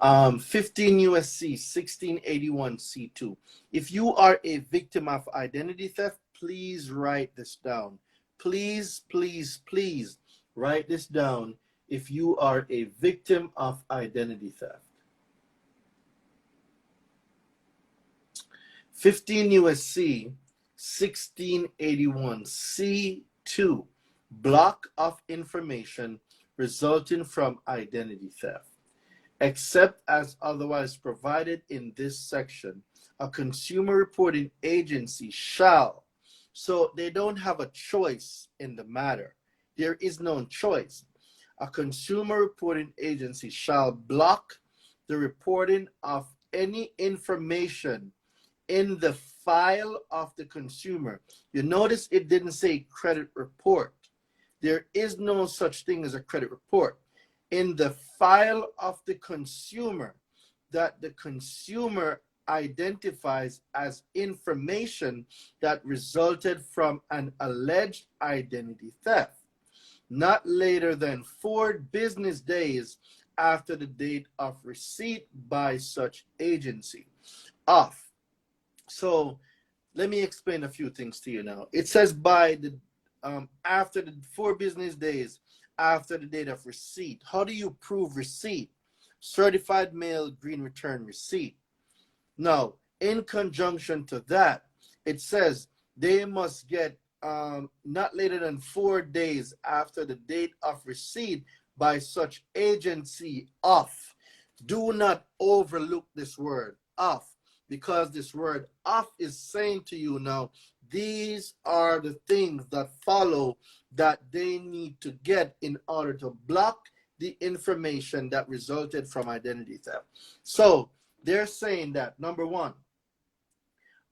15 USC 1681 C2. If you are a victim of identity theft, please write this down. Please, please, please write this down if you are a victim of identity theft. 15 USC 1681 C2. Block of information resulting from identity theft. except as otherwise provided in this section, a consumer reporting agency shall. So they don't have a choice in the matter. There is no choice. A consumer reporting agency shall block the reporting of any information in the file of the consumer. You notice it didn't say credit report. There is no such thing as a credit report. In the file of the consumer that the consumer identifies as information that resulted from an alleged identity theft, not later than 4 business days after the date of receipt by such agency. Off. So let me explain a few things to you now. It says by the after the 4 business days after the date of receipt. How do you prove receipt? Certified mail green return receipt. Now, in conjunction to that, it says they must get not later than 4 days after the date of receipt by such agency off. Do not overlook this word off, because this word off is saying to you now, these are the things that follow that they need to get in order to block the information that resulted from identity theft. So they're saying that, number one,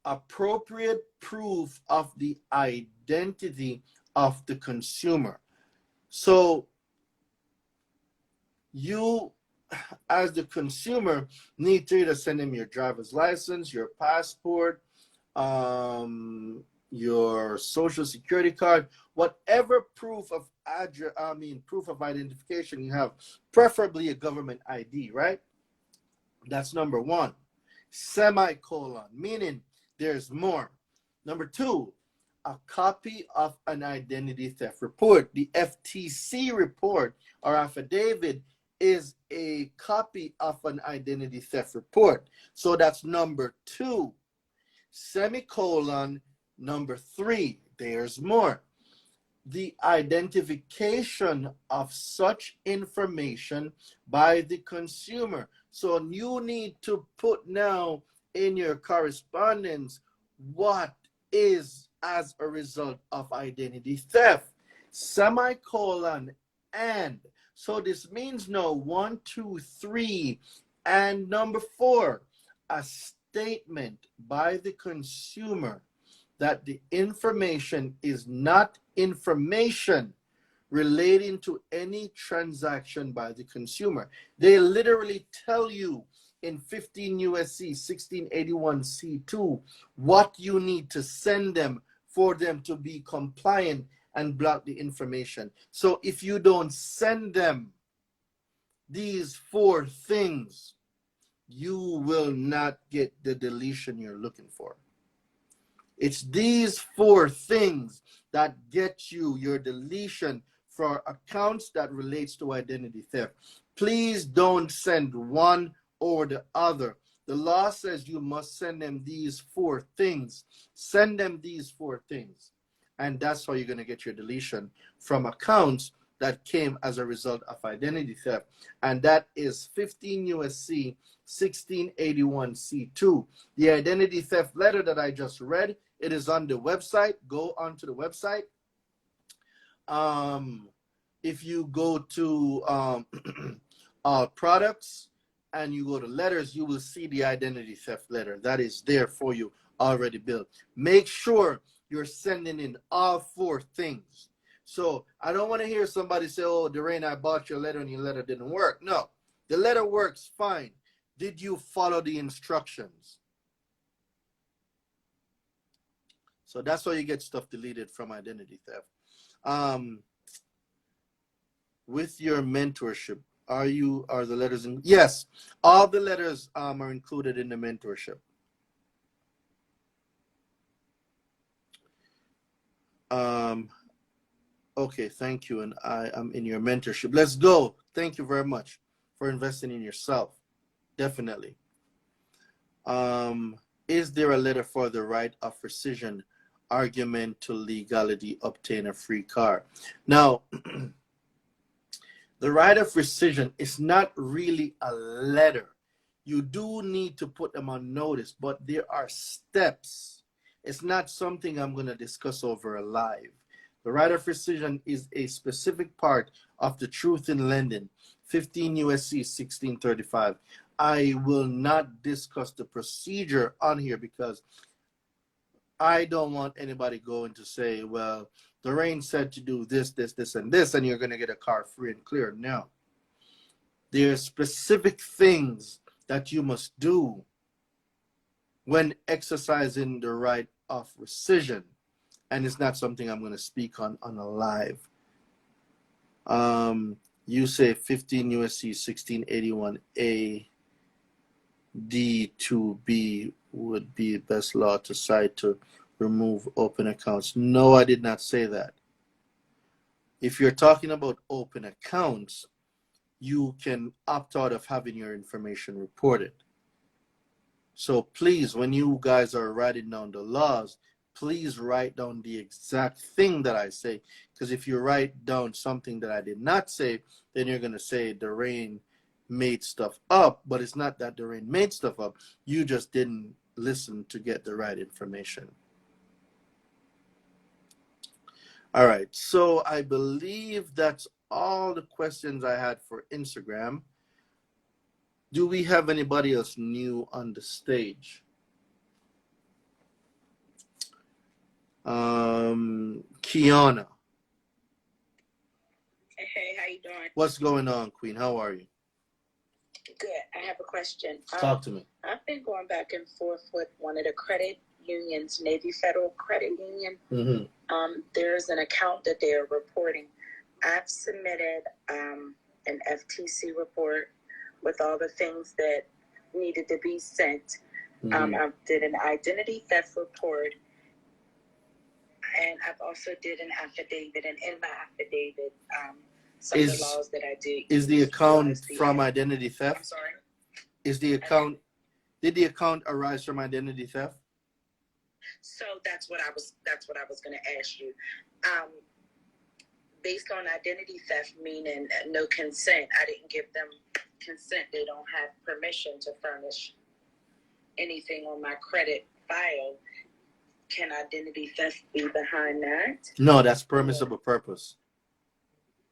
appropriate proof of the identity of the consumer. So you, as the consumer, need to either send them your driver's license, your passport, your social security card, whatever proof of address, proof of identification you have, preferably a government ID, right? That's number one. Semicolon, meaning there's more. Number two, a copy of an identity theft report. The FTC report or affidavit is a copy of an identity theft report. So that's number two. Semicolon, number three, there's more. The identification of such information by the consumer. So you need to put now in your correspondence what is as a result of identity theft. Semicolon and. So this means no 1, 2, 3, and number 4, a statement by the consumer that the information is not information relating to any transaction by the consumer. They literally tell you in 15 U.S.C. 1681 C2 what you need to send them for them to be compliant and block the information. So if you don't send them these 4 things, you will not get the deletion you're looking for. It's these 4 things that get you your deletion for accounts that relates to identity theft. Please don't send one or the other. The law says you must send them these 4 things. Send them these 4 things. And that's how you're going to get your deletion from accounts that came as a result of identity theft. And that is 15 U.S.C. 1681 C2. The identity theft letter that I just read, it is on the website. Go onto the website. If you go to products and you go to letters, you will see the identity theft letter. That is there for you, already built. Make sure you're sending in all 4 things. So I don't want to hear somebody say, oh, Daraine, I bought your letter and your letter didn't work. No, the letter works fine. Did you follow the instructions? So that's how you get stuff deleted from identity theft. With your mentorship, are the letters in? Yes, all the letters are included in the mentorship. Okay, thank you, and I am in your mentorship. Let's go. Thank you very much for investing in yourself. Definitely. Is there a letter for the right of rescission argument to legality obtain a free car? Now, The right of rescission is not really a letter. You do need to put them on notice, but there are steps. It's not something I'm going to discuss over a live. The right of rescission is a specific part of the truth in lending, 15 USC 1635. I will not discuss the procedure on here because I don't want anybody going to say, well, Daraine said to do this, this, this, and this, and you're going to get a car free and clear. No. There are specific things that you must do when exercising the right of rescission. And it's not something I'm going to speak on a live. You say 15 USC 1681A D2B would be best law to cite to remove open accounts. No, I did not say that. If you're talking about open accounts, you can opt out of having your information reported. So please, when you guys are writing down the laws, please write down the exact thing that I say. Because if you write down something that I did not say, then you're going to say Daraine made stuff up. But it's not that Daraine made stuff up. You just didn't listen to get the right information. All right. So I believe that's all the questions I had for Instagram. Do we have anybody else new on the stage? Kiana. Hey, how you doing? What's going on, Queen? How are you? Good. I have a question. Talk to me. I've been going back and forth with one of the credit unions, Navy Federal Credit Union. Mm-hmm. There's an account that they're reporting. I've submitted an FTC report with all the things that needed to be sent. Mm-hmm. I did an identity theft report, and I've also did an affidavit. And in my affidavit, some of the laws that I did. Is the account from identity theft? I'm sorry? Is the account, did the account arise from identity theft? So that's what I was going to ask you. Based on identity theft, meaning no consent, I didn't give them consent. They don't have permission to furnish anything on my credit file. Can identity theft be behind that? No, that's permissible purpose.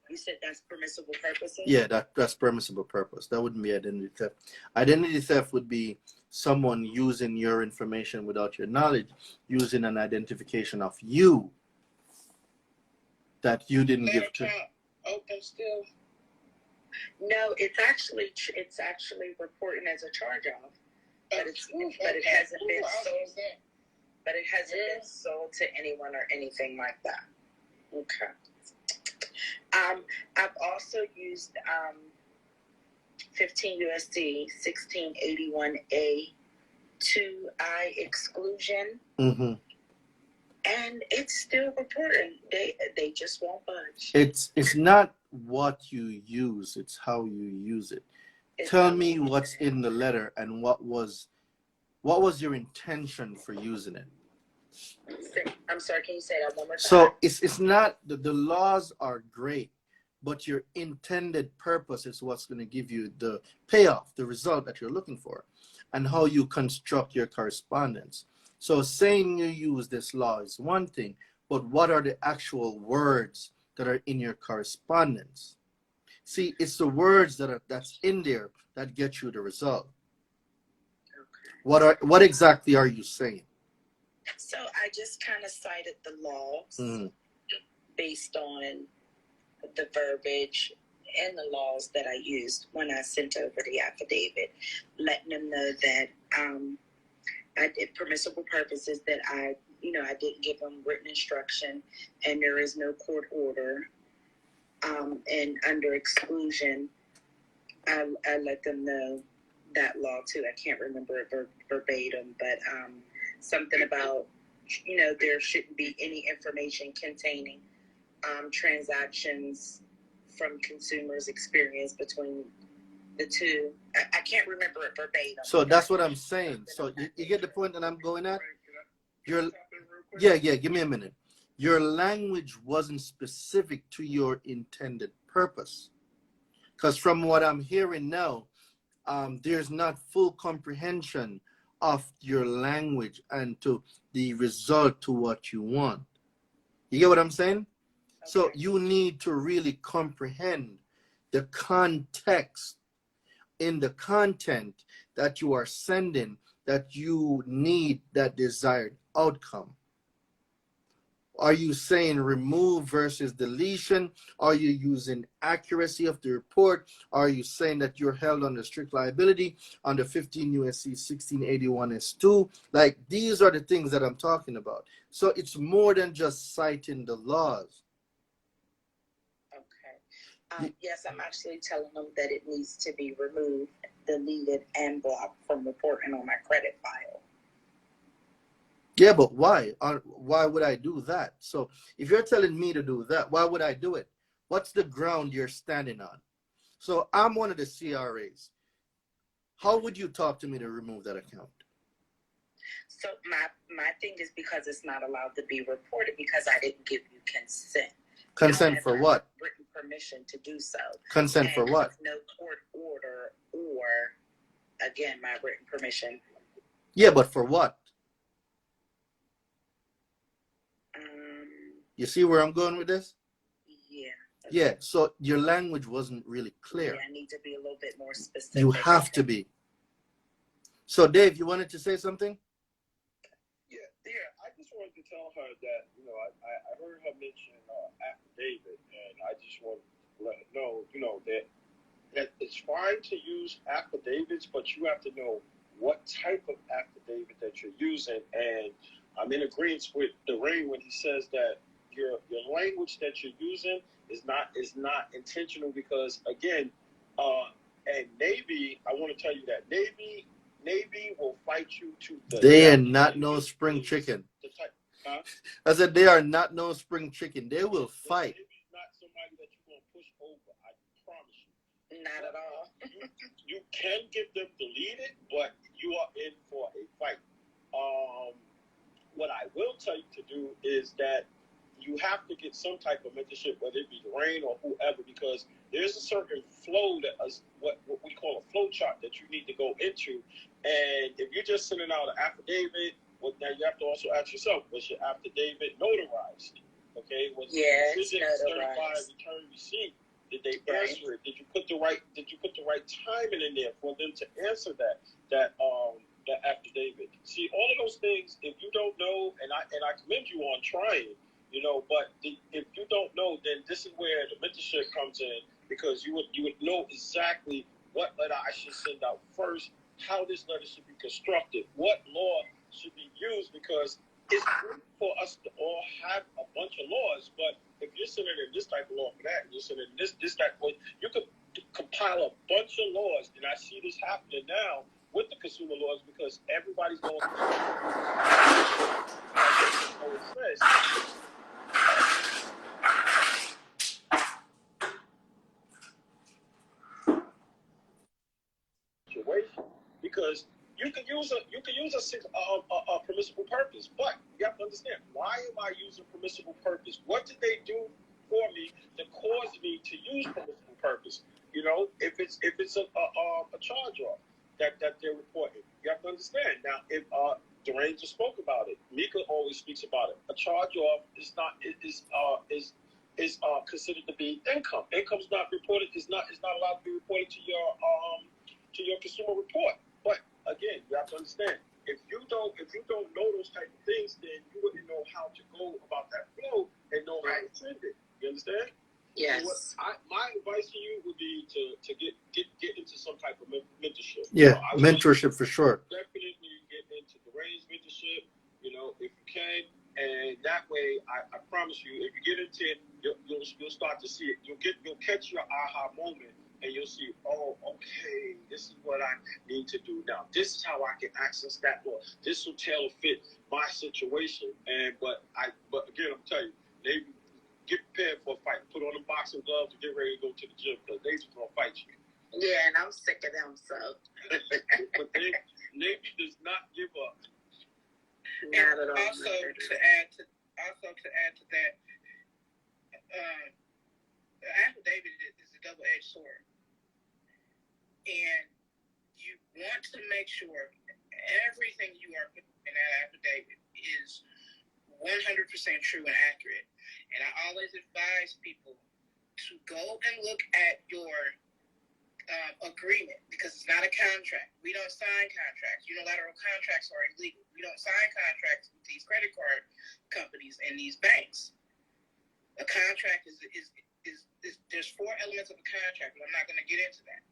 You said that's permissible purposes? Yeah, that's permissible purpose. That wouldn't be identity theft. Identity theft would be someone using your information without your knowledge, using an identification of you that you didn't give to. Open still? No, it's actually reporting as a charge-off, but it hasn't been sold. But it hasn't been sold to anyone or anything like that. Okay. I've also used 15 USD 1681A 2I exclusion. Mm-hmm. And it's still reporting. They just won't budge. It's not what you use, it's how you use it. Tell me what's in the letter and what was your intention for using it. I'm sorry, can you say that one more time? So it's not the laws are great, but your intended purpose is what's going to give you the payoff, the result that you're looking for, and how you construct your correspondence. So saying you use this law is one thing, but what are the actual words that are in your correspondence? See, it's the words that's in there that get you the result. Okay. What exactly are you saying? So I just kind of cited the laws based on the verbiage and the laws that I used when I sent over the affidavit, letting them know that I did permissible purposes, that I didn't give them written instruction and there is no court order. And under exclusion, I let them know that law too. I can't remember it verbatim, but something about, there shouldn't be any information containing transactions from consumers' experience between the two. I can't remember it verbatim. So that's what I'm saying. So you get the point that I'm going at? Yeah, give me a minute. Your language wasn't specific to your intended purpose. Because from what I'm hearing now, there's not full comprehension of your language and to the result to what you want. You get what I'm saying? Okay. So you need to really comprehend the context in the content that you are sending, that you need that desired outcome. Are you saying remove versus deletion? Are you using accuracy of the report? Are you saying that you're held under strict liability under 15 USC 1681 S2? Like, these are the things that I'm talking about. So it's more than just citing the laws. Okay. Yes, I'm actually telling them that it needs to be removed, deleted, and blocked from reporting on my credit file. Yeah, but why? Why would I do that? So if you're telling me to do that, why would I do it? What's the ground you're standing on? So I'm one of the CRAs. How would you talk to me to remove that account? So my thing is because it's not allowed to be reported because I didn't give you consent. Consent for what? Written permission to do so. Consent for what? No court order or, again, my written permission. Yeah, but for what? You see where I'm going with this? Yeah. Okay. Yeah, so your language wasn't really clear. Yeah, I need to be a little bit more specific. You have to be. So, Dave, you wanted to say something? Yeah, I just wanted to tell her that, I heard her mention affidavit, and I just wanted to let her know, that it's fine to use affidavits, but you have to know what type of affidavit that you're using. And I'm in agreement with Daraine when he says that your language that you're using is not intentional because, again, and Navy, I want to tell you that Navy will fight you to the They are not no spring chicken. I said they are not no spring chicken. They will fight. Navy's not somebody that you're going to push over, I promise you. Not at all. You can get them deleted, but you are in for a fight. What I will tell you to do is that you have to get some type of mentorship, whether it be Daraine or whoever, because there's a certain flow that is what we call a flow chart that you need to go into. And if you're just sending out an affidavit, well, now you have to also ask yourself, was your affidavit notarized? Okay, was the decision certified return receipt? Did they answer it? Did you put the right timing in there for them to answer that affidavit? See, all of those things, if you don't know, and I commend you on trying, but if you don't know, then this is where the mentorship comes in, because you would know exactly what letter I should send out first, how this letter should be constructed, what law should be used, because it's good for us to all have a bunch of laws, but if you're sending in this type of law for that, and you're sending this type of, you could compile a bunch of laws, and I see this happening now with the consumer laws because everybody's going to situation, because you can use a permissible purpose, but you have to understand, why am I using permissible purpose? What did they do for me that caused me to use permissible purpose? If it's a charge off that they're reporting, you have to understand. Now, if Daraine just spoke about it, Mika always speaks about it. A charge off is considered to be income. Income's not reported. Is not allowed to be reported to your consumer report. But again, you have to understand, if you don't know those type of things, then you wouldn't know how to go about that flow and know how to send it. You understand? Yes. So my advice to you would be to get into some type of mentorship. Yeah, mentorship for sure. Definitely get into Daraine's mentorship, if you can, and that way, I promise you, if you get into it, you'll start to see it. You'll catch your aha moment. And you'll see, oh, okay, this is what I need to do now. This is how I can access that law. This will tailor fit my situation. But again, I'm telling you, get prepared for a fight. Put on the boxing gloves and get ready to go to the gym because they're just gonna fight you. Yeah, and I'm sick of them. So, but Navy does not give up. Not at all. Also, to add to that, the affidavit is a double-edged sword. And you want to make sure everything you are putting in that affidavit is 100% true and accurate. And I always advise people to go and look at your agreement, because it's not a contract. We don't sign contracts. Unilateral contracts are illegal. We don't sign contracts with these credit card companies and these banks. A contract is there's 4 elements of a contract, and I'm not going to get into that.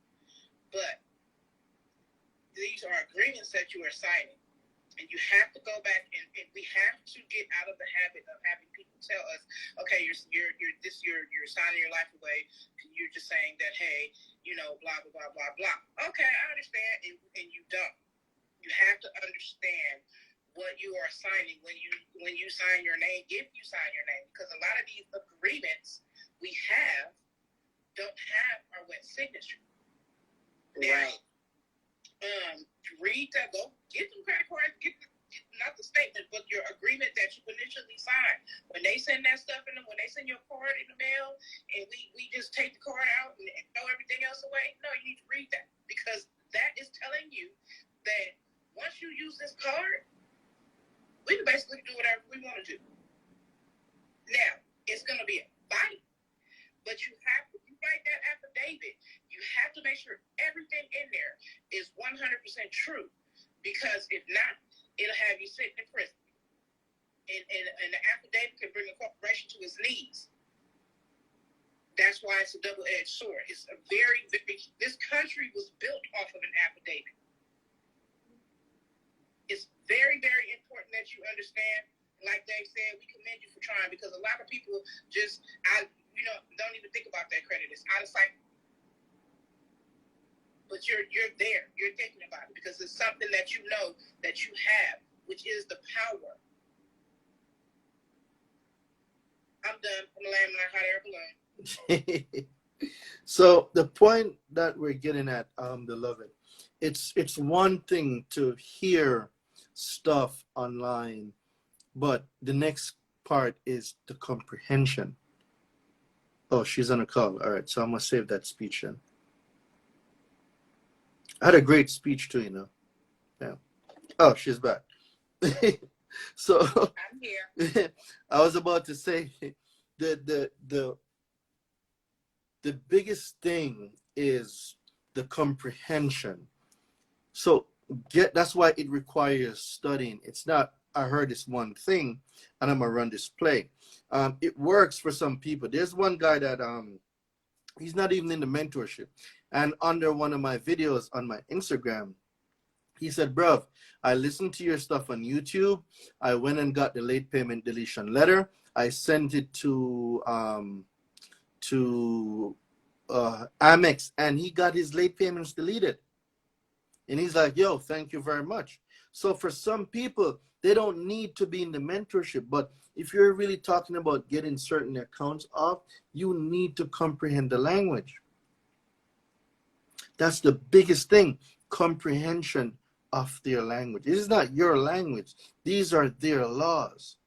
But these are agreements that you are signing. And you have to go back and we have to get out of the habit of having people tell us, okay, you're signing your life away. You're just saying that, hey, blah blah blah blah blah. Okay, I understand, and you don't. You have to understand what you are signing when you sign your name, if you sign your name, because a lot of these agreements we don't have our wet signature. Right. Read that. Go get them credit cards. Get not the statement, but your agreement that you initially signed. When they send that stuff in, when they send your card in the mail, and we just take the card out and throw everything else away. No, you need to read that, because that is telling you that once you use this card, we can basically do whatever we want to do. Now, it's going to be a fight, but you have to write that affidavit. You have to make sure everything in there is 100% true, because if not, it'll have you sitting in prison. And the affidavit can bring a corporation to its knees. That's why it's a double-edged sword. It's a very, this country was built off of an affidavit. It's very, very important that you understand. Like Dave said, we commend you for trying, because a lot of people just, don't even think about that credit. It's out of sight. But you're there. You're thinking about it, because it's something that you know that you have, which is the power. I'm done. I'm going to land my hot air balloon. So the point that we're getting at, beloved, it's one thing to hear stuff online, but the next part is the comprehension. Oh, she's on a call. All right, so I'm going to save that speech then. I had a great speech too, Yeah. Oh, she's back. So I'm here. I was about to say the biggest thing is the comprehension. So that's why it requires studying. It's not, I heard this one thing and I'm gonna run this play. It works for some people. There's one guy that he's not even in the mentorship. And under one of my videos on my Instagram, he said, bruv, I listened to your stuff on YouTube. I went and got the late payment deletion letter. I sent it to Amex, and he got his late payments deleted. And he's like, yo, thank you very much. So for some people, they don't need to be in the mentorship. But if you're really talking about getting certain accounts off, you need to comprehend the language. That's the biggest thing, comprehension of their language. This is not your language. These are their laws.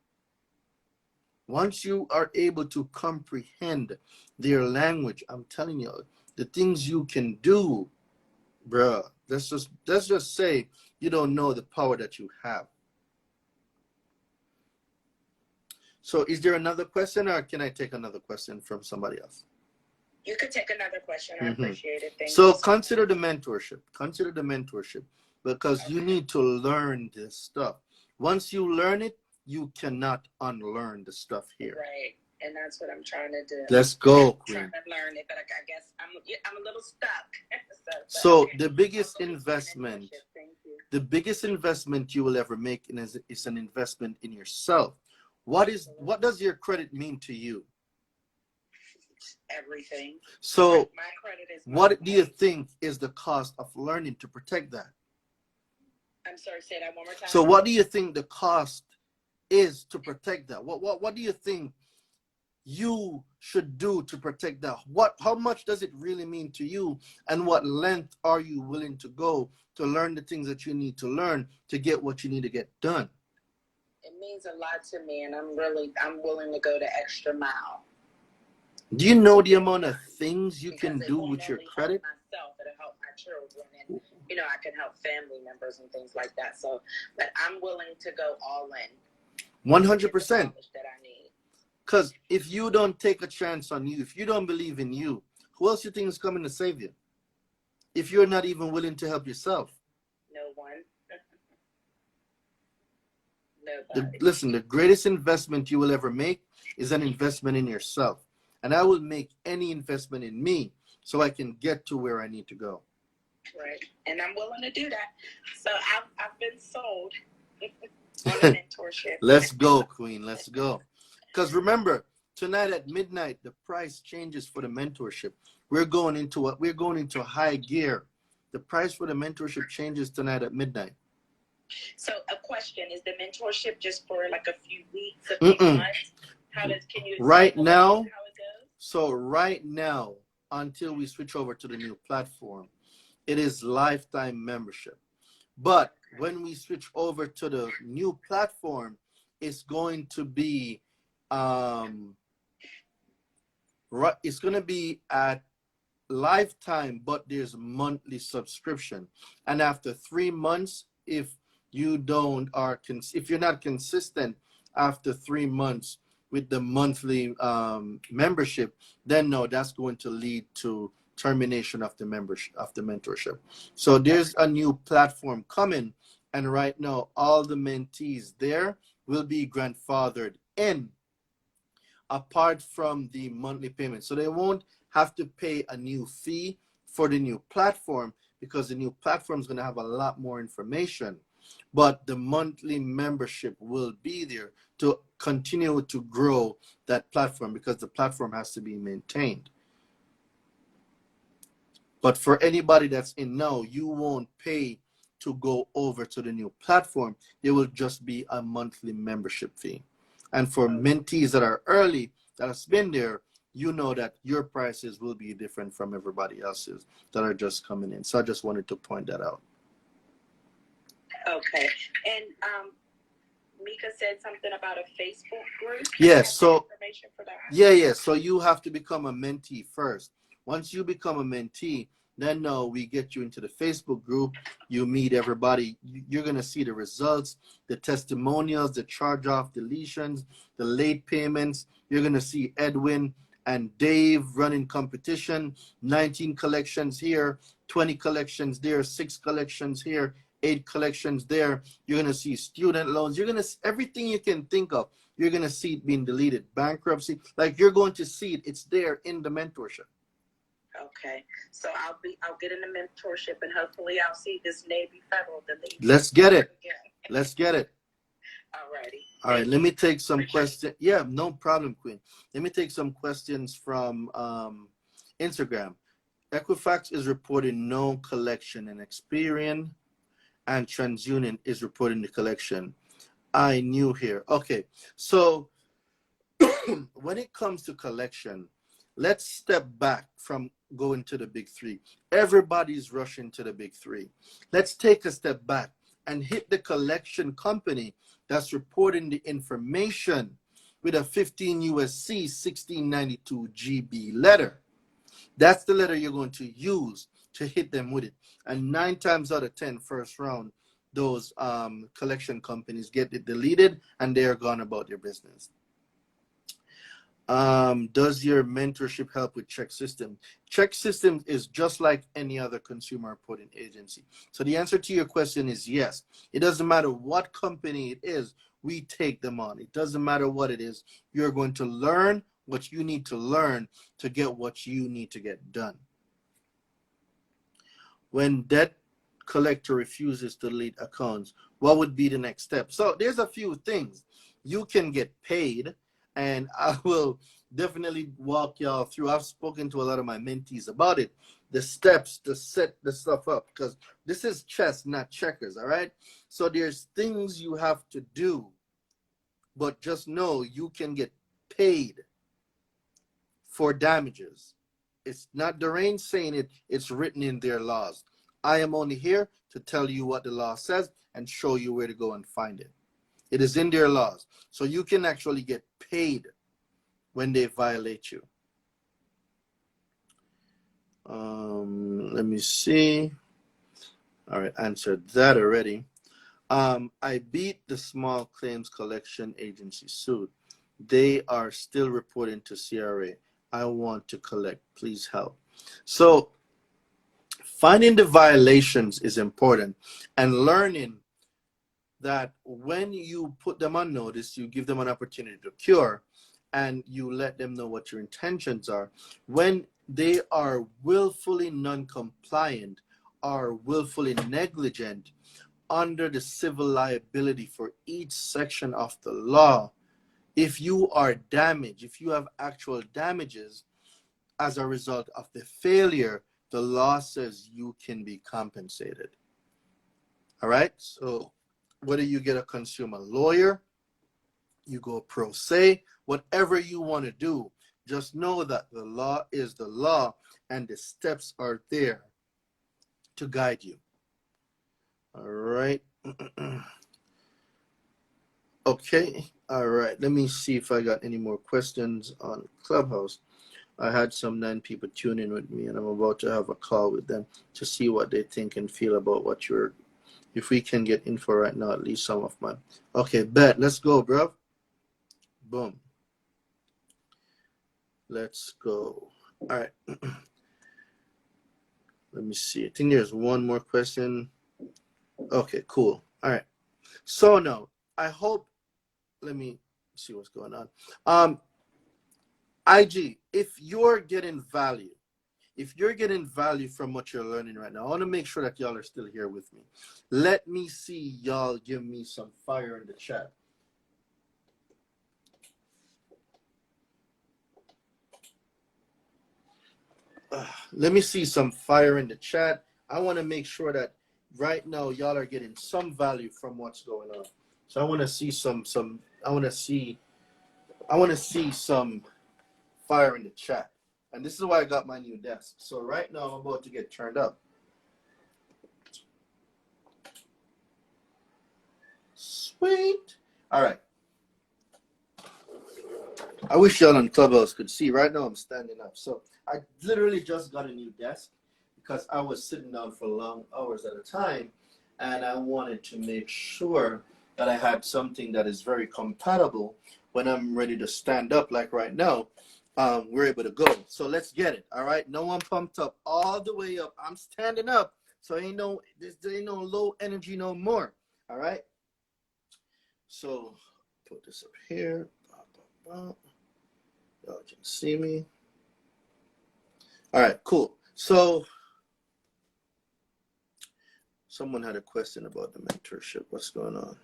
Once you are able to comprehend their language, I'm telling you, the things you can do, bruh, let's just say you don't know the power that you have. So is there another question, or can I take another question from somebody else? You could take another question. I appreciate it. Thank so you. Consider the mentorship. Consider the mentorship, because you need to learn this stuff. Once you learn it, you cannot unlearn the stuff here. Right, and that's what I'm trying to do. Let's go, I'm Queen. trying to learn it, but I guess I'm a little stuck. So okay. the biggest investment, you will ever make is an investment in yourself. What does your credit mean to you? Everything. So my credit is what do you think is the cost of learning to protect that? I'm sorry, say that one more time. So what do you think the cost is to protect that? What do you think you should do to protect that? How much does it really mean to you, and what length are you willing to go to learn the things that you need to learn to get what you need to get done? It means a lot to me, and I'm willing to go the extra mile. Do you know the amount of things you can do with your credit? Myself, it'll help my children, and I can help family members and things like that. So, but I'm willing to go all in. 100%. That I need. Because if you don't take a chance on you, if you don't believe in you, who else you think is coming to save you? If you're not even willing to help yourself. No one. Listen, the greatest investment you will ever make is an investment in yourself. And I will make any investment in me so I can get to where I need to go. Right. And I'm willing to do that. So I've been sold on a mentorship. Let's go, Queen. Let's go. Because remember, tonight at midnight, the price changes for the mentorship. We're going into high gear. The price for the mentorship changes tonight at midnight. So a question, is the mentorship just for like a few weeks, a few months? Can you right now, how it goes? So right now, until we switch over to the new platform, it is lifetime membership. But when we switch over to the new platform, it's going to be it's going to be at lifetime, but there's monthly subscription. And after 3 months, if you're not consistent after 3 months with the monthly membership, then no, that's going to lead to termination of the membership, of the mentorship. So there's a new platform coming, and right now all the mentees there will be grandfathered in, apart from the monthly payment. So they won't have to pay a new fee for the new platform, because the new platform is going to have a lot more information. But the monthly membership will be there to continue to grow that platform, because the platform has to be maintained. But for anybody that's in now, you won't pay to go over to the new platform. It will just be a monthly membership fee. And for mentees that are early, that has been there, you know that your prices will be different from everybody else's that are just coming in. So I just wanted to point that out. Okay. And Mika said something about a Facebook group. Yes. So information for that? yeah. So you have to become a mentee first. Once you become a mentee, then we get you into the Facebook group. You meet everybody. You're going to see the results, the testimonials, the charge-off deletions, the late payments. You're going to see Edwin and Dave running competition, 19 collections here, 20 collections there, 6 collections here, 8 collections there. You're going to see student loans. You're going to see everything you can think of. You're going to see it being deleted. Bankruptcy, like you're going to see it. It's there in the mentorship. Okay, so I'll get in the mentorship, and hopefully I'll see this Navy Federal delete. Let's get it. Let's get it. Alrighty. All right, let me take some questions. Yeah, no problem, Queen. Let me take some questions from Instagram. Equifax is reporting no collection, and Experian and TransUnion is reporting the collection. I knew here. Okay, so when it comes to collection, let's step back from going to the big three. Everybody's rushing to the big three. Let's take a step back and hit the collection company that's reporting the information with a 15 USC 1692 GB letter. That's the letter you're going to use to hit them with it. And 9 times out of 10, first round, those collection companies get it deleted and they're gone about their business. Does your mentorship help with check system? Check system is just like any other consumer reporting agency. So the answer to your question is yes. It doesn't matter what company it is, we take them on. It doesn't matter what it is. You're going to learn what you need to learn to get what you need to get done. When debt collector refuses to delete accounts, what would be the next step? So there's a few things. You can get paid, and I will definitely walk y'all through. I've spoken to a lot of my mentees about it, the steps to set the stuff up, because this is chess, not checkers, all right? So there's things you have to do, but just know you can get paid for damages. It's not Daraine saying it, it's written in their laws. I am only here to tell you what the law says and show you where to go and find it. It is in their laws. So you can actually get paid when they violate you. Let me see. All right, answered that already. I beat the small claims collection agency suit. They are still reporting to CRA. I want to collect. Please help. So finding the violations is important, and learning that when you put them on notice, you give them an opportunity to cure, and you let them know what your intentions are. When they are willfully non-compliant or willfully negligent under the civil liability for each section of the law, if you are damaged, if you have actual damages as a result of the failure, the law says you can be compensated. All right? So whether you get a consumer lawyer, you go pro se, whatever you want to do, just know that the law is the law and the steps are there to guide you. All right. Okay. All right. Let me see if I got any more questions on Clubhouse. I had some 9 people tune in with me, and I'm about to have a call with them to see what they think and feel about what you're, if we can get info right now, at least some of mine. Okay, bet. Let's go, bro. Boom. Let's go. All right. Let me see. I think there's one more question. Okay, cool. All right. So now, I hope, let me see what's going on. IG, if you're getting value from what you're learning right now, I want to make sure that y'all are still here with me. Let me see y'all give me some fire in the chat. Let me see some fire in the chat. I want to make sure that right now y'all are getting some value from what's going on. So I want to see I want to see some fire in the chat. And this is why I got my new desk. So right now I'm about to get turned up. Sweet. All right. I wish y'all on Clubhouse could see. Right now I'm standing up. So I literally just got a new desk because I was sitting down for long hours at a time, and I wanted to make sure that I had something that is very compatible when I'm ready to stand up. Like right now, we're able to go. So let's get it. All right. No, I'm pumped up all the way up. I'm standing up. So there ain't no low energy no more. All right. So put this up here. Y'all can see me. All right, cool. So someone had a question about the mentorship. What's going on?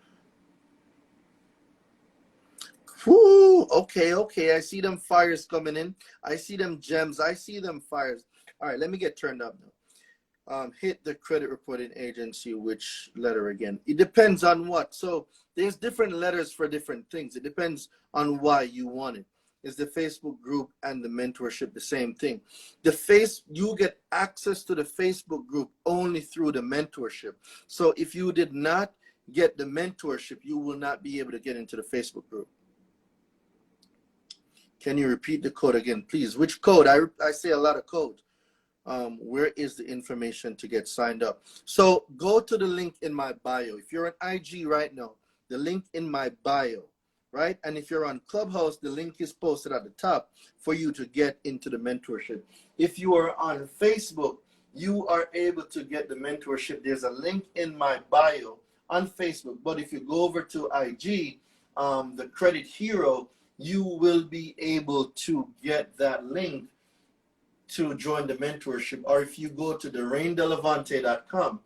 Whoo, okay. I see them fires coming in. I see them gems. I see them fires. All right, let me get turned up now. Hit the credit reporting agency, which letter again? It depends on what. So there's different letters for different things. It depends on why you want it. Is the Facebook group and the mentorship the same thing? You get access to the Facebook group only through the mentorship. So if you did not get the mentorship, you will not be able to get into the Facebook group. Can you repeat the code again, please? Which code? I say a lot of codes. Where is the information to get signed up? So go to the link in my bio. If you're on IG right now, the link in my bio, right? And if you're on Clubhouse, the link is posted at the top for you to get into the mentorship. If you are on Facebook, you are able to get the mentorship. There's a link in my bio on Facebook. But if you go over to IG, the Credit Hero, you will be able to get that link to join the mentorship. Or if you go to DaraineDelevante.com,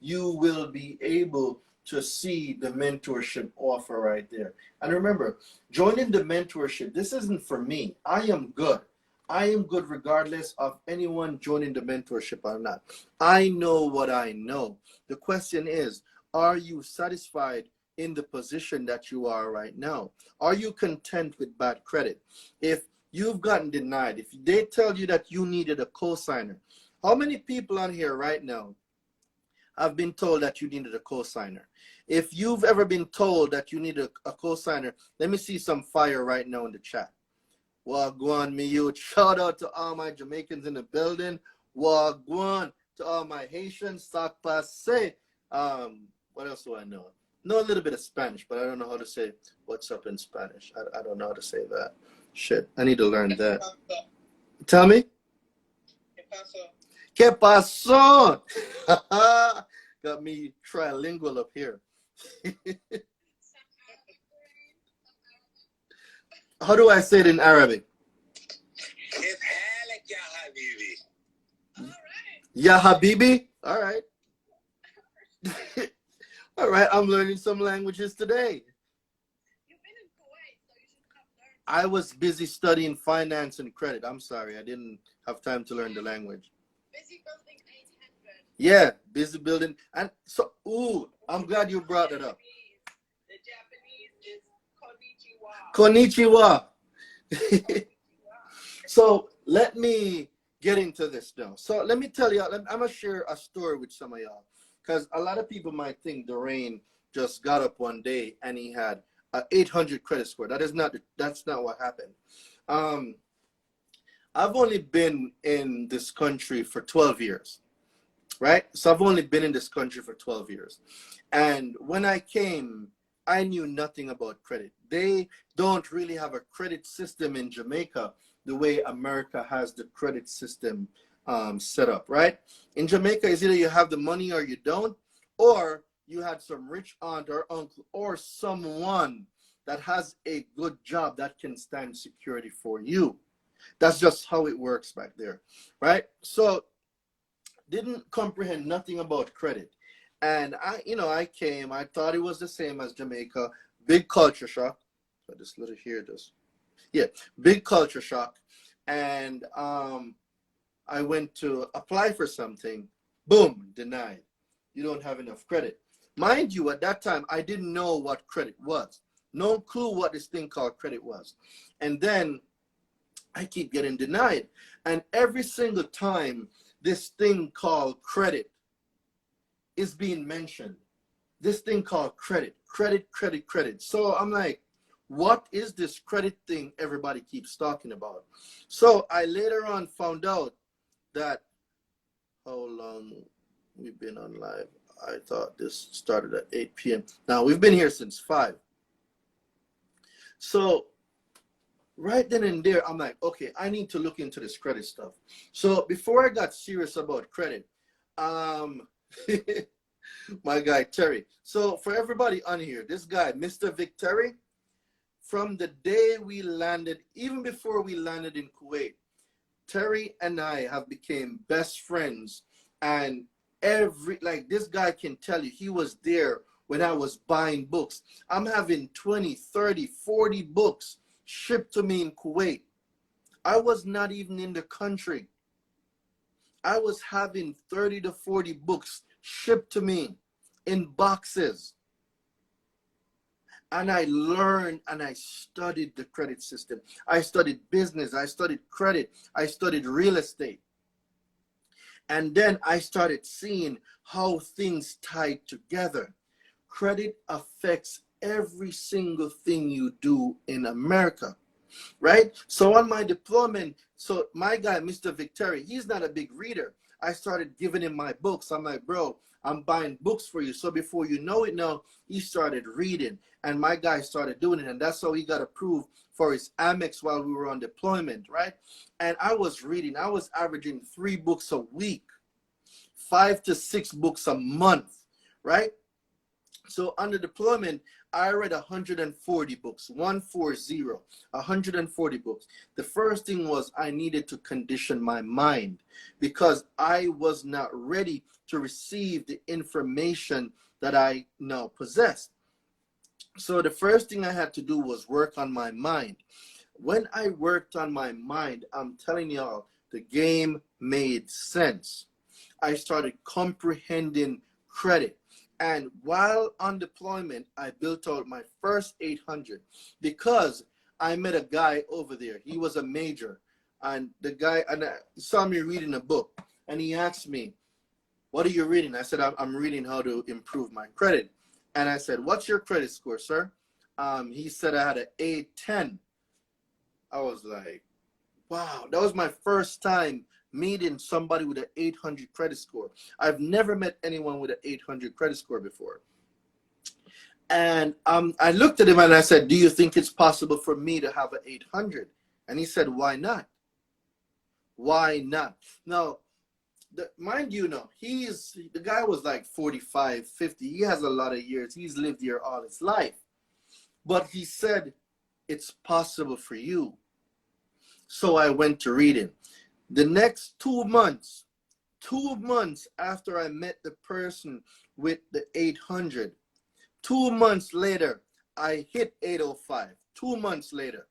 you will be able to see the mentorship offer right there. And remember, joining the mentorship, this isn't for me. I am good. I am good regardless of anyone joining the mentorship or not. I know what I know. The question is, are you satisfied in the position that you are right now? Are you content with bad credit? If you've gotten denied, if they tell you that you needed a cosigner, how many people on here right now have been told that you needed a cosigner? If you've ever been told that you need a cosigner, let me see some fire right now in the chat. Wagwan, me youth. Shout out to all my Jamaicans in the building. Wagwan to all my Haitians. Sac passe. What else do I know? Know a little bit of Spanish, but I don't know how to say what's up in Spanish. I don't know how to say that. Shit, I need to learn that. Tell me. ¿Qué pasó? Got me trilingual up here. How do I say it in Arabic? Ya Habibi? All right. All right, I'm learning some languages today. You've been in Kuwait, so you should have learned. I was busy studying finance and credit. I'm sorry, I didn't have time to learn the language. Busy building 800. Yeah, busy building. And so, ooh, I'm glad you brought it up. The Japanese is konnichiwa. Konnichiwa. So let me get into this now. So let me tell you, I'm going to share a story with some of y'all. Because a lot of people might think Daraine just got up one day and he had an 800 credit score. That's not what happened. I've only been in this country for 12 years, right? So I've only been in this country for 12 years. And when I came, I knew nothing about credit. They don't really have a credit system in Jamaica the way America has the credit system set up, right? In Jamaica, it's either you have the money or you don't, or you had some rich aunt or uncle or someone that has a good job that can stand security for you. That's just how it works back there, right? So didn't comprehend nothing about credit. And I came, I thought it was the same as Jamaica, big culture shock. So this little here, big culture shock. And I went to apply for something, boom, denied. You don't have enough credit. Mind you, at that time, I didn't know what credit was. No clue what this thing called credit was. And then I keep getting denied. And every single time this thing called credit is being mentioned, this thing called credit. So I'm like, what is this credit thing everybody keeps talking about? So I later on found out that, how long we've been on live? I thought this started at 8 p.m. Now we've been here since 5. So right then and there, I'm like, okay, I need to look into this credit stuff. So before I got serious about credit, my guy Terry. So for everybody on here, this guy, Mr. Vic Terry, from the day we landed, even before we landed in Kuwait, Terry and I have become best friends. And this guy can tell you, he was there when I was buying books. I'm having 20, 30, 40 books shipped to me in Kuwait. I was not even in the country. I was having 30 to 40 books shipped to me in boxes. And I learned and I studied the credit system. I studied business. I studied credit. I studied real estate. And then I started seeing how things tied together. Credit affects every single thing you do in America, right? So on my deployment, so my guy, Mr. Victory, he's not a big reader. I started giving him my books. I'm like, bro, I'm buying books for you. So before you know it now, he started reading. And my guy started doing it. And that's how he got approved for his Amex while we were on deployment, right? And I was reading. I was averaging 3 books a week, 5 to 6 books a month, right? So on the deployment, I read 140 books, 140 books. The first thing was I needed to condition my mind because I was not ready to receive the information that I now possessed. So the first thing I had to do was work on my mind. When I worked on my mind, I'm telling y'all, the game made sense. I started comprehending credit. And while on deployment, I built out my first 800 because I met a guy over there. He was a major. And the guy saw me reading a book. And he asked me, what are you reading? I said, I'm reading how to improve my credit. And I said, what's your credit score, sir? He said I had an A10. I was like, wow, that was my first time meeting somebody with an 800 credit score. I've never met anyone with an 800 credit score before. And I looked at him and I said, do you think it's possible for me to have an 800? And he said, why not? Why not? Now, mind you, the guy was like 45, 50. He has a lot of years. He's lived here all his life. But he said, it's possible for you. So I went to read it. The next 2 months after I met the person with the 800, 2 months later, I hit 805. 2 months later,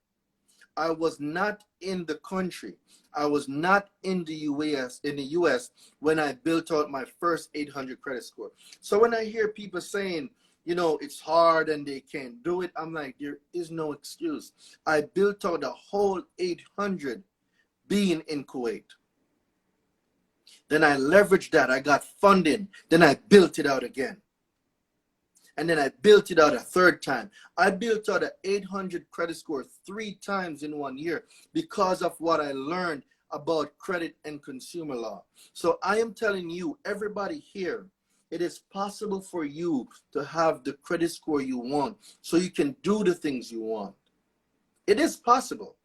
I was not in the country. I was not in the US when I built out my first 800 credit score. So when I hear people saying, it's hard and they can't do it, I'm like, there is no excuse. I built out the whole 800 being in Kuwait. Then I leveraged that. I got funding. Then I built it out again. And then I built it out a third time. I built out an 800 credit score 3 times in 1 year because of what I learned about credit and consumer law. So I am telling you, everybody here, it is possible for you to have the credit score you want so you can do the things you want. It is possible.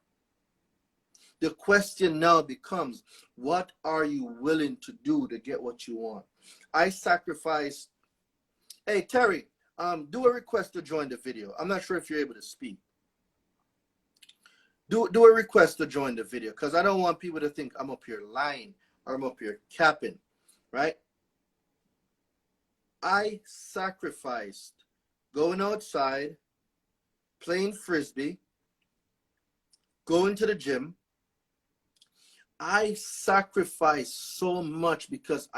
The question now becomes, what are you willing to do to get what you want? I sacrificed. Hey, Terry, do a request to join the video. I'm not sure if you're able to speak. Do a request to join the video because I don't want people to think I'm up here lying or I'm up here capping, right? I sacrificed going outside, playing frisbee, going to the gym. I sacrifice so much because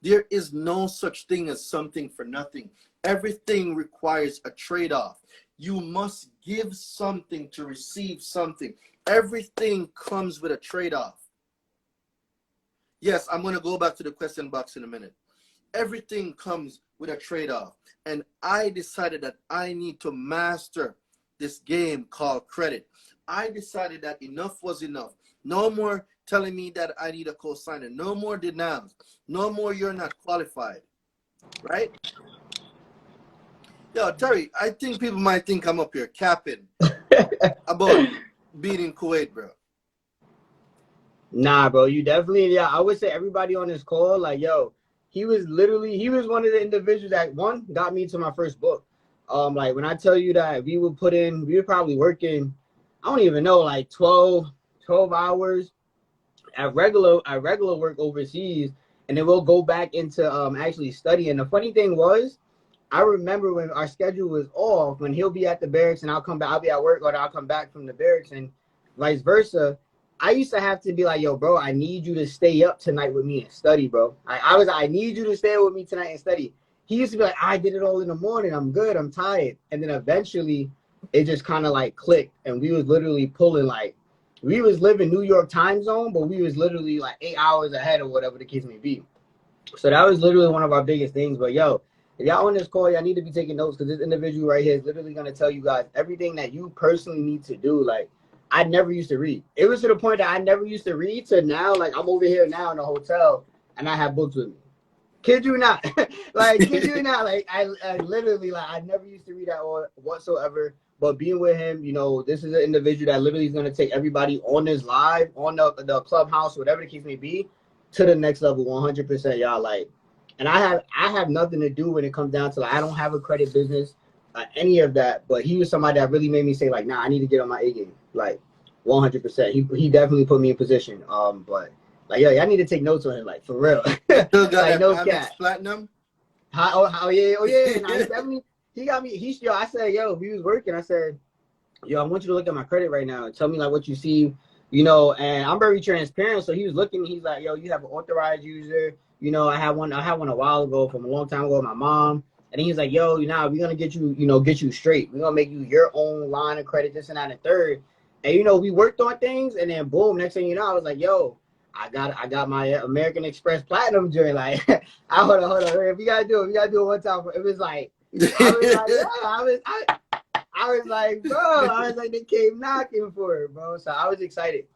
there is no such thing as something for nothing. Everything requires a trade-off. You must give something to receive something. Everything comes with a trade-off. Yes, I'm going to go back to the question box in a minute. Everything comes with a trade-off. And I decided that I need to master this game called credit. I decided that enough was enough. No more telling me that I need a co-signer. No more denials. No more you're not qualified. Right? Yo, Terry, I think people might think I'm up here capping about being in Kuwait, bro. Nah, bro, you definitely, yeah, I would say everybody on this call, like, yo, he was one of the individuals that, one, got me to my first book. Like, when I tell you that we were probably working, I don't even know, like 12 hours at regular work overseas, and then we'll go back into actually studying. The funny thing was, I remember when our schedule was off, when he'll be at the barracks and I'll be at work, or I'll come back from the barracks and vice versa. I used to have to be like, yo, bro, I need you to stay up tonight with me and study, bro. I need you to stay with me tonight and study. He used to be like, I did it all in the morning. I'm good. I'm tired. And then eventually it just kind of like clicked. And we was literally pulling, like, we was living New York time zone, but we was literally like 8 hours ahead or whatever the case may be. So that was literally one of our biggest things. But yo, if y'all on this call, y'all need to be taking notes because this individual right here is literally going to tell you guys everything that you personally need to do. Like, I never used to read. It was to the point that I never used to read to now, like, I'm over here now in a hotel and I have books with me. Kid you not. Like, kid you not. Like, I literally, like, I never used to read at all whatsoever. But being with him, you know, this is an individual that literally is going to take everybody on this live, on the clubhouse, whatever the case may be, to the next level, 100%, y'all. Like, and I have nothing to do when it comes down to, like, I don't have a credit business, any of that. But he was somebody that really made me say, like, nah, I need to get on my A game. Like, 100%. He definitely put me in position. But like, yo, I need to take notes on him, like, for real. Still got like, no cat. Platinum. Oh yeah. Nah, he got me. I said, yo, we was working. I said, yo, I want you to look at my credit right now and tell me like what you see, you know. And I'm very transparent. So he was looking. He's like, yo, you have an authorized user. You know, I had one a while ago from a long time ago with my mom. And he's like, yo, we're gonna get you straight. We're gonna make you your own line of credit, this and that and third. And you know, we worked on things, and then boom, next thing you know, I was like, yo, I got my American Express Platinum joint. Like, hold on. If we gotta do it one time. It was like, I I was like, bro, I was like, they came knocking for it, bro. So I was excited.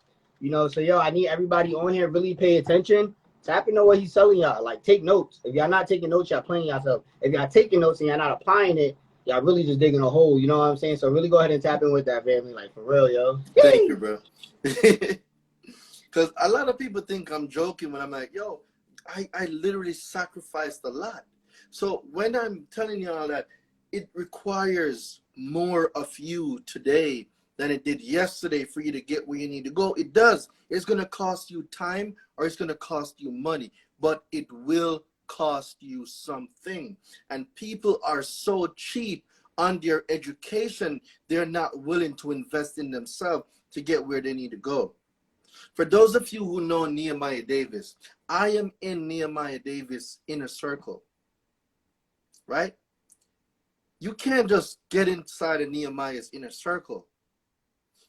You know, so yo, I need everybody on here really pay attention. Tap into what he's selling y'all. Like, take notes. If y'all not taking notes, y'all playing yourself. If y'all taking notes and y'all not applying it, y'all really just digging a hole. You know what I'm saying? So really go ahead and tap in with that, family. Like, for real, yo. Thank you, bro. Because a lot of people think I'm joking when I'm like, yo, I literally sacrificed a lot. So when I'm telling y'all that it requires more of you today than it did yesterday for you to get where you need to go, it does. It's going to cost you time or it's going to cost you money, but it will cost you something. And people are so cheap on their education, they're not willing to invest in themselves to get where they need to go. For those of you who know Nehemiah Davis, I am in Nehemiah Davis' inner circle, right? You can't just get inside of Nehemiah's inner circle.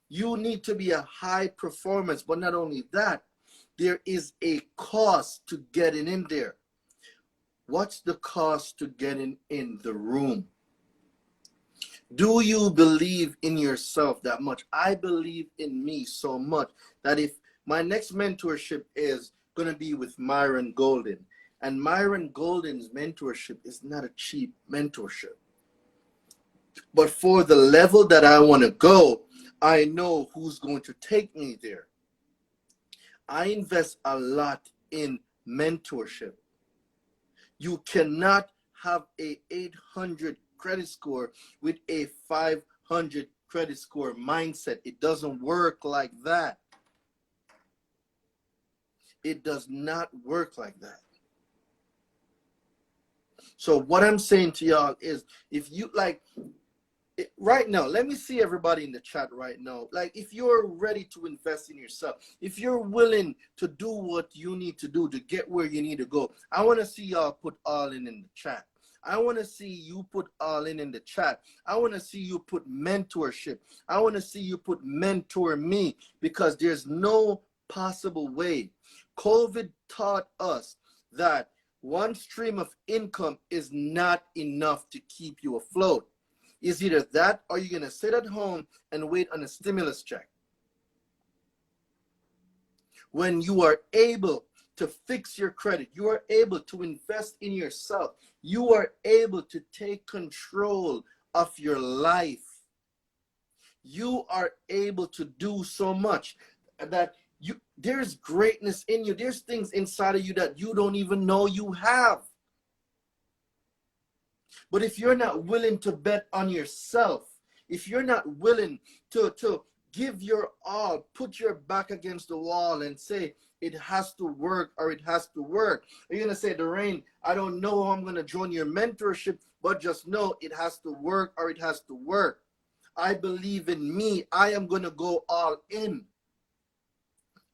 You need to be a high performance, but not only that, there is a cost to getting in there. What's the cost to getting in the room? Do you believe in yourself that much? I believe in me so much that if my next mentorship is going to be with Myron Golden, and Myron Golden's mentorship is not a cheap mentorship. But for the level that I want to go, I know who's going to take me there. I invest a lot in mentorship. You cannot have a 800 credit score with a 500 credit score mindset. It doesn't work like that. It does not work like that. So what I'm saying to y'all is, if you like, right now, let me see everybody in the chat right now. Like, if you're ready to invest in yourself, if you're willing to do what you need to do to get where you need to go, I want to see y'all put all in the chat. I want to see you put all in the chat. I want to see you put mentorship. I want to see you put mentor me, because there's no possible way. COVID taught us that one stream of income is not enough to keep you afloat. It's either that or you're going to sit at home and wait on a stimulus check. When you are able to fix your credit, you are able to invest in yourself, you are able to take control of your life, you are able to do so much that there's greatness in you. There's things inside of you that you don't even know you have. But if you're not willing to bet on yourself, if you're not willing to give your all, put your back against the wall and say, it has to work or it has to work. You're going to say, Daraine, I don't know how I'm going to join your mentorship, but just know it has to work or it has to work. I believe in me. I am going to go all in.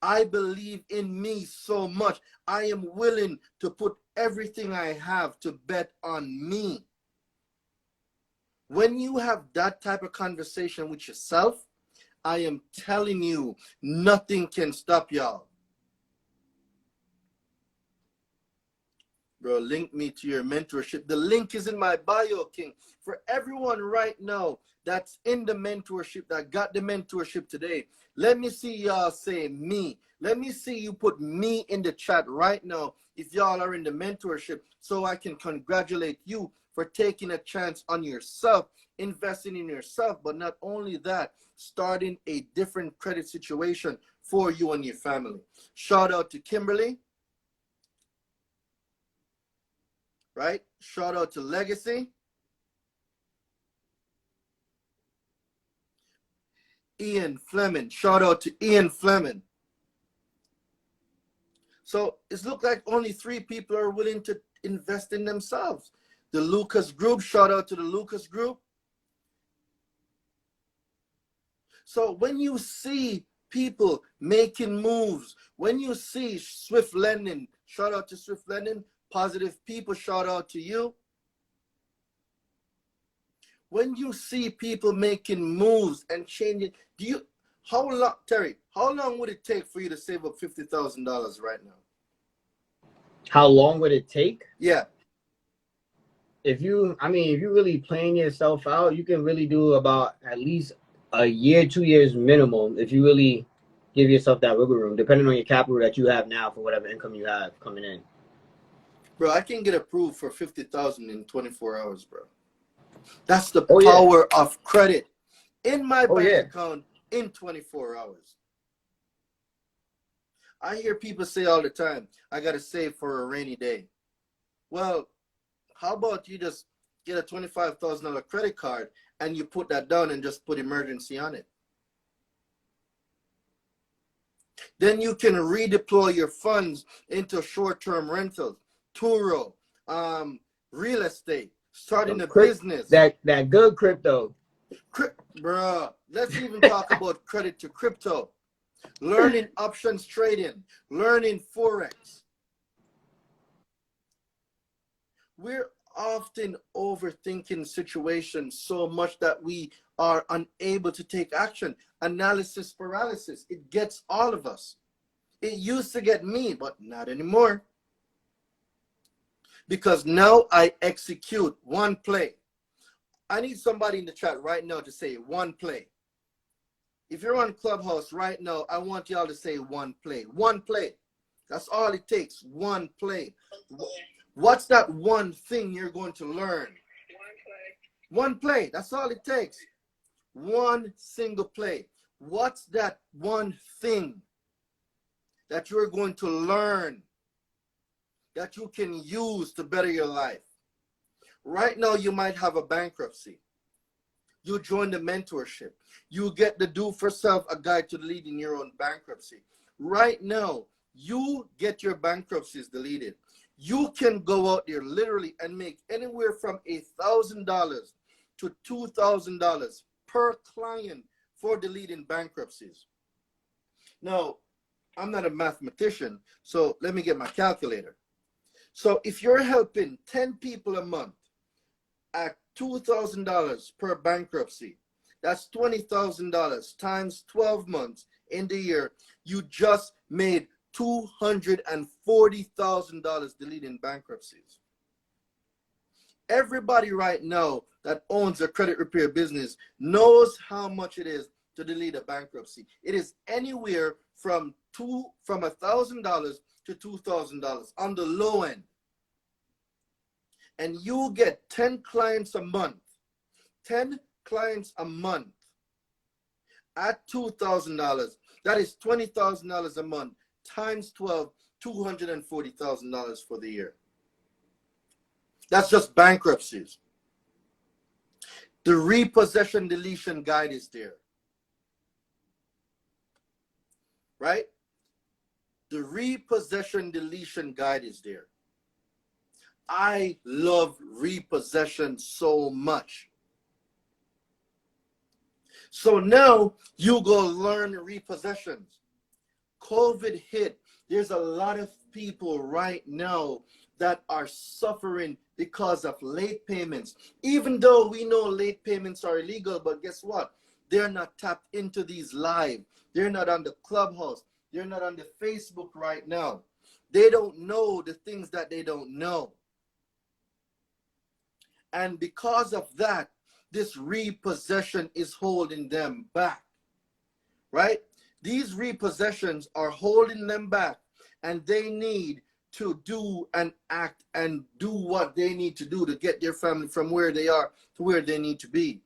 I believe in me so much. I am willing to put everything I have to bet on me. When you have that type of conversation with yourself, I am telling you, nothing can stop y'all. Bro, link me to your mentorship. The link is in my bio, King. For everyone right now that's in the mentorship, that got the mentorship today, let me see y'all say me. Let me see you put me in the chat right now if y'all are in the mentorship, so I can congratulate you for taking a chance on yourself, investing in yourself, but not only that, starting a different credit situation for you and your family. Shout out to Kimberly. Right? Shout out to Legacy. Ian Fleming. Shout out to Ian Fleming. So it looks like only 3 people are willing to invest in themselves. The Lucas Group. Shout out to the Lucas Group. So when you see people making moves, when you see Swift Lending, shout out to Swift Lending, Positive People, shout out to you. When you see people making moves and changing, how long, Terry, how long would it take for you to save up $50,000 right now? How long would it take? Yeah. if you really playing yourself out, you can really do about at least a year, 2 years minimum if you really give yourself that wiggle room, depending on your capital that you have now for whatever income you have coming in. Bro, I can get approved for 50,000 in 24 hours, bro. That's the Oh, power of credit in my Oh, bank yeah. account in 24 hours. I hear people say all the time, I got to save for a rainy day. Well, how about you just get a $25,000 credit card and you put that down and just put emergency on it? Then you can redeploy your funds into short-term rentals, Turo, real estate, starting a business. That good crypto. Bruh, let's even talk about credit to crypto. Learning options trading, learning Forex. We're often overthinking situations so much that we are unable to take action. Analysis paralysis, it gets all of us. It used to get me, but not anymore. Because now I execute one play. I need somebody in the chat right now to say one play. If you're on Clubhouse right now, I want y'all to say one play. One play. That's all it takes. One play. What's that one thing you're going to learn? One play. That's all it takes. One single play. What's that one thing that you're going to learn that you can use to better your life? Right now, you might have a bankruptcy. You join the mentorship. You get the Do For Self, a guide to deleting your own bankruptcy. Right now, you get your bankruptcies deleted. You can go out there literally and make anywhere from $1,000 to $2,000 per client for deleting bankruptcies. Now, I'm not a mathematician, so let me get my calculator. So if you're helping 10 people a month at $2,000 per bankruptcy, that's $20,000 times 12 months in the year. You just made $240,000 deleting bankruptcies. Everybody right now that owns a credit repair business knows how much it is to delete a bankruptcy. It is anywhere from $1,000 to $2,000 on the low end. And you get 10 clients a month. 10 clients a month at $2,000. That is $20,000 a month times 12, $240,000 for the year. That's just bankruptcies. The repossession deletion guide is there. Right? The repossession deletion guide is there. I love repossession so much. So now you go learn repossessions. COVID hit. There's a lot of people right now that are suffering because of late payments. Even though we know late payments are illegal, but guess what? They're not tapped into these live. They're not on the Clubhouse. They're not on the Facebook right now. They don't know the things that they don't know. And because of that, this repossession is holding them back, right? These repossessions are holding them back, and they need to do and act and do what they need to do to get their family from where they are to where they need to be.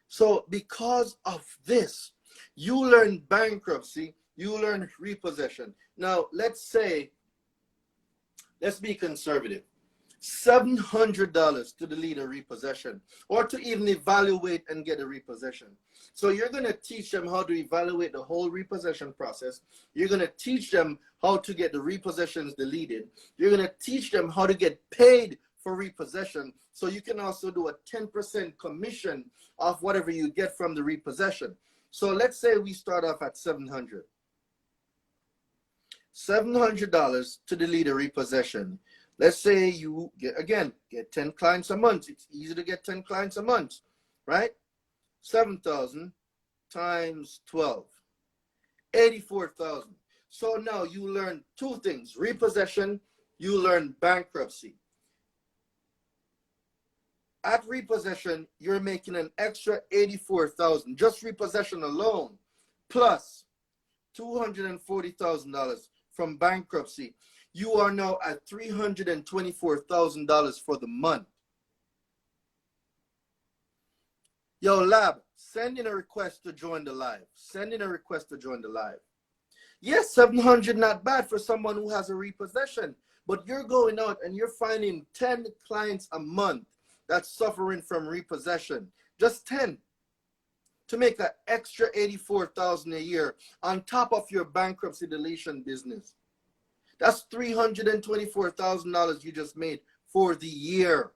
So because of this, you learn bankruptcy, you learn repossession. Now, let's be conservative. $700 to delete a repossession or to even evaluate and get a repossession. So you're going to teach them how to evaluate the whole repossession process. You're going to teach them how to get the repossessions deleted. You're going to teach them how to get paid for repossession. So you can also do a 10% commission of whatever you get from the repossession. So let's say we start off at $700. $700 to delete a repossession. Let's say you get 10 clients a month. It's easy to get 10 clients a month, right? 7,000 times 12, 84,000. So now you learn two things: repossession you learn bankruptcy. At repossession, you're making an extra $84,000, just repossession alone, plus $240,000 from bankruptcy. You are now at $324,000 for the month. Yo, Lab, send in a request to join the live. Send in a request to join the live. Yes, 700 not bad for someone who has a repossession, but you're going out and you're finding 10 clients a month that's suffering from repossession. Just 10. To make an extra $84,000 a year on top of your bankruptcy deletion business. That's $324,000 you just made for the year.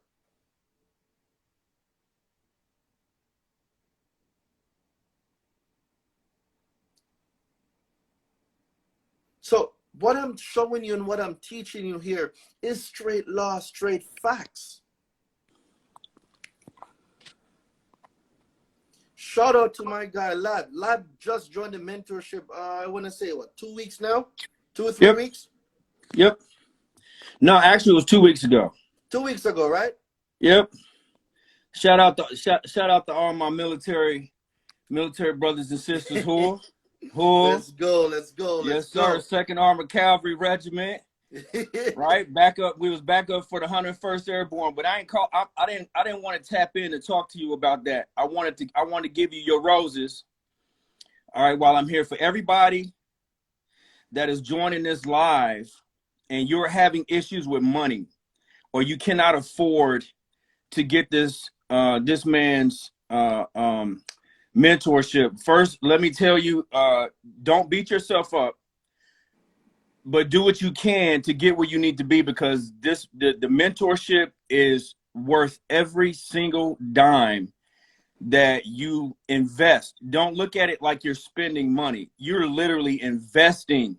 So what I'm showing you and what I'm teaching you here is straight law, straight facts. Shout out to my guy, Lad. Lad just joined the mentorship, I want to say, what, 2 weeks now? 2 or 3 weeks? Yep. No, actually, it was 2 weeks ago. 2 weeks ago, right? Yep. Shout out to all my military brothers and sisters. Let's go. Yes, sir. 2nd Armored Cavalry Regiment. Right, back up. We was back up for the 101st Airborne, but I didn't want to tap in and talk to you about that. I wanted to give you your roses. All right, while I'm here, for everybody that is joining this live and you're having issues with money, or you cannot afford to get this this man's mentorship. First, let me tell you, don't beat yourself up, but do what you can to get where you need to be, because the mentorship is worth every single dime that you invest. Don't look at it like you're spending money. You're literally investing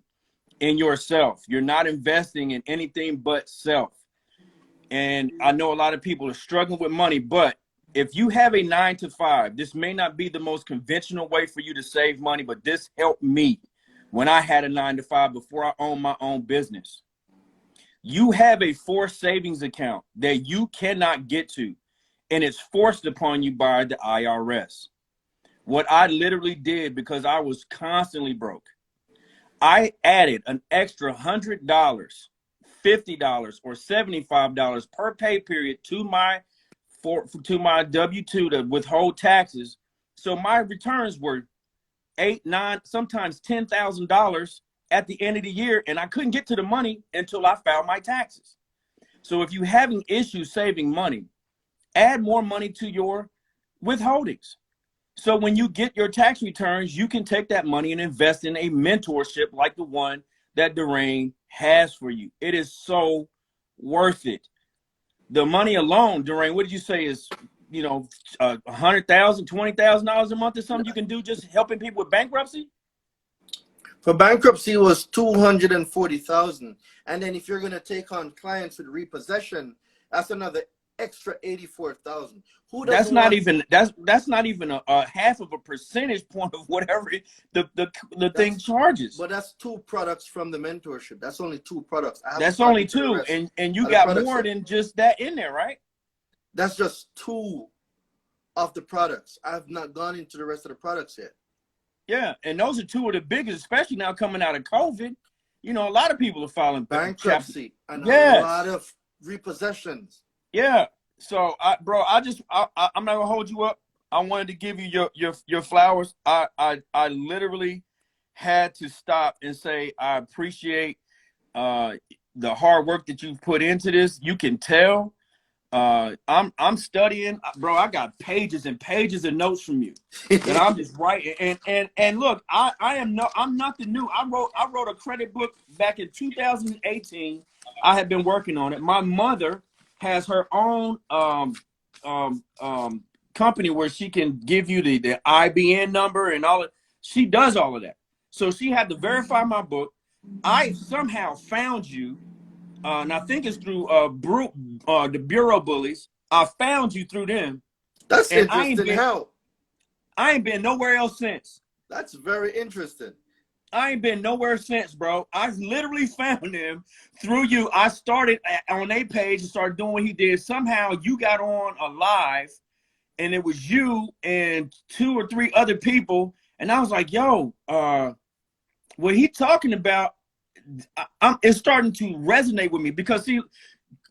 in yourself. You're not investing in anything but self. And I know a lot of people are struggling with money, but if you have a 9-to-5, this may not be the most conventional way for you to save money, but this helped me when I had a 9-to-5 before I owned my own business. You have a forced savings account that you cannot get to, and it's forced upon you by the IRS. What I literally did, because I was constantly broke, I added an extra $100, $50, or $75 per pay period to my W-2 to withhold taxes. So my returns were $8, $9, sometimes $10,000 at the end of the year, and I couldn't get to the money until I filed my taxes. So if you're having issues saving money, add more money to your withholdings. So when you get your tax returns, you can take that money and invest in a mentorship like the one that Daraine has for you. It is so worth it. The money alone, Daraine, what did you say is, $100,000, $20,000 a month or something you can do just helping people with bankruptcy? For bankruptcy, it was $240,000, and then if you're going to take on clients with repossession, that's another extra $84,000. That's not even a half of a percentage point of whatever the thing charges. But that's 2 products from the mentorship. That's only 2 products. That's only 2, and you got more than just that in there, right? That's just 2 of the products. I've not gone into the rest of the products yet. Yeah, and those are 2 of the biggest, especially now coming out of COVID. A lot of people are filing bankruptcy and a lot of repossessions. Yeah. So, I'm not gonna hold you up. I wanted to give you your flowers. I literally had to stop and say I appreciate the hard work that you've put into this. You can tell. I'm studying, bro. I got pages and pages of notes from you that I'm just writing. And look, I'm nothing new. I wrote a credit book back in 2018. I had been working on it. My mother has her own company where she can give you the IBN number and all. She does all of that. So she had to verify my book. I somehow found you, and I think it's through the Bureau Bullies. I found you through them. That's interesting. I ain't been nowhere else since. That's very interesting. I ain't been nowhere since, bro. I literally found him through you. I started on a page and started doing what he did. Somehow you got on a live, and it was you and 2 or 3 other people. And I was like, yo, what he talking about, it's starting to resonate with me because, see,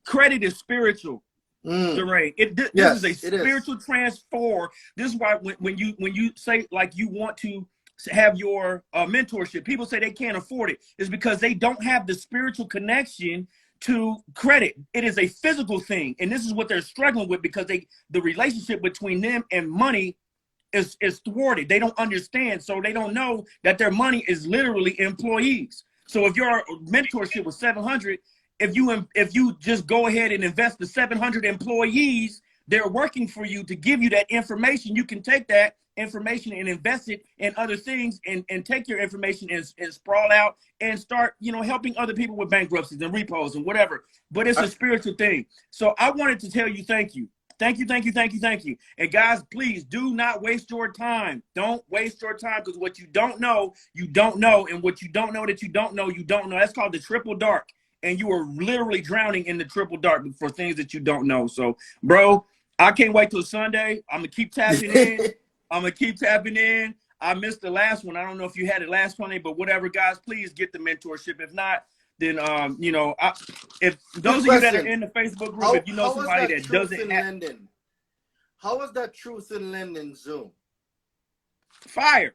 credit is spiritual. Daraine, this is a spiritual transfer. This is why when you say like you want to have your mentorship, people say they can't afford it. It's because they don't have the spiritual connection to credit. It is a physical thing, and this is what they're struggling with because the relationship between them and money is thwarted. They don't understand, so they don't know that their money is literally employees. So if your mentorship was 700, if you just go ahead and invest the 700 employees, they're working for you to give you that information. You can take that information and invest it in other things and take your information and sprawl out and start, helping other people with bankruptcies and repos and whatever. But it's a spiritual thing. So I wanted to tell you thank you. Thank you, thank you, thank you, thank you. And guys, please do not waste your time. Don't waste your time, because what you don't know, you don't know. And what you don't know that you don't know, you don't know. That's called the triple dark. And you are literally drowning in the triple dark for things that you don't know. So, bro, I can't wait till Sunday. I'm going to keep tapping in. I missed the last one. I don't know if you had it last Sunday, but whatever, guys, please get the mentorship. If not, then, if those of you that are in the Facebook group, if you know somebody that doesn't have. How was that Truth in Lending Zoom? Fire.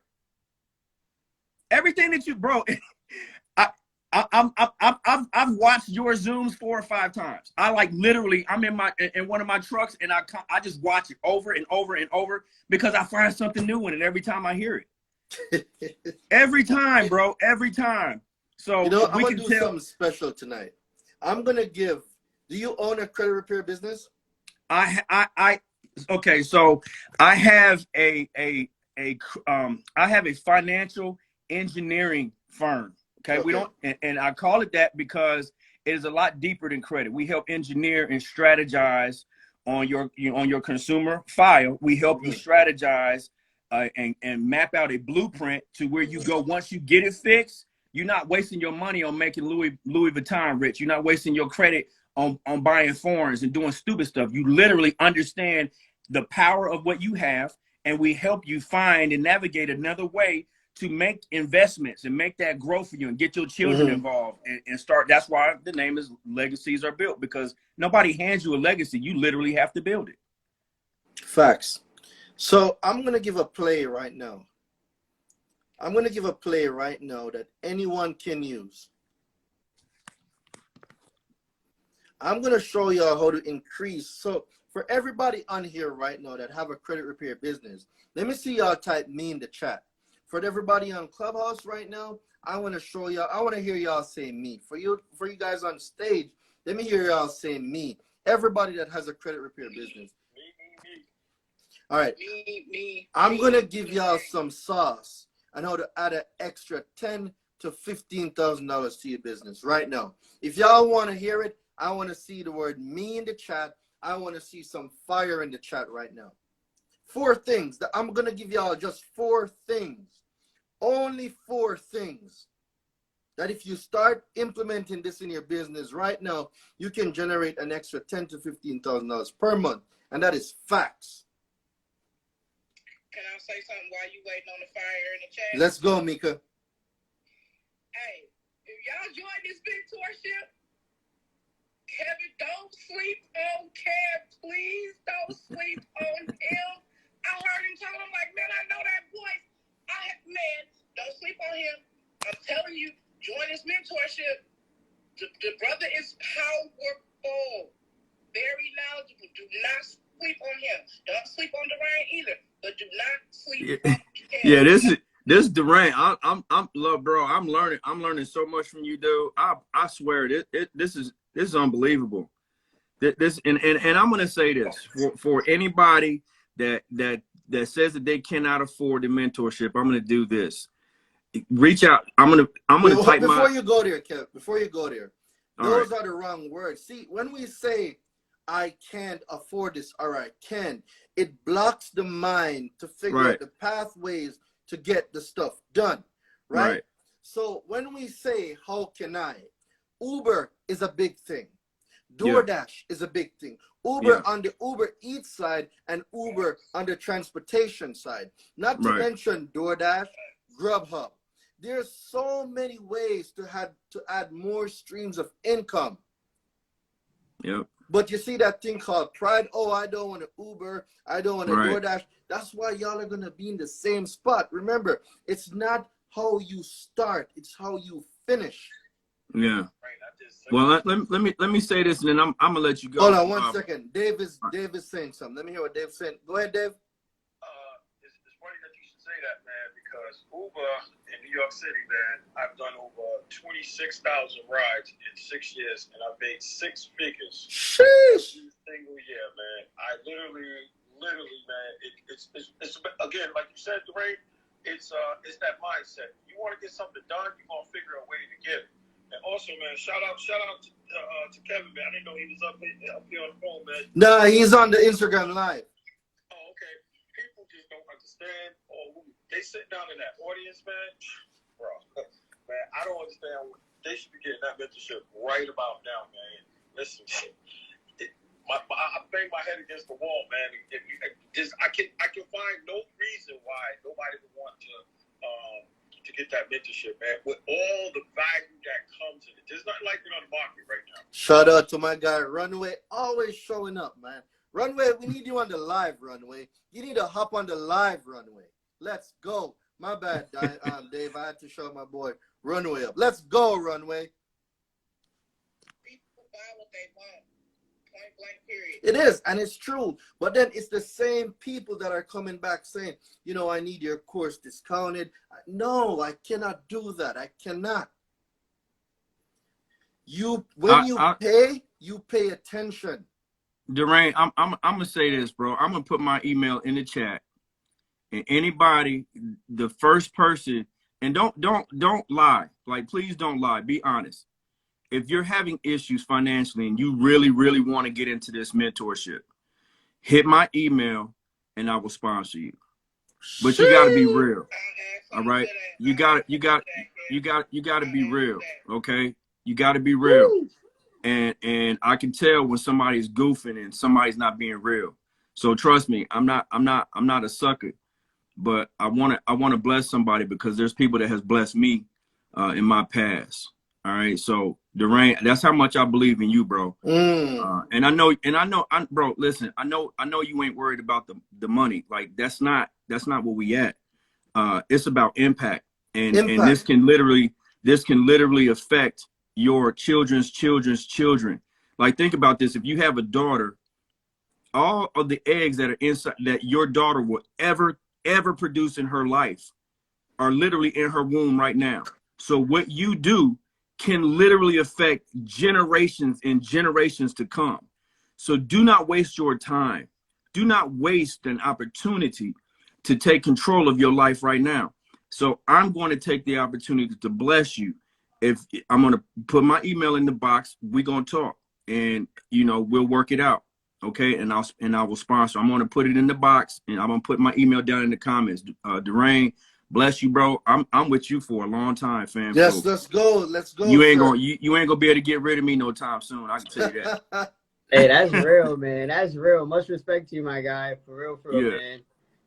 Everything that you, bro. I've watched your Zooms 4 or 5 times. I literally, I'm in one of my trucks and I just watch it over and over and over because I find something new in it every time I hear it. Every time, bro. Every time. So I'm gonna do something special tonight. I'm gonna give. Do you own a credit repair business? Okay. So I have I have a financial engineering firm. Okay, we don't, and I call it that because it is a lot deeper than credit. We help engineer and strategize on your consumer file. We help you strategize and map out a blueprint to where you go once you get it fixed. You're not wasting your money on making Louis Vuitton rich. You're not wasting your credit on buying foreigns and doing stupid stuff. You literally understand the power of what you have, and we help you find and navigate another way to make investments and make that grow for you and get your children involved and start. That's why the name is Legacies Are Built, because nobody hands you a legacy. You literally have to build it. Facts. So I'm going to give a play right now. I'm going to give a play right now that anyone can use. I'm going to show y'all how to increase. So for everybody on here right now that have a credit repair business, let me see y'all type me in the chat. For everybody on Clubhouse right now, I want to show y'all. I want to hear y'all say me. For you guys on stage, let me hear y'all say me. Everybody that has a credit repair business. All right. I'm going to give y'all some sauce on how to add an extra $10,000 to $15,000 to your business right now. If y'all want to hear it, I want to see the word me in the chat. I want to see some fire in the chat right now. 4 things that I'm going to give y'all, just 4 things. Only 4 things that if you start implementing this in your business right now, you can generate an extra $10,000 to $15,000 per month. And that is facts. Can I say something while you waiting on the fire in the chat? Let's go, Mika. Hey, if y'all join this mentorship, Kevin, don't sleep on Kev. Please don't sleep on him. I heard him tell him, like, man, I know that voice. Man, don't sleep on him. I'm telling you, join this mentorship. The brother is powerful, very knowledgeable. Do not sleep on him. Don't sleep on Daraine either, but do not sleep on him. Yeah, this Daraine. I'm love, bro. I'm learning so much from you, dude. I swear this is unbelievable. This and I'm gonna say this for anybody that says that they cannot afford the mentorship. I'm gonna do this. Reach out. I'm gonna type before you go there, Kev. Before you go there, those are the wrong words. See, when we say I can't afford this, all right, it blocks the mind to figure out the pathways to get the stuff done, right? So when we say, how can I? Uber is a big thing. DoorDash is a big thing. Uber on the Uber Eats side and Uber on the transportation side. Not to mention DoorDash, Grubhub. There's so many ways to add more streams of income. Yep. But you see that thing called pride. Oh, I don't want to Uber. I don't want to DoorDash. That's why y'all are going to be in the same spot. Remember, it's not how you start. It's how you finish. Yeah. Well, let me say this, and then I'm gonna let you go. Hold on 1 second. Dave is saying something. Let me hear what Dave's saying. Go ahead, Dave. It's funny that you should say that, man, because Uber in New York City, man, I've done over 26,000 rides in 6 years, and I've made 6 figures. Sheesh. Every single year, man. I literally, man. It's again, like you said, Daraine, it's that mindset. You want to get something done, you're gonna figure a way to get it. And also, man, shout out to Kevin, man. I didn't know he was up here on the phone, man. Nah, he's on the Instagram Live. Oh, okay. People just don't understand. They sit down in that audience, man. Bro, man, I don't understand. They should be getting that mentorship right about now, man. Listen, I bang my head against the wall, man. I can find no reason why nobody would want to get that mentorship, man, with all the value that comes in it. There's nothing like it on the market right now. Shout out to my guy Runway, always showing up, man. Runway, we need you on the live, Runway. You need to hop on the live, Runway. Let's go. My bad, Dave. I had to show my boy Runway up. Let's go, Runway. People buy what they want. Point blank, period. It is, and it's true. But then it's the same people that are coming back saying, you know, I need your course discounted. No, I cannot do that. I cannot. When you pay attention. Daraine, I'm gonna say this, bro. I'm gonna put my email in the chat, and anybody, the first person, and don't lie. Like, please don't lie. Be honest. If you're having issues financially and you really, really want to get into this mentorship, hit my email and I will sponsor you. But you gotta be real. All right. You gotta be real. Okay. You gotta be real. And I can tell when somebody's goofing and somebody's not being real. So trust me, I'm not a sucker, but I wanna bless somebody because there's people that has blessed me in my past. All right, so Daraine, that's how much I believe in you, bro. And I know, bro. Listen, I know you ain't worried about the money. Like that's not what we at. It's about impact, and this can literally affect your children's children. Like think about this: if you have a daughter, all of the eggs that are inside that your daughter will ever produce in her life are literally in her womb right now. So what you do can literally affect generations and generations to come. So do not waste your time. Do not waste an opportunity to take control of your life right now. So I'm going to take the opportunity to bless you. If I'm going to put my email in the box, we're going to talk and, you know, we'll work it out. Okay. And I will sponsor. I'm going to put it in the box and I'm going to put my email down in the comments. Daraine, bless you, bro. I'm with you for a long time, fam. Yes, so let's go. You ain't gonna be able to get rid of me no time soon. I can tell you that. Hey, that's real, man. That's real. Much respect to you, my guy. For real, man.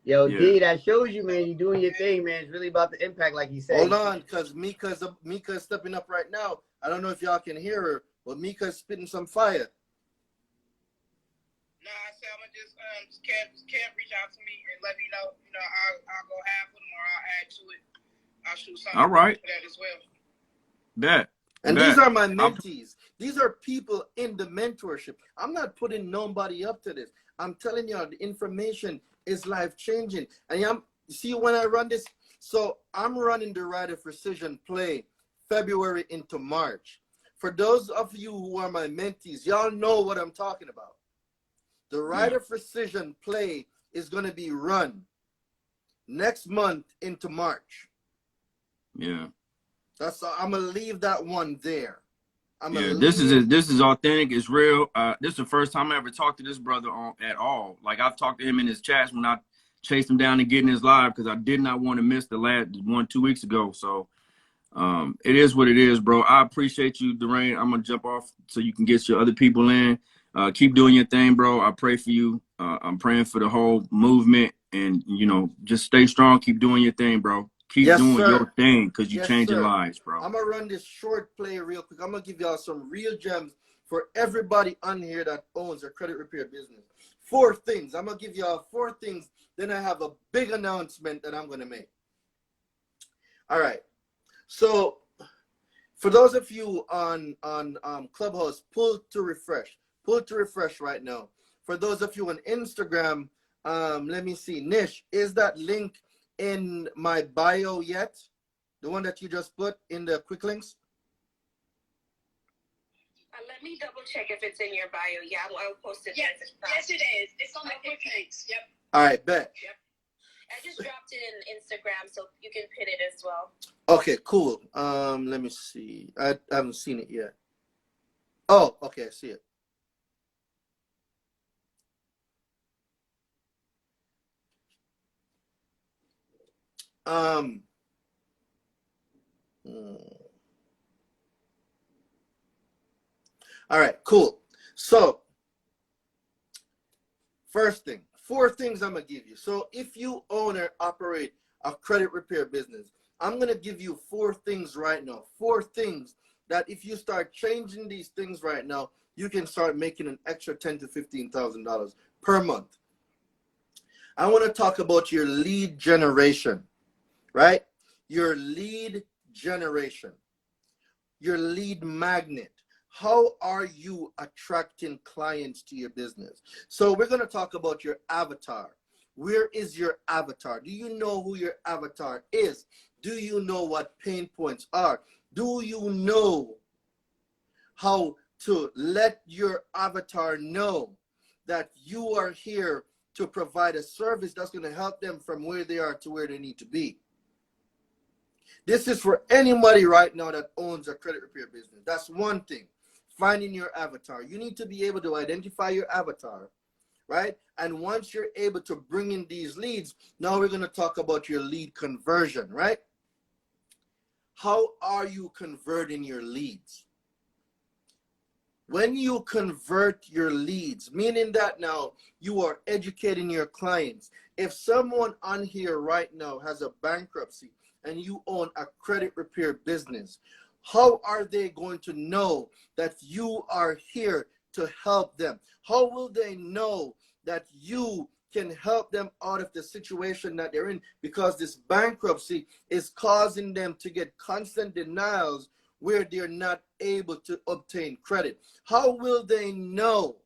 Yo, D, that shows you, man. You doing your thing, man. It's really about the impact, like you said. Hold on, because Mika's stepping up right now. I don't know if y'all can hear her, but Mika's spitting some fire. Nah, I said I'm gonna just Kev reach out to me and let me know. You know, I'll go half with him or I'll add to it. I'll shoot something all right for that as well. Bet. And these are my mentees. These are people in the mentorship. I'm not putting nobody up to this. I'm telling you, the information is life changing. And you see when I run this, so I'm running the Right of Rescission play February into March. For those of you who are my mentees, y'all know what I'm talking about. The Right of Rescission play is going to be run next month into March. Yeah. I'm going to leave that one there. This is authentic. It's real. This is the first time I ever talked to this brother at all. Like I've talked to him in his chats when I chased him down and get in his live because I did not want to miss the last 2 weeks ago. So It is what it is, bro. I appreciate you, Daraine. I'm gonna jump off so you can get your other people in. Keep doing your thing, bro. I pray for you. I'm praying for the whole movement, and just stay strong. Keep doing your thing, bro. Keep doing your thing, because you're changing lives, bro. I'm gonna run this short play real quick. I'm gonna give y'all some real gems for everybody on here that owns a credit repair business. 4 things. I'm gonna give y'all 4 things. Then I have a big announcement that I'm gonna make. All right. So for those of you on Clubhouse, pull to refresh right now. For those of you on Instagram, let me see. Nish, is that link in my bio yet? The one that you just put in the quick links? Let me double check if it's in your bio. Yeah, I'll post it. Yes, it is. It's on the quick links. Yep. All right, bet. Yep. I just dropped it in Instagram, so you can pin it as well. Okay, cool. Let me see. I haven't seen it yet. Oh, okay, I see it. All right, cool. So first thing, 4 things I'm gonna give you. So if you own or operate a credit repair business, I'm gonna give you 4 things right now. 4 things that if you start changing these things right now, you can start making an extra $10,000 to $15,000 per month. I want to talk about your lead generation, right? Your lead generation, your lead magnet. How are you attracting clients to your business? So we're going to talk about your avatar. Where is your avatar? Do you know who your avatar is? Do you know what pain points are? Do you know how to let your avatar know that you are here to provide a service that's going to help them from where they are to where they need to be? This is for anybody right now that owns a credit repair business. That's one thing. Finding your avatar. You need to be able to identify your avatar, right? And once you're able to bring in these leads, now we're going to talk about your lead conversion, right? How are you converting your leads? When you convert your leads, meaning that now you are educating your clients. If someone on here right now has a bankruptcy and you own a credit repair business, how are they going to know that you are here to help them? How will they know that you can help them out of the situation that they're in? Because this bankruptcy is causing them to get constant denials where they're not able to obtain credit. How will they know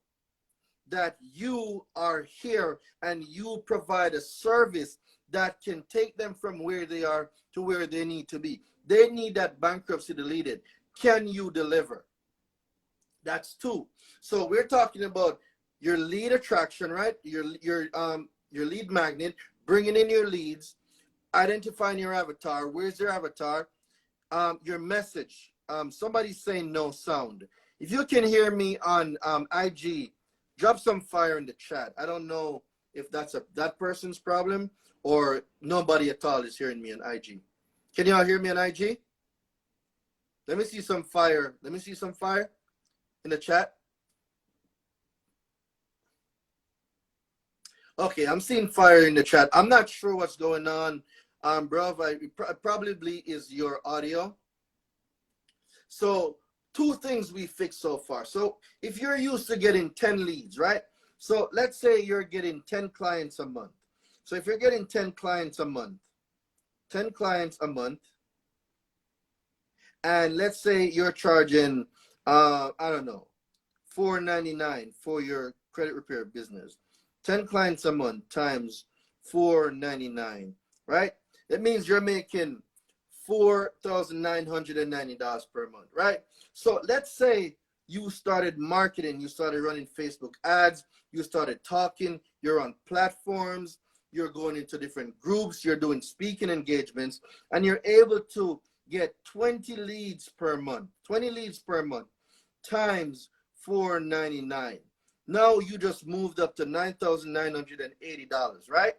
that you are here and you provide a service that can take them from where they are to where they need to be? They need that bankruptcy deleted. Can you deliver? That's 2. So we're talking about your lead attraction, right? Your lead magnet, bringing in your leads, identifying your avatar. Where's your avatar? Your message. Somebody's saying no sound. If you can hear me on IG, drop some fire in the chat. I don't know if that's that person's problem or nobody at all is hearing me on IG. Can y'all hear me on IG? Let me see some fire. Let me see some fire in the chat. Okay, I'm seeing fire in the chat. I'm not sure what's going on, bro. It probably is your audio. So 2 things we fixed so far. So if you're used to getting 10 leads, right? So let's say you're getting 10 clients a month. So if you're getting 10 clients a month, 10 clients a month, and let's say you're charging, I don't know, $4.99 for your credit repair business. 10 clients a month times $4.99, right? That means you're making $4,990 per month, right? So let's say you started marketing, you started running Facebook ads, you started talking, you're on platforms, you're going into different groups, you're doing speaking engagements, and you're able to get 20 leads per month, 20 leads per month times $4.99. Now you just moved up to $9,980, right?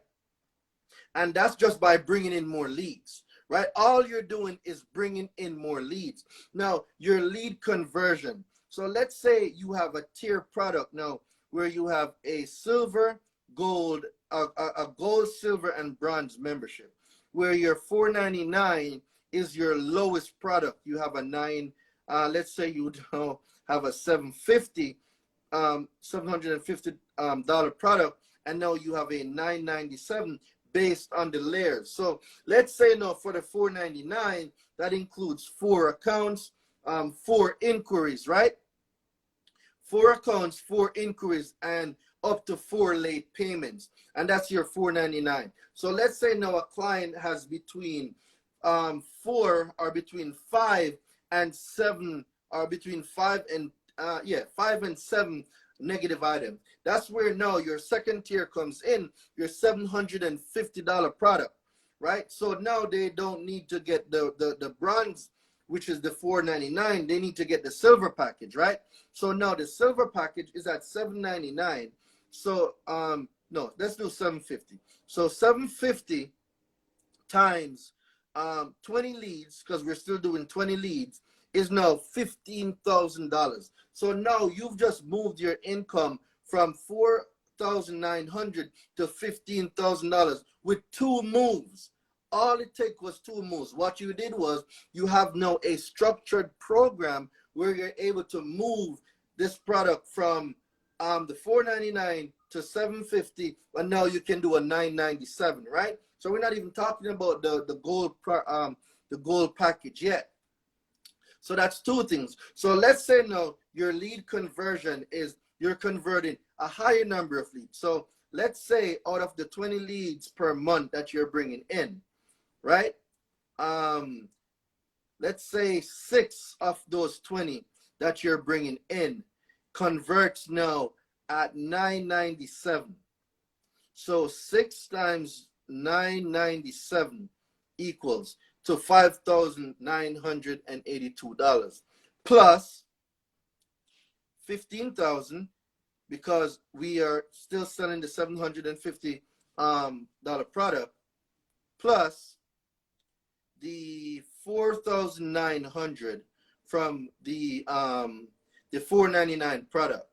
And that's just by bringing in more leads, right? All you're doing is bringing in more leads. Now, your lead conversion. So let's say you have a tier product now where you have a silver, gold, a gold, silver, and bronze membership, where your $499 is your lowest product. You have a let's say you have a $750 product, and now you have a $997 based on the layers. So let's say now for the $499, that includes 4 accounts, 4 inquiries, right? 4 accounts, 4 inquiries, and up to 4 late payments, and that's your $499. So let's say now a client has between 4 or between 5 and 7, or between 5 and 7 negative items. That's where now your second tier comes in, your $750 product, right? So now they don't need to get the bronze, which is the $499. They need to get the silver package, right? So now the silver package is at $799. So no, let's do $750. So $750 times 20 leads, because we're still doing 20 leads, is now $15,000. So now you've just moved your income from $4,900 to $15,000 with 2 moves. All it took was 2 moves. What you did was you have now a structured program where you're able to move this product from the $499 to $750, and now you can do a $997, right? So we're not even talking about the gold package yet. So that's 2 things. So let's say now your lead conversion is you're converting a higher number of leads. So let's say out of the 20 leads per month that you're bringing in, right? Let's say 6 of those 20 that you're bringing in converts now at $997. So 6 times $997 equals to $5,982 plus $15,000, because we are still selling the $750 product, plus the $4,900 from the $499 product.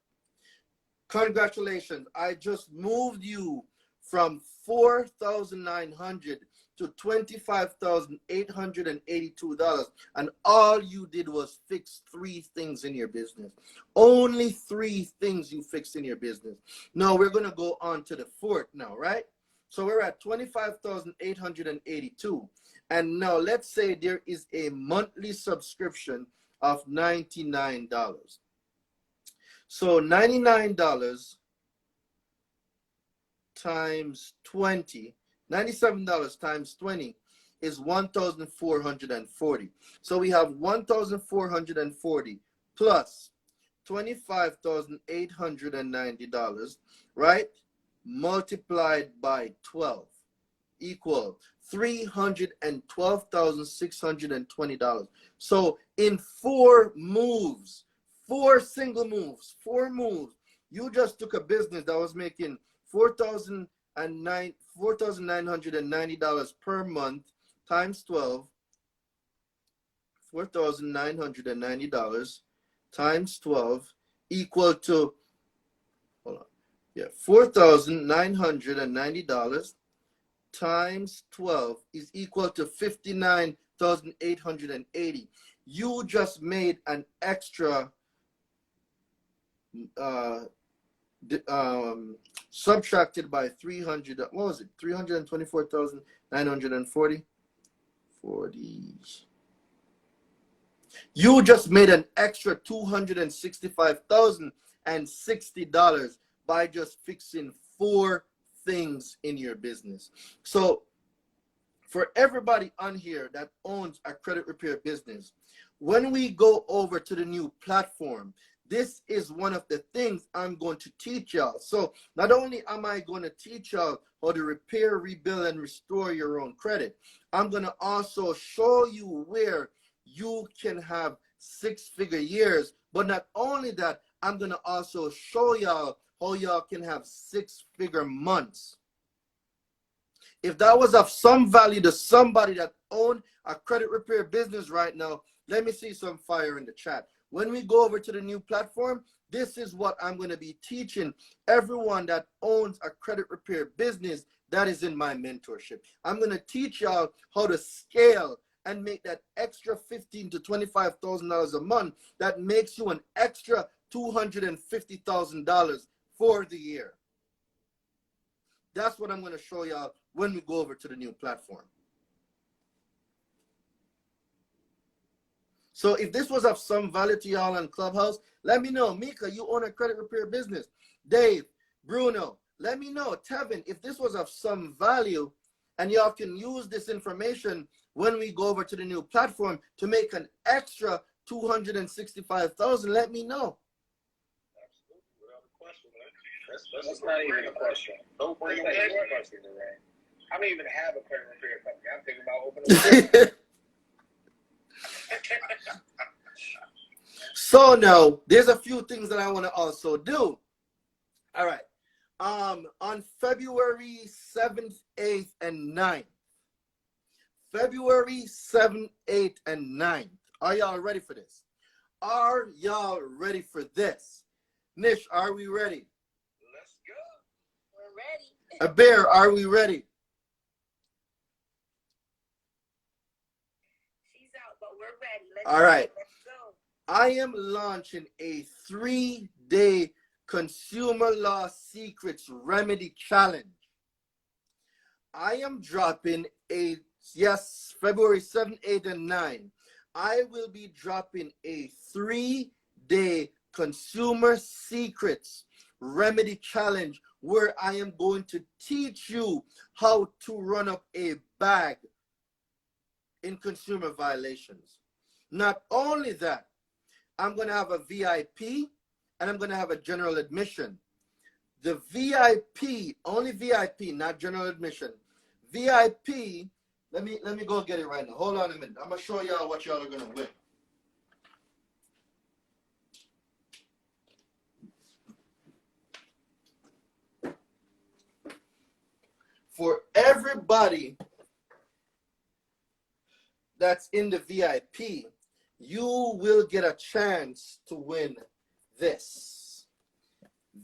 Congratulations, I just moved you from $4,900 to $25,882, and all you did was fix 3 things in your business. Only 3 things you fixed in your business. Now we're going to go on to the 4th now, right? So we're at $25,882, and now let's say there is a monthly subscription of $99. So $99 times 20, $97 times 20 is $1,440. So we have $1,440 plus $25,890, right? Multiplied by 12 equal $312,620. So in 4 moves, 4 single moves, 4 moves, you just took a business that was making $4,990 per month times 12, $4,990 times 12 equal to, $4,990 times 12 is equal to $59,880. You just made an extra subtracted by 300, what was it? 324,940. You just made an extra $265,060 by just fixing 4 things in your business. So for everybody on here that owns a credit repair business, when we go over to the new platform, this is one of the things I'm going to teach y'all. So not only am I going to teach y'all how to repair, rebuild, and restore your own credit, I'm going to also show you where you can have 6-figure years. But not only that, I'm going to also show y'all how y'all can have 6-figure months. if that was of some value to somebody that owned a credit repair business right now, let me see some fire in the chat. When we go over to the new platform, this is what I'm going to be teaching everyone that owns a credit repair business that is in my mentorship. I'm going to teach y'all how to scale and make that extra $15,000 to $25,000 a month. That makes you an extra $250,000 for the year. That's what I'm going to show y'all when we go over to the new platform. So if this was of some value to y'all on Clubhouse, let me know. Mika, you own a credit repair business. Dave, Bruno, let me know. Tevin, if this was of some value and y'all can use this information when we go over to the new platform to make an extra $265,000, let me know. Absolutely, without a question, man. That's not even a question. Don't bring up a question, Daraine. I don't even have a credit repair company. I'm thinking about opening a So now there's a few things that I want to also do. All right. On February 7th, 8th, and 9th. February 7th, 8th, and 9th. Are y'all ready for this? Are y'all ready for this? Nish, are we ready? Let's go. We're ready. A bear, are we ready? She's out, but we're ready. All right. Let's go. I am launching a 3-day Consumer Law Secrets Remedy Challenge. I am dropping February 7th, 8th, and 9th. I will be dropping a 3-day Consumer Secrets Remedy Challenge where I am going to teach you how to run up a bag in consumer violations. Not only that, I'm going to have a VIP and I'm going to have a general admission. The VIP, only VIP, not general admission. VIP, let me go get it right now. Hold on a minute. I'm going to show y'all what y'all are going to win. For everybody that's in the VIP, you will get a chance to win this.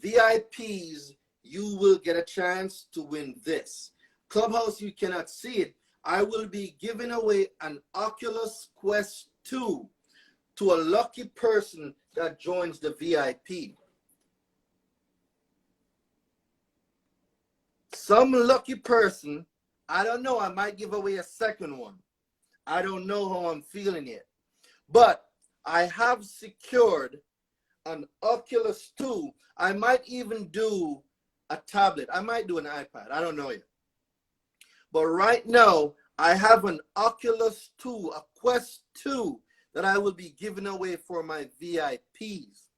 VIPs, you will get a chance to win this. Clubhouse, you cannot see it. I will be giving away an Oculus Quest 2 to a lucky person that joins the VIP. Some lucky person, I don't know, I might give away a second one. I don't know how I'm feeling yet. But I have secured an Oculus 2. I might even do a tablet. I might do an iPad. I don't know yet. But right now, I have an Oculus 2, a Quest 2, that I will be giving away for my VIPs.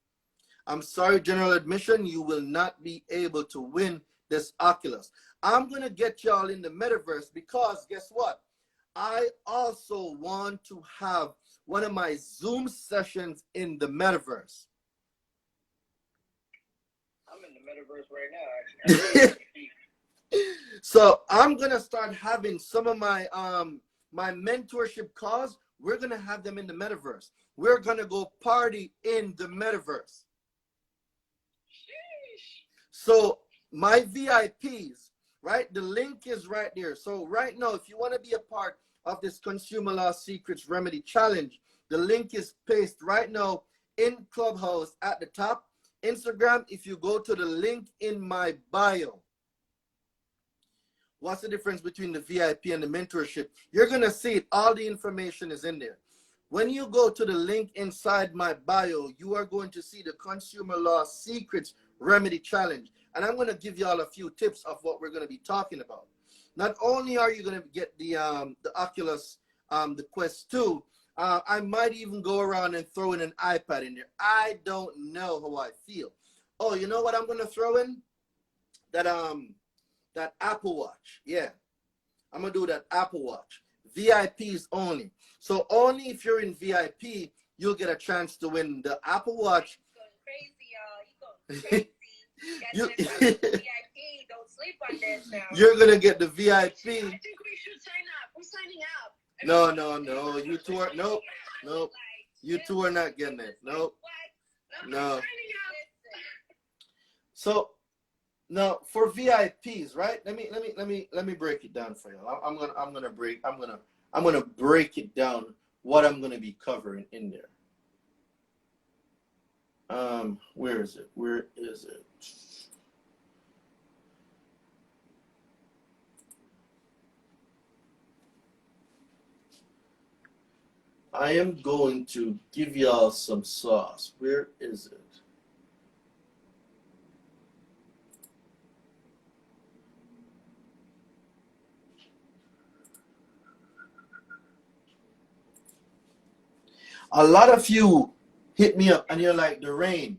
I'm sorry, general admission, you will not be able to win this Oculus. I'm going to get y'all in the metaverse because guess what? I also want to have one of my Zoom sessions in the metaverse. I'm in the metaverse right now, actually. So I'm going to start having some of my my mentorship calls. We're going to have them in the metaverse. We're going to go party in the metaverse. Sheesh. So my VIPs, right? The link is right there. So right now, if you want to be a part of this Consumer Law Secrets Remedy Challenge, the link is pasted right now in Clubhouse at the top. Instagram, if you go to the link in my bio. What's the difference between the VIP and the mentorship? You're going to see it. All the information is in there. When you go to the link inside my bio, you are going to see the Consumer Law Secrets Remedy Challenge. And I'm going to give you all a few tips of what we're going to be talking about. Not only are you going to get the Oculus, the Quest 2, I might even go around and throw in an iPad in there. I don't know how I feel. Oh, you know what I'm going to throw in? That Apple Watch. Yeah, I'm going to do that Apple Watch. VIPs only. So only if you're in VIP, you'll get a chance to win the Apple Watch. He's going crazy, y'all. He's going crazy. VIP, don't sleep on this now. You're gonna get the VIP. I think we should sign up. We're signing up. No. You two are nope. You two are not getting it. Nope. No. So now for VIPs, right? Let me break it down for you. I'm gonna break it down what I'm gonna be covering in there. Where is it? I am going to give y'all some sauce. Where is it? A lot of you hit me up and you're like, Daraine,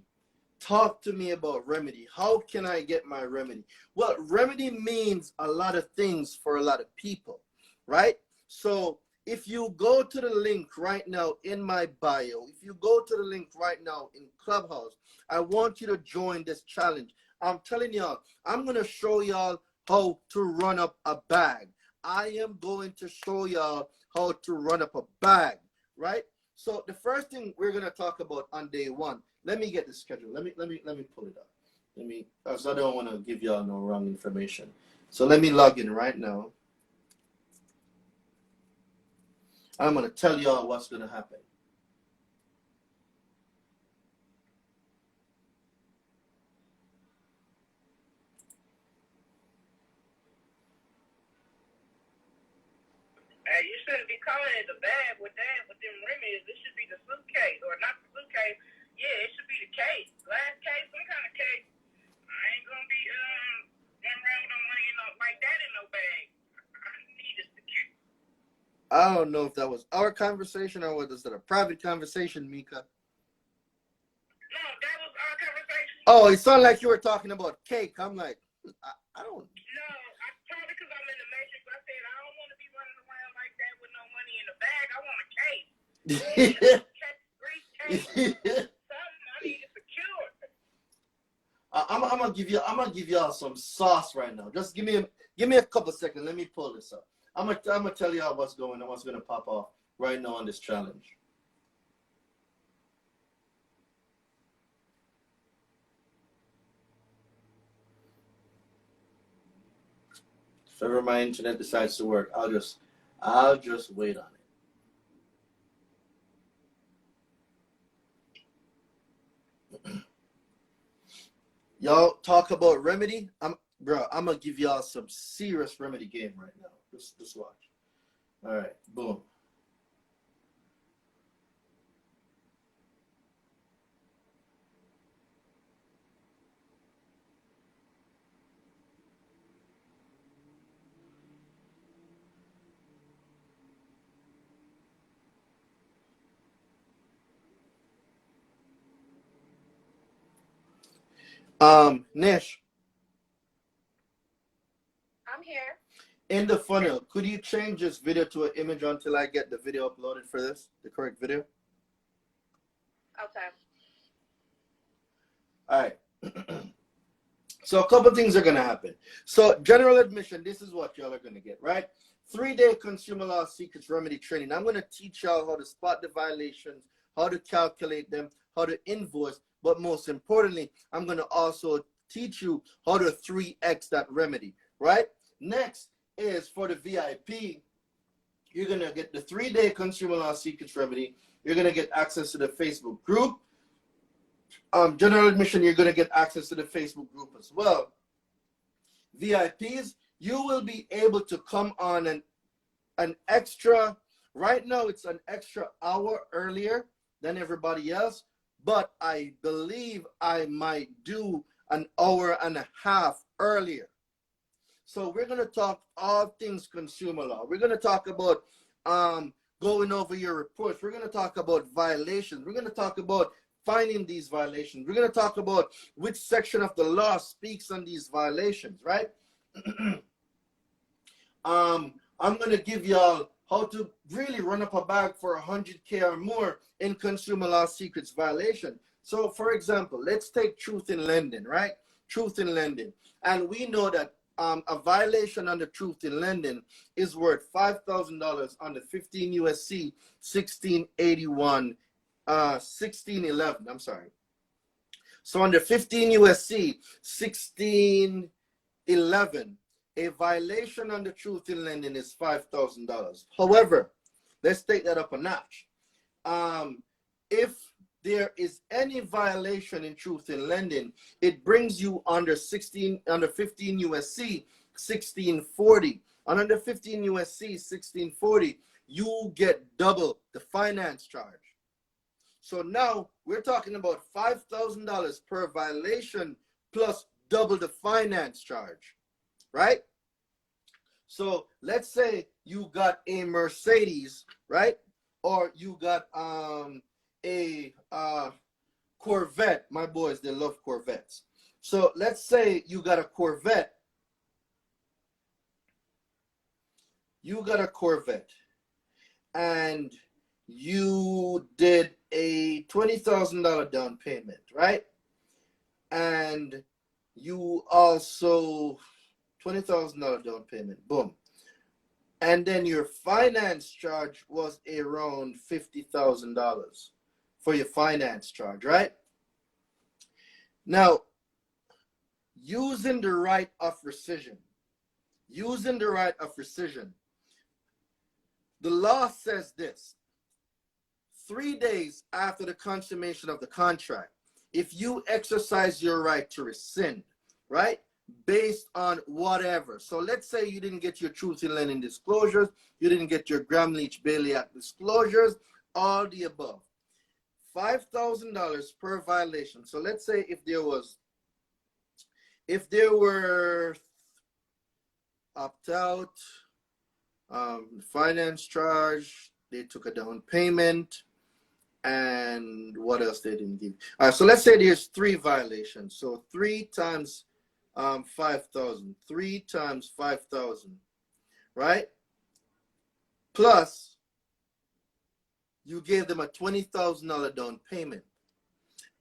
talk to me about remedy. How can I get my remedy? Well, remedy means a lot of things for a lot of people, right? So if you go to the link right now in my bio, if you go to the link right now in Clubhouse, I want you to join this challenge. I'm telling y'all, I'm going to show y'all how to run up a bag. I am going to show y'all how to run up a bag, right? So the first thing we're going to talk about on day one, let me get the schedule. Let me pull it up. Because I don't want to give y'all no wrong information. So let me log in right now. I'm going to tell y'all what's going to happen. Hey, you shouldn't be calling it a bag with them remedies. It should be the suitcase, or not the suitcase. Yeah, it should be the case, glass case, some kind of case. I ain't gonna be running around with no money like that in no bag. I need a security. I don't know if that was our conversation or was it a private conversation, Mika. No, that was our conversation. Oh, it sounded like you were talking about cake. I'm like, I don't. No, I probably because I'm in the matrix. I said I don't want to be running around like that with no money in the bag. I want a case. Grease case. Something I need it secured. I'm gonna give y'all some sauce right now. Just give me a couple seconds. Let me pull this up. I'm gonna tell y'all what's going on, what's gonna pop off right now on this challenge. If ever my internet decides to work, I'll just wait on it. Y'all talk about remedy. I'm gonna give y'all some serious remedy game right now. Just watch. All right, boom. Nish. I'm here. In the funnel, could you change this video to an image until I get the video uploaded for this, the correct video? Okay. All right. So a couple things are going to happen. So general admission, this is what y'all are going to get, right? 3-day consumer law secrets remedy training. I'm going to teach y'all how to spot the violations, how to calculate them, how to invoice, but most importantly, I'm going to also teach you how to 3x that remedy, right? Next is for the VIP, you're going to get the 3-day consumer law secrets remedy. You're going to get access to the Facebook group. General admission, you're going to get access to the Facebook group as well. VIPs, you will be able to come on an extra, right now it's an extra hour earlier than everybody else, but I believe I might do an hour and a half earlier. So we're going to talk all things consumer law. We're going to talk about going over your reports. We're going to talk about violations. We're going to talk about finding these violations. We're going to talk about which section of the law speaks on these violations, right? I'm going to give y'all how to really run up a bag for 100K or more in consumer law secrets violation. So for example, let's take truth in lending, right? Truth in lending. And we know that a violation under truth in lending is worth $5,000 under 15 USC 1681, 1611. I'm sorry. So under 15 USC 1611, a violation under truth in lending is $5,000. However, let's take that up a notch. If there is any violation in truth in lending, it brings you under 15 USC 1640. And under 15 USC 1640, you get double the finance charge. So now we're talking about $5,000 per violation plus double the finance charge, right? So let's say you got a Mercedes, right? Or you got a Corvette. My boys, they love Corvettes. So let's say you got a Corvette. You got a Corvette and you did a $20,000 down payment, right? And you also $20,000 down payment, boom. And then your finance charge was around $50,000 for your finance charge, right? Now, using the right of rescission, the law says this: 3 days after the consummation of the contract, if you exercise your right to rescind, right, based on whatever. So let's say you didn't get your truth in lending disclosures, you didn't get your Gramm-Leach-Bailey Act disclosures, all the above. $5,000 per violation. So let's say if there were opt-out, finance charge, they took a down payment, and what else they didn't give. All right, so let's say there's 3 violations. So 3 times 5,000, 3 times 5,000, right? Plus, you gave them a $20,000 down payment.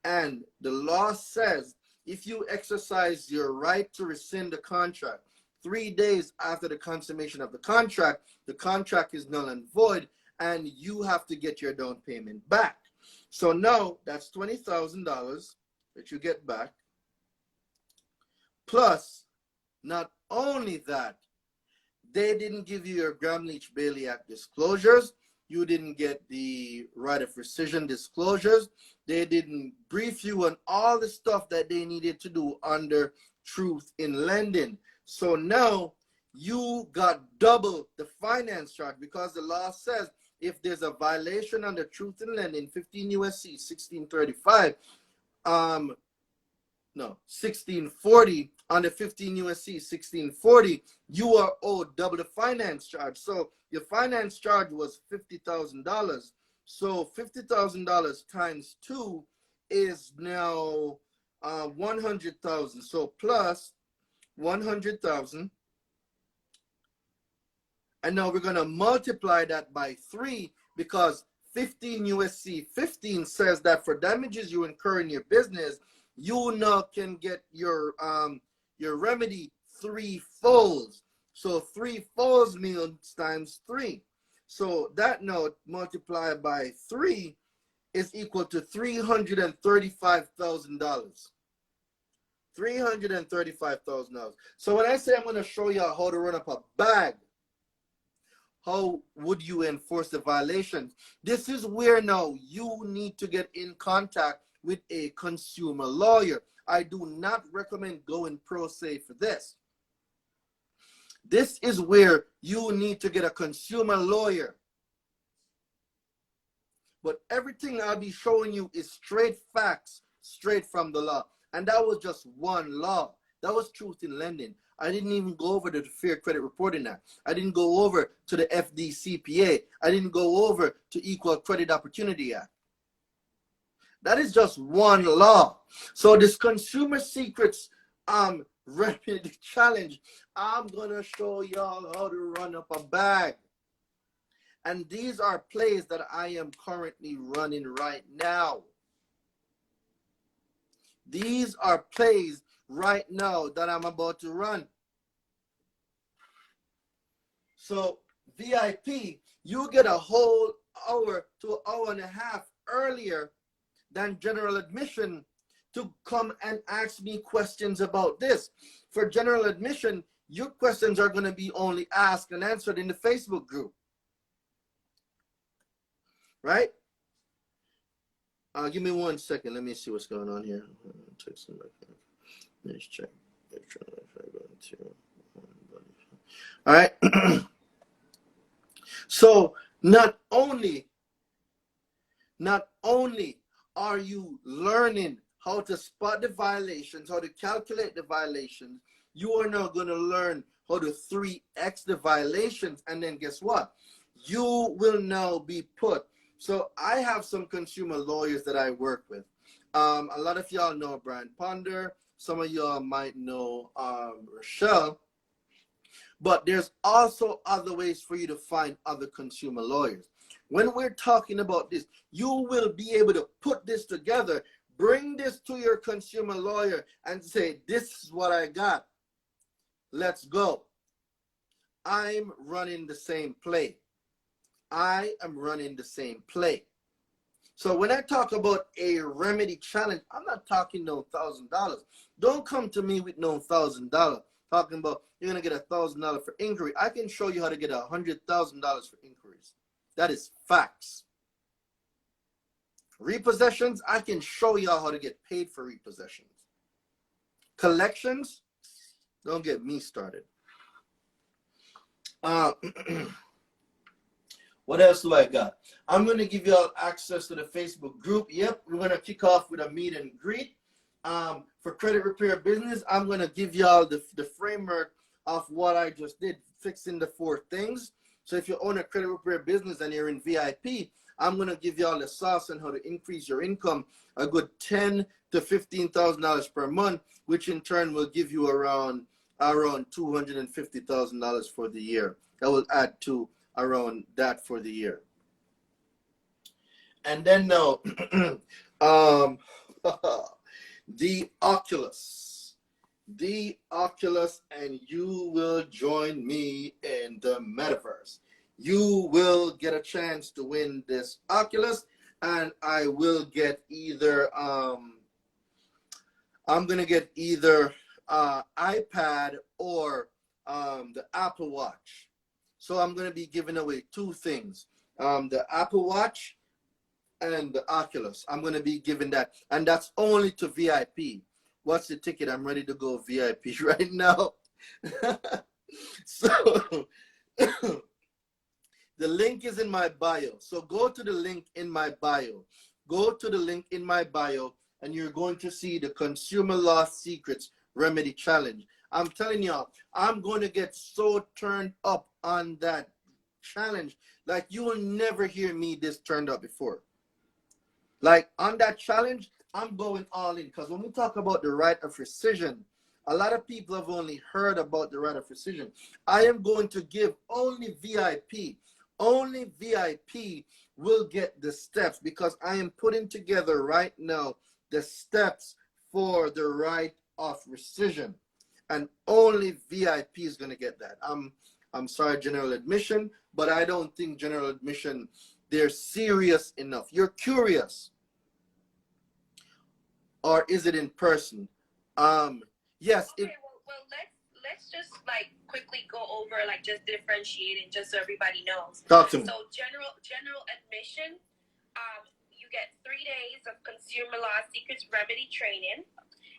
And the law says if you exercise your right to rescind the contract 3 days after the consummation of the contract is null and void, and you have to get your down payment back. So now that's $20,000 that you get back. Plus, not only that, they didn't give you your Gramm-Leach-Bailey Act disclosures. You didn't get the right of rescission disclosures. They didn't brief you on all the stuff that they needed to do under truth in lending. So now you got double the finance charge, because the law says if there's a violation under truth in lending, 15 USC 1635, 1640, under 15 USC 1640, you are owed double the finance charge. So your finance charge was $50,000. So $50,000 times 2 is now 100,000. So plus 100,000. And now we're going to multiply that by 3, because 15 USC 15 says that for damages you incur in your business, you now can get your remedy 3-fold. So 3-fold means times 3. So that now multiplied by 3 is equal to $335,000. $335,000. So when I say I'm going to show you how to run up a bag, how would you enforce the violations? This is where now you need to get in contact with a consumer lawyer. I do not recommend going pro se for this. This is where you need to get a consumer lawyer. But everything I'll be showing you is straight facts, straight from the law. And that was just one law. That was truth in lending. I didn't even go over to the Fair Credit Reporting Act. I didn't go over to the FDCPA. I didn't go over to Equal Credit Opportunity Act. That is just one law. So this consumer secrets remedy challenge, I'm gonna show y'all how to run up a bag. And these are plays that I am currently running right now. These are plays right now that I'm about to run. So VIP, you get a whole hour to an hour and a half earlier than general admission to come and ask me questions about this. For general admission, your questions are going to be only asked and answered in the Facebook group. Right? Give me 1 second. Let me see what's going on here. Let's check. All right. So not only are you learning how to spot the violations, how to calculate the violations, you are now going to learn how to 3x the violations. And then guess what? You will now be put. So I have some consumer lawyers that I work with. A lot of y'all know Brian Ponder. Some of y'all might know Rochelle. But there's also other ways for you to find other consumer lawyers. When we're talking about this, you will be able to put this together, bring this to your consumer lawyer and say, this is what I got. Let's go. I'm running the same play. I am running the same play. So when I talk about a remedy challenge, I'm not talking no $1,000. Don't come to me with no $1,000. Talking about you're going to get $1,000 for inquiry. I can show you how to get $100,000 for inquiries. That is facts. Repossessions, I can show y'all how to get paid for repossessions. Collections, don't get me started. What else do I got? I'm going to give y'all access to the Facebook group. Yep, we're going to kick off with a meet and greet. For credit repair business, I'm going to give y'all the framework of what I just did, fixing the 4 things. So if you own a credit repair business and you're in VIP, I'm going to give y'all the sauce on how to increase your income a good $10,000 to $15,000 per month, which in turn will give you around $250,000 for the year. That will add to around that for the year. And then now, the Oculus, and you will join me in the metaverse. You will get a chance to win this Oculus, and I will get either I'm gonna get either iPad or the Apple Watch. So I'm gonna be giving away 2 things, the Apple Watch and the Oculus. I'm gonna be giving that, and that's only to VIP. What's the ticket? I'm ready to go VIP right now. So the link is in my bio. So go to the link in my bio. Go to the link in my bio, and you're going to see the Consumer Law Secrets Remedy Challenge. I'm telling y'all, I'm going to get so turned up on that challenge. Like, you will never hear me this turned up before. Like, on that challenge, I'm going all in. Because when we talk about the right of rescission, a lot of people have only heard about the right of rescission. I am going to give only VIP. Only VIP will get the steps, because I am putting together right now the steps for the right of rescission. And only VIP is going to get that. I'm sorry, general admission, but I don't think general admission, they're serious enough. You're curious. Or is it in person? Yes. Okay, well, let's just like quickly go over, like, just differentiating, just so everybody knows. Talk to me. So general admission, you get 3 days of Consumer Law Secrets Remedy training,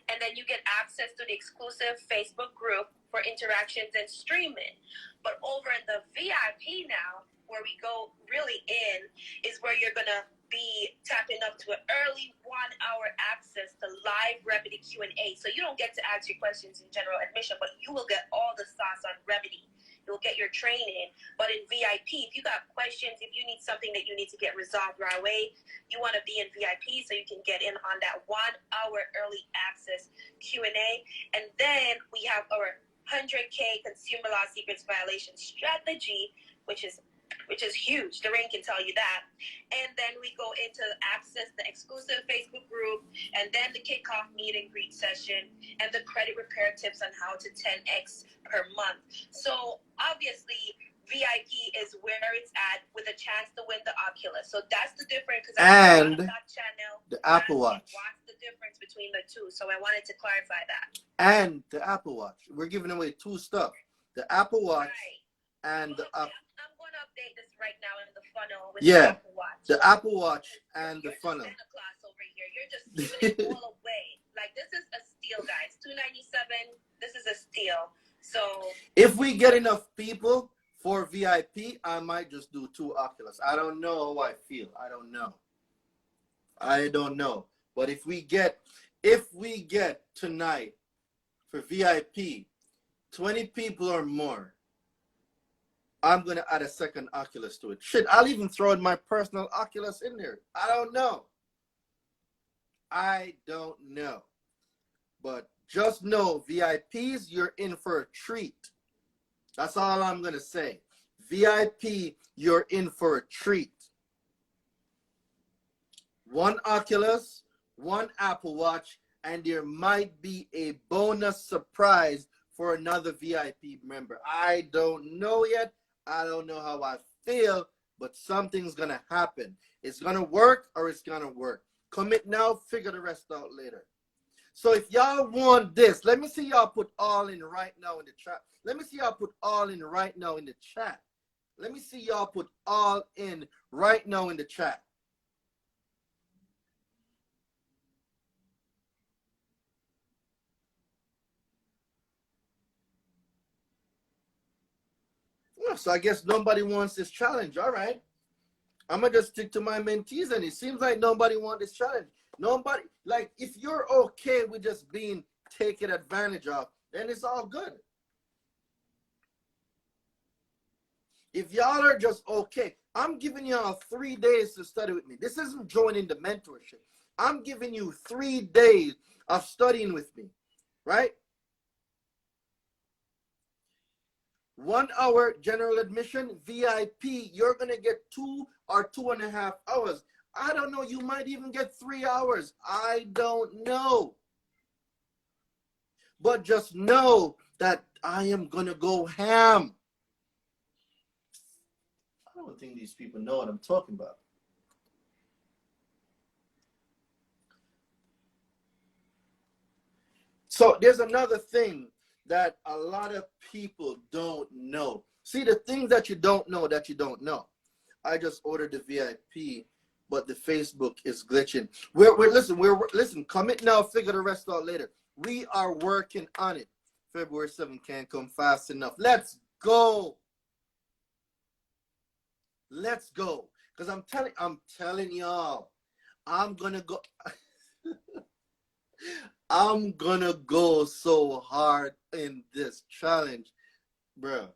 and then you get access to the exclusive Facebook group for interactions and streaming. But over in the VIP now, where we go really in, is where you're gonna be tapping up to an early 1-hour access to live remedy Q&A. So you don't get to ask your questions in general admission, but you will get all the sauce on remedy. You'll get your training. But in VIP, if you got questions, if you need something that you need to get resolved right away, you want to be in VIP so you can get in on that 1-hour early access Q&A. And then we have our 100K Consumer Law Secrets Violation Strategy, which is huge. Daraine can tell you that. And then we go into access the exclusive Facebook group, and then the kickoff meet and greet session, and the credit repair tips on how to 10x per month. So obviously, VIP is where it's at with a chance to win the Oculus. So that's the difference. And that channel, the Apple Watch. What's the difference between the two? So I wanted to clarify that. And the Apple Watch. We're giving away 2 stuff. The Apple Watch and the I'm going to update this right now in the funnel with the the Apple Watch. The Apple Watch and the funnel. Santa Claus over here. You're just giving it all away. Like, this is a steal, guys. $297. This is a steal. So if we get enough people for VIP, I might just do 2 Oculus. I don't know how I feel. I don't know. But if we get tonight for VIP 20 people or more, I'm gonna add a second Oculus to it. Shit, I'll even throw in my personal Oculus in there. I don't know. But just know, VIPs, you're in for a treat. That's all I'm gonna say. VIP, you're in for a treat. 1 Oculus, 1 Apple Watch, and there might be a bonus surprise for another VIP member. I don't know yet. I don't know how I feel, but something's gonna happen. It's gonna work or it's gonna work. Commit now, figure the rest out later. So if y'all want this, let me see y'all put all in right now in the chat. Let me see y'all put all in right now in the chat. Let me see y'all put all in right now in the chat. Yeah, so I guess nobody wants this challenge. All right. I'm going to just stick to my mentees, and it seems like nobody wants this challenge. Nobody, like, if you're okay with just being taken advantage of, then it's all good. If y'all are just okay, I'm giving y'all 3 days to study with me. This isn't joining the mentorship. I'm giving you 3 days of studying with me, right? 1 hour general admission, VIP, you're going to get 2 or 2.5 hours. I don't know, you might even get 3 hours. I don't know. But just know that I am going to go ham. I don't think these people know what I'm talking about. So there's another thing that a lot of people don't know. See, the things that you don't know that you don't know. I just ordered the VIP, but the Facebook is glitching. Listen, commit now, figure the rest out later. We are working on it. February 7th can't come fast enough. Let's go. Let's go. Because I'm telling y'all, I'm gonna go. I'm gonna go so hard in this challenge, bro.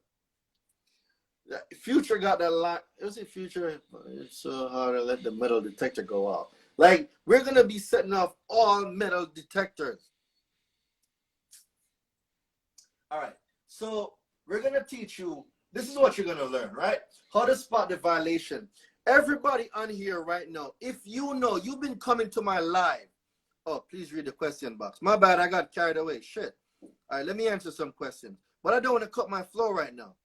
Future got that lot. Was it Future? It's so hard to let the metal detector go off. Like, we're gonna be setting off all metal detectors. All right. So we're gonna teach you. This is what you're gonna learn, right? How to spot the violation. Everybody on here right now, if you know you've been coming to my live. Oh, please read the question box. My bad, I got carried away. Shit. All right, let me answer some questions. But I don't want to cut my flow right now.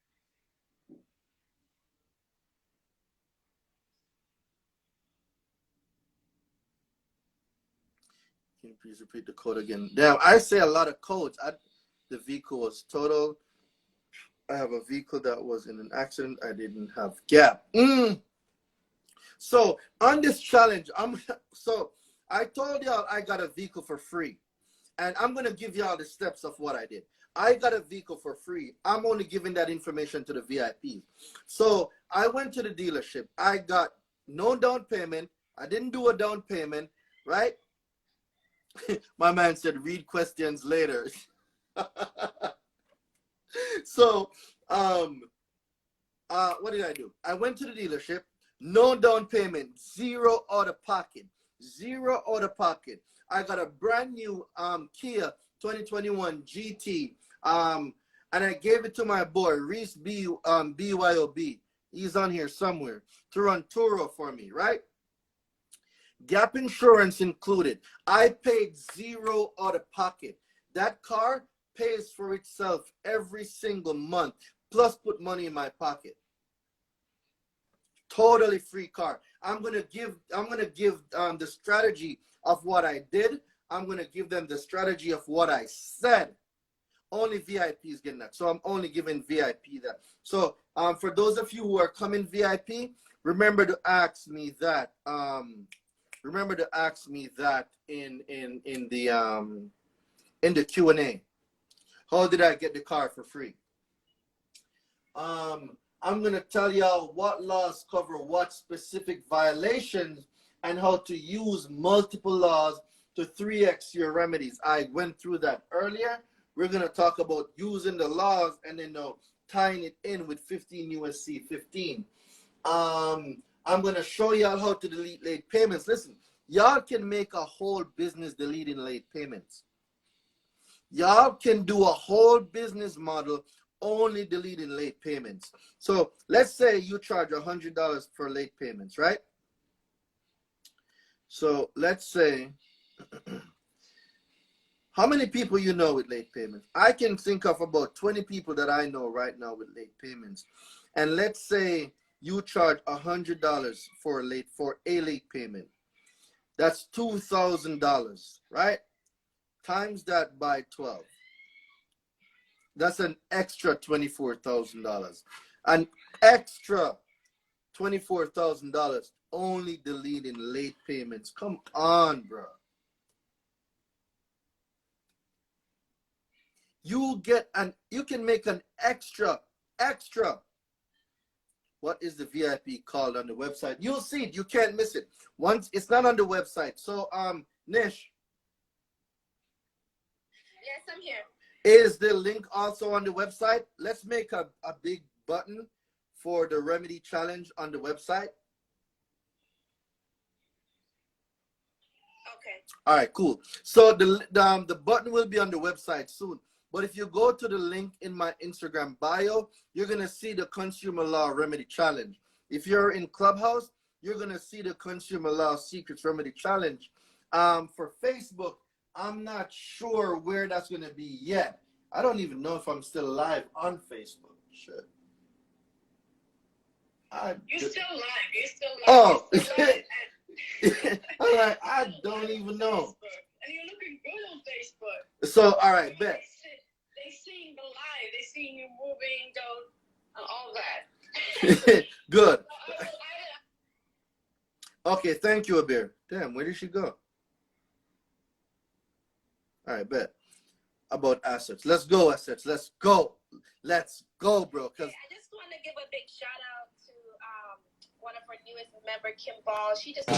Can you please repeat the code again? Damn, I say a lot of codes. The vehicle was total. I have a vehicle that was in an accident. I didn't have gap. So on this challenge, I told y'all I got a vehicle for free. And I'm going to give y'all the steps of what I did. I got a vehicle for free. I'm only giving that information to the VIPs. So I went to the dealership. I got no down payment. I didn't do a down payment, right? My man said, read questions later. So, what did I do? I went to the dealership. No down payment. 0 out of pocket. 0 out of pocket. I got a brand new Kia 2021 GT, and I gave it to my boy Reese BYOB. He's on here somewhere to run Turo for me, right? Gap insurance included. I paid 0 out of pocket. That car pays for itself every single month. plus put money in my pocket. Totally free car. I'm gonna give the strategy of what I did. I'm gonna give them the strategy of what I said. Only VIP is getting that. So I'm only giving VIP that. So for those of you who are coming VIP, remember to ask me that. Remember to ask me that in the Q&A. How did I get the car for free? I'm gonna tell y'all what laws cover what specific violations and how to use multiple laws to 3x your remedies. I went through that earlier. We're gonna talk about using the laws and then tying it in with 15 USC 15. I'm gonna show y'all how to delete late payments. Listen, y'all can make a whole business deleting late payments. Y'all can do a whole business model only deleting late payments. So let's say you charge $100 for late payments, right? So let's say, how many people you know with late payments? I can think of about 20 people that I know right now with late payments. And let's say you charge $100 for a late payment. That's $2,000, right? Times that by 12. That's an extra $24,000. An extra $24,000 only deleting late payments. Come on, bro. You can make an extra. What is the VIP called on the website? You'll see it. You can't miss it. Once it's not on the website. So Nish. Yes, I'm here. Is the link also on the website? Let's make a big button for the remedy challenge on the website. Okay. All right, cool. So the button will be on the website soon. But if you go to the link in my Instagram bio, you're going to see the Consumer Law Remedy Challenge. If you're in Clubhouse, you're going to see the Consumer Law Secrets Remedy Challenge. For Facebook, I'm not sure where that's going to be yet. I don't even know if I'm still live on Facebook. Shit. You're still live. You're still live. Oh. You're still live. I'm like, I don't even know. And you're looking good on Facebook. So, all right, bet. They seeing the live. They seeing you moving, and all that. Good. Okay, thank you, Abir. Damn, where did she go? All right, bet. About assets. Let's go, assets. Let's go. Let's go, bro. I just want to give a big shout out to one of our newest member, Kim Ball. She just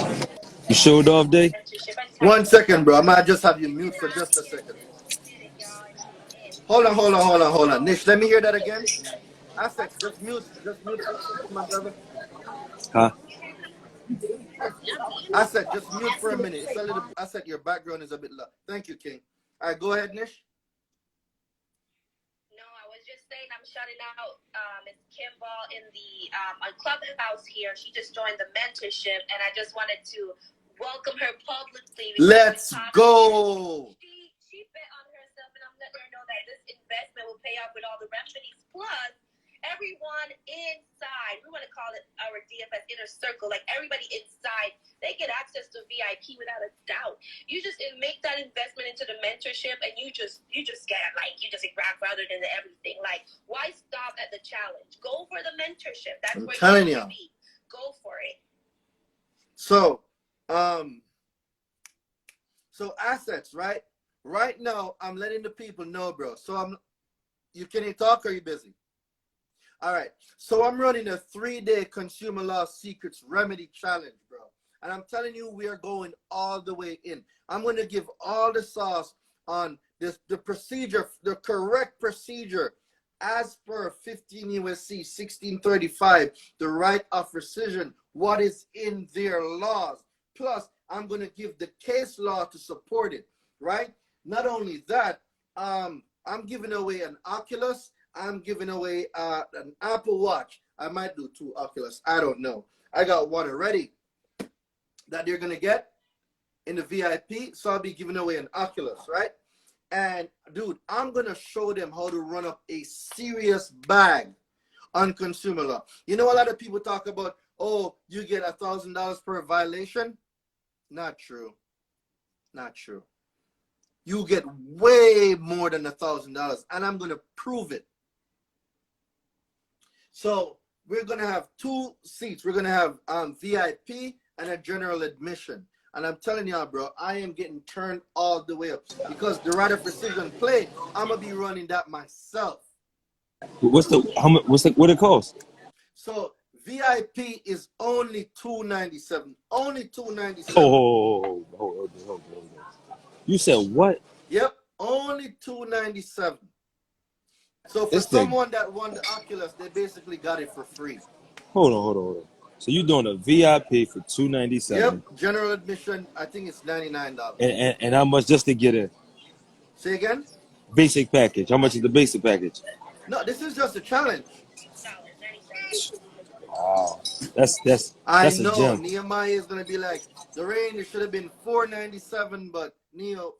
You showed off, Day? 1 second, bro. I might just have you mute for just a second. Hold on. Nish, let me hear that again. Assets, just mute for a second, my brother. Huh? Asset, just mute for a minute. It's a little. Asset, your background is a bit loud. Thank you, King. All right, go ahead, Nish. No, I was just saying I'm shouting out Ms. Kim Ball in the Clubhouse here. She just joined the mentorship, and I just wanted to welcome her publicly. Let's go. She bet on herself, and I'm letting her know that this investment will pay off with all the remedies. Plus, everyone inside, we want to call it our DFS inner circle, like everybody inside, they get access to VIP without a doubt. You just make that investment into the mentorship, and you just get you just grandfathered into everything. Like, why stop at the challenge? Go for the mentorship. That's where you want to be. Go for it. So assets, right? Right now, I'm letting the people know, bro. So you can talk, or are you busy? All right, so I'm running a 3-day Consumer Law Secrets Remedy Challenge, bro. And I'm telling you, we are going all the way in. I'm going to give all the sauce on the procedure, the correct procedure, as per 15 USC 1635, the right of rescission, what is in their laws. Plus, I'm going to give the case law to support it, right? Not only that, I'm giving away an Oculus. I'm giving away an Apple Watch. I might do 2 Oculus. I don't know. I got one already that they're going to get in the VIP. So I'll be giving away an Oculus, right? And, dude, I'm going to show them how to run up a serious bag on consumer law. You know, a lot of people talk about, oh, you get $1,000 per violation. Not true. Not true. You get way more than $1,000, and I'm going to prove it. So we're going to have 2 seats. We're going to have VIP and a general admission. And I'm telling y'all, bro, I am getting turned all the way up because the right of rescission play, I'm going to be running that myself. What it cost? So VIP is only $297. Only $297. Hold on. You said what? Yep, only $297. So for someone that won the Oculus, they basically got it for free. Hold on. So you're doing a VIP for $297. Yep, general admission, I think it's $99. And how much just to get in? Say again? Basic package. How much is the basic package? No, this is just a challenge. Wow, that's I a know gem. Nehemiah is gonna be like, Daraine, it should have been $497, but Neo,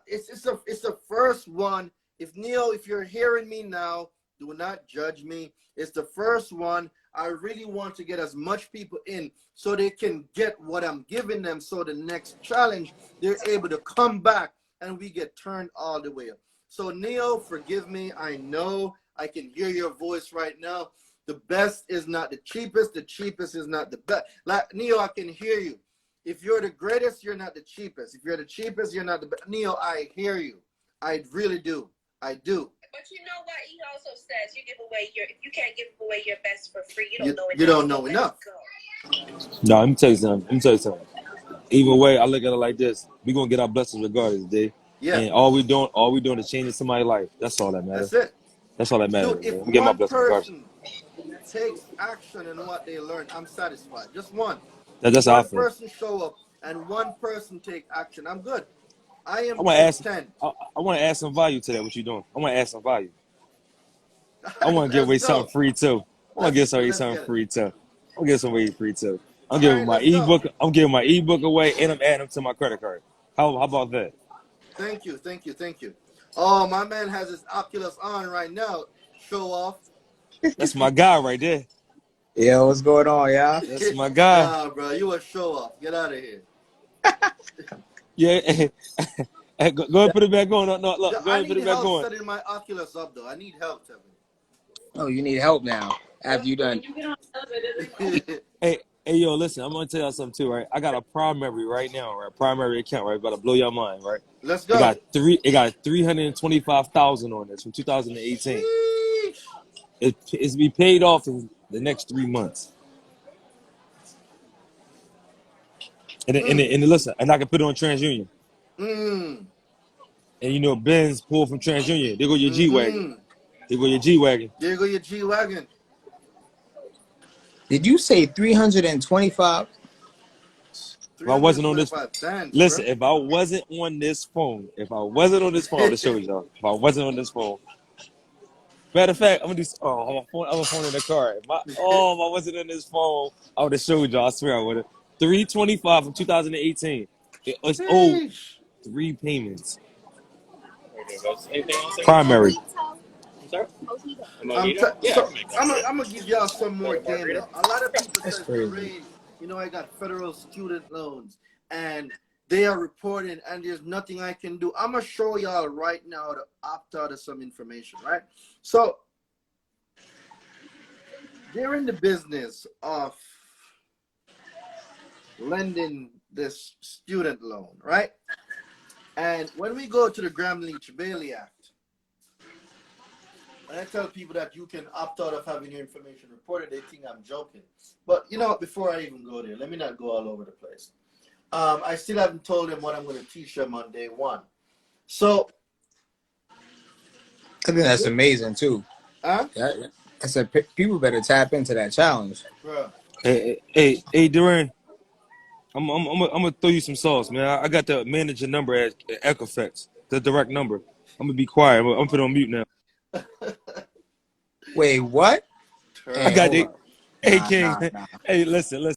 it's the first one. If Neo, if you're hearing me now, do not judge me. It's the first one. I really want to get as much people in so they can get what I'm giving them. So the next challenge, they're able to come back and we get turned all the way up. So Neo, forgive me. I know I can hear your voice right now. The best is not the cheapest. The cheapest is not the best. Like Neo, I can hear you. If you're the greatest, you're not the cheapest. If you're the cheapest, you're not the best. Neo, I hear you. I really do. I do. But you know what? He also says you give away if you can't give away your best for free, you don't know enough. No, let me tell you something. Either way, I look at it like this: we gonna get our blessings regardless, Dave. Yeah. And all we doing is changing somebody's life. That's all that matters. That's it. That's all that matters. Dude, if I'm getting my one blessings regardless. person takes action in what they learn, I'm satisfied. Just one. That's how I One feel. person show up and one person take action. I'm good. I am I want to add 10. I want to add some value to that. What you doing? I want to add some value. I want to give away something free too. I want to give something free too. I'm giving somebody free too. I'm giving my ebook. I'm giving my ebook away, and I'm adding them to my credit card. How about that? Thank you. Oh, my man has his Oculus on right now. Show off. That's my guy right there. Yeah, what's going on, y'all? That's my guy. Nah, bro, you a show off. Get out of here. Yeah. Hey, go ahead and put it back on. No, look, go ahead and put it back on. I need help setting my Oculus up, though. I need help, Tevin. Oh, you need help now after you done. Hey, yo, listen, I'm gonna tell y'all something too, right? I got a primary right now, right? Primary account, right? About to blow your mind, right? Let's go. It got 325,000 on this from 2018. It's be paid off in the next 3 months. And listen, and I can put it on TransUnion. And you know, Ben's pulled from TransUnion. There go your G-Wagon. There go your G-Wagon. There go your G-Wagon. Did you say 325? If I wasn't on this, listen. Bro. If I wasn't on this phone, to show y'all. If I wasn't on this phone, matter of fact, I'm gonna do. Oh, I'm a phone in the car. If I wasn't on this phone, I would have showed y'all. I swear I would have. 325 from 2018. It's owed 3 payments. Primary. I'm gonna give y'all some more game now. A lot of people say, Daraine, you know, I got federal student loans and they are reporting and there's nothing I can do. I'm gonna show y'all right now how to opt out of some information, right? So they're in the business of lending this student loan, right? And when we go to the Graham-Leach-Bailey Act, and I tell people that you can opt out of having your information reported, they think I'm joking. But you know, before I even go there, let me not go all over the place. I still haven't told them what I'm going to teach them on day 1. So I think that's amazing too. Huh? I said people better tap into that challenge. Bro. Hey, Daraine, I'm gonna throw you some sauce, man. I got the manager number at Equifax, the direct number. I'm gonna be quiet. I'm gonna put it on mute now. Wait, what? I got it. Hey, King. Hey, listen.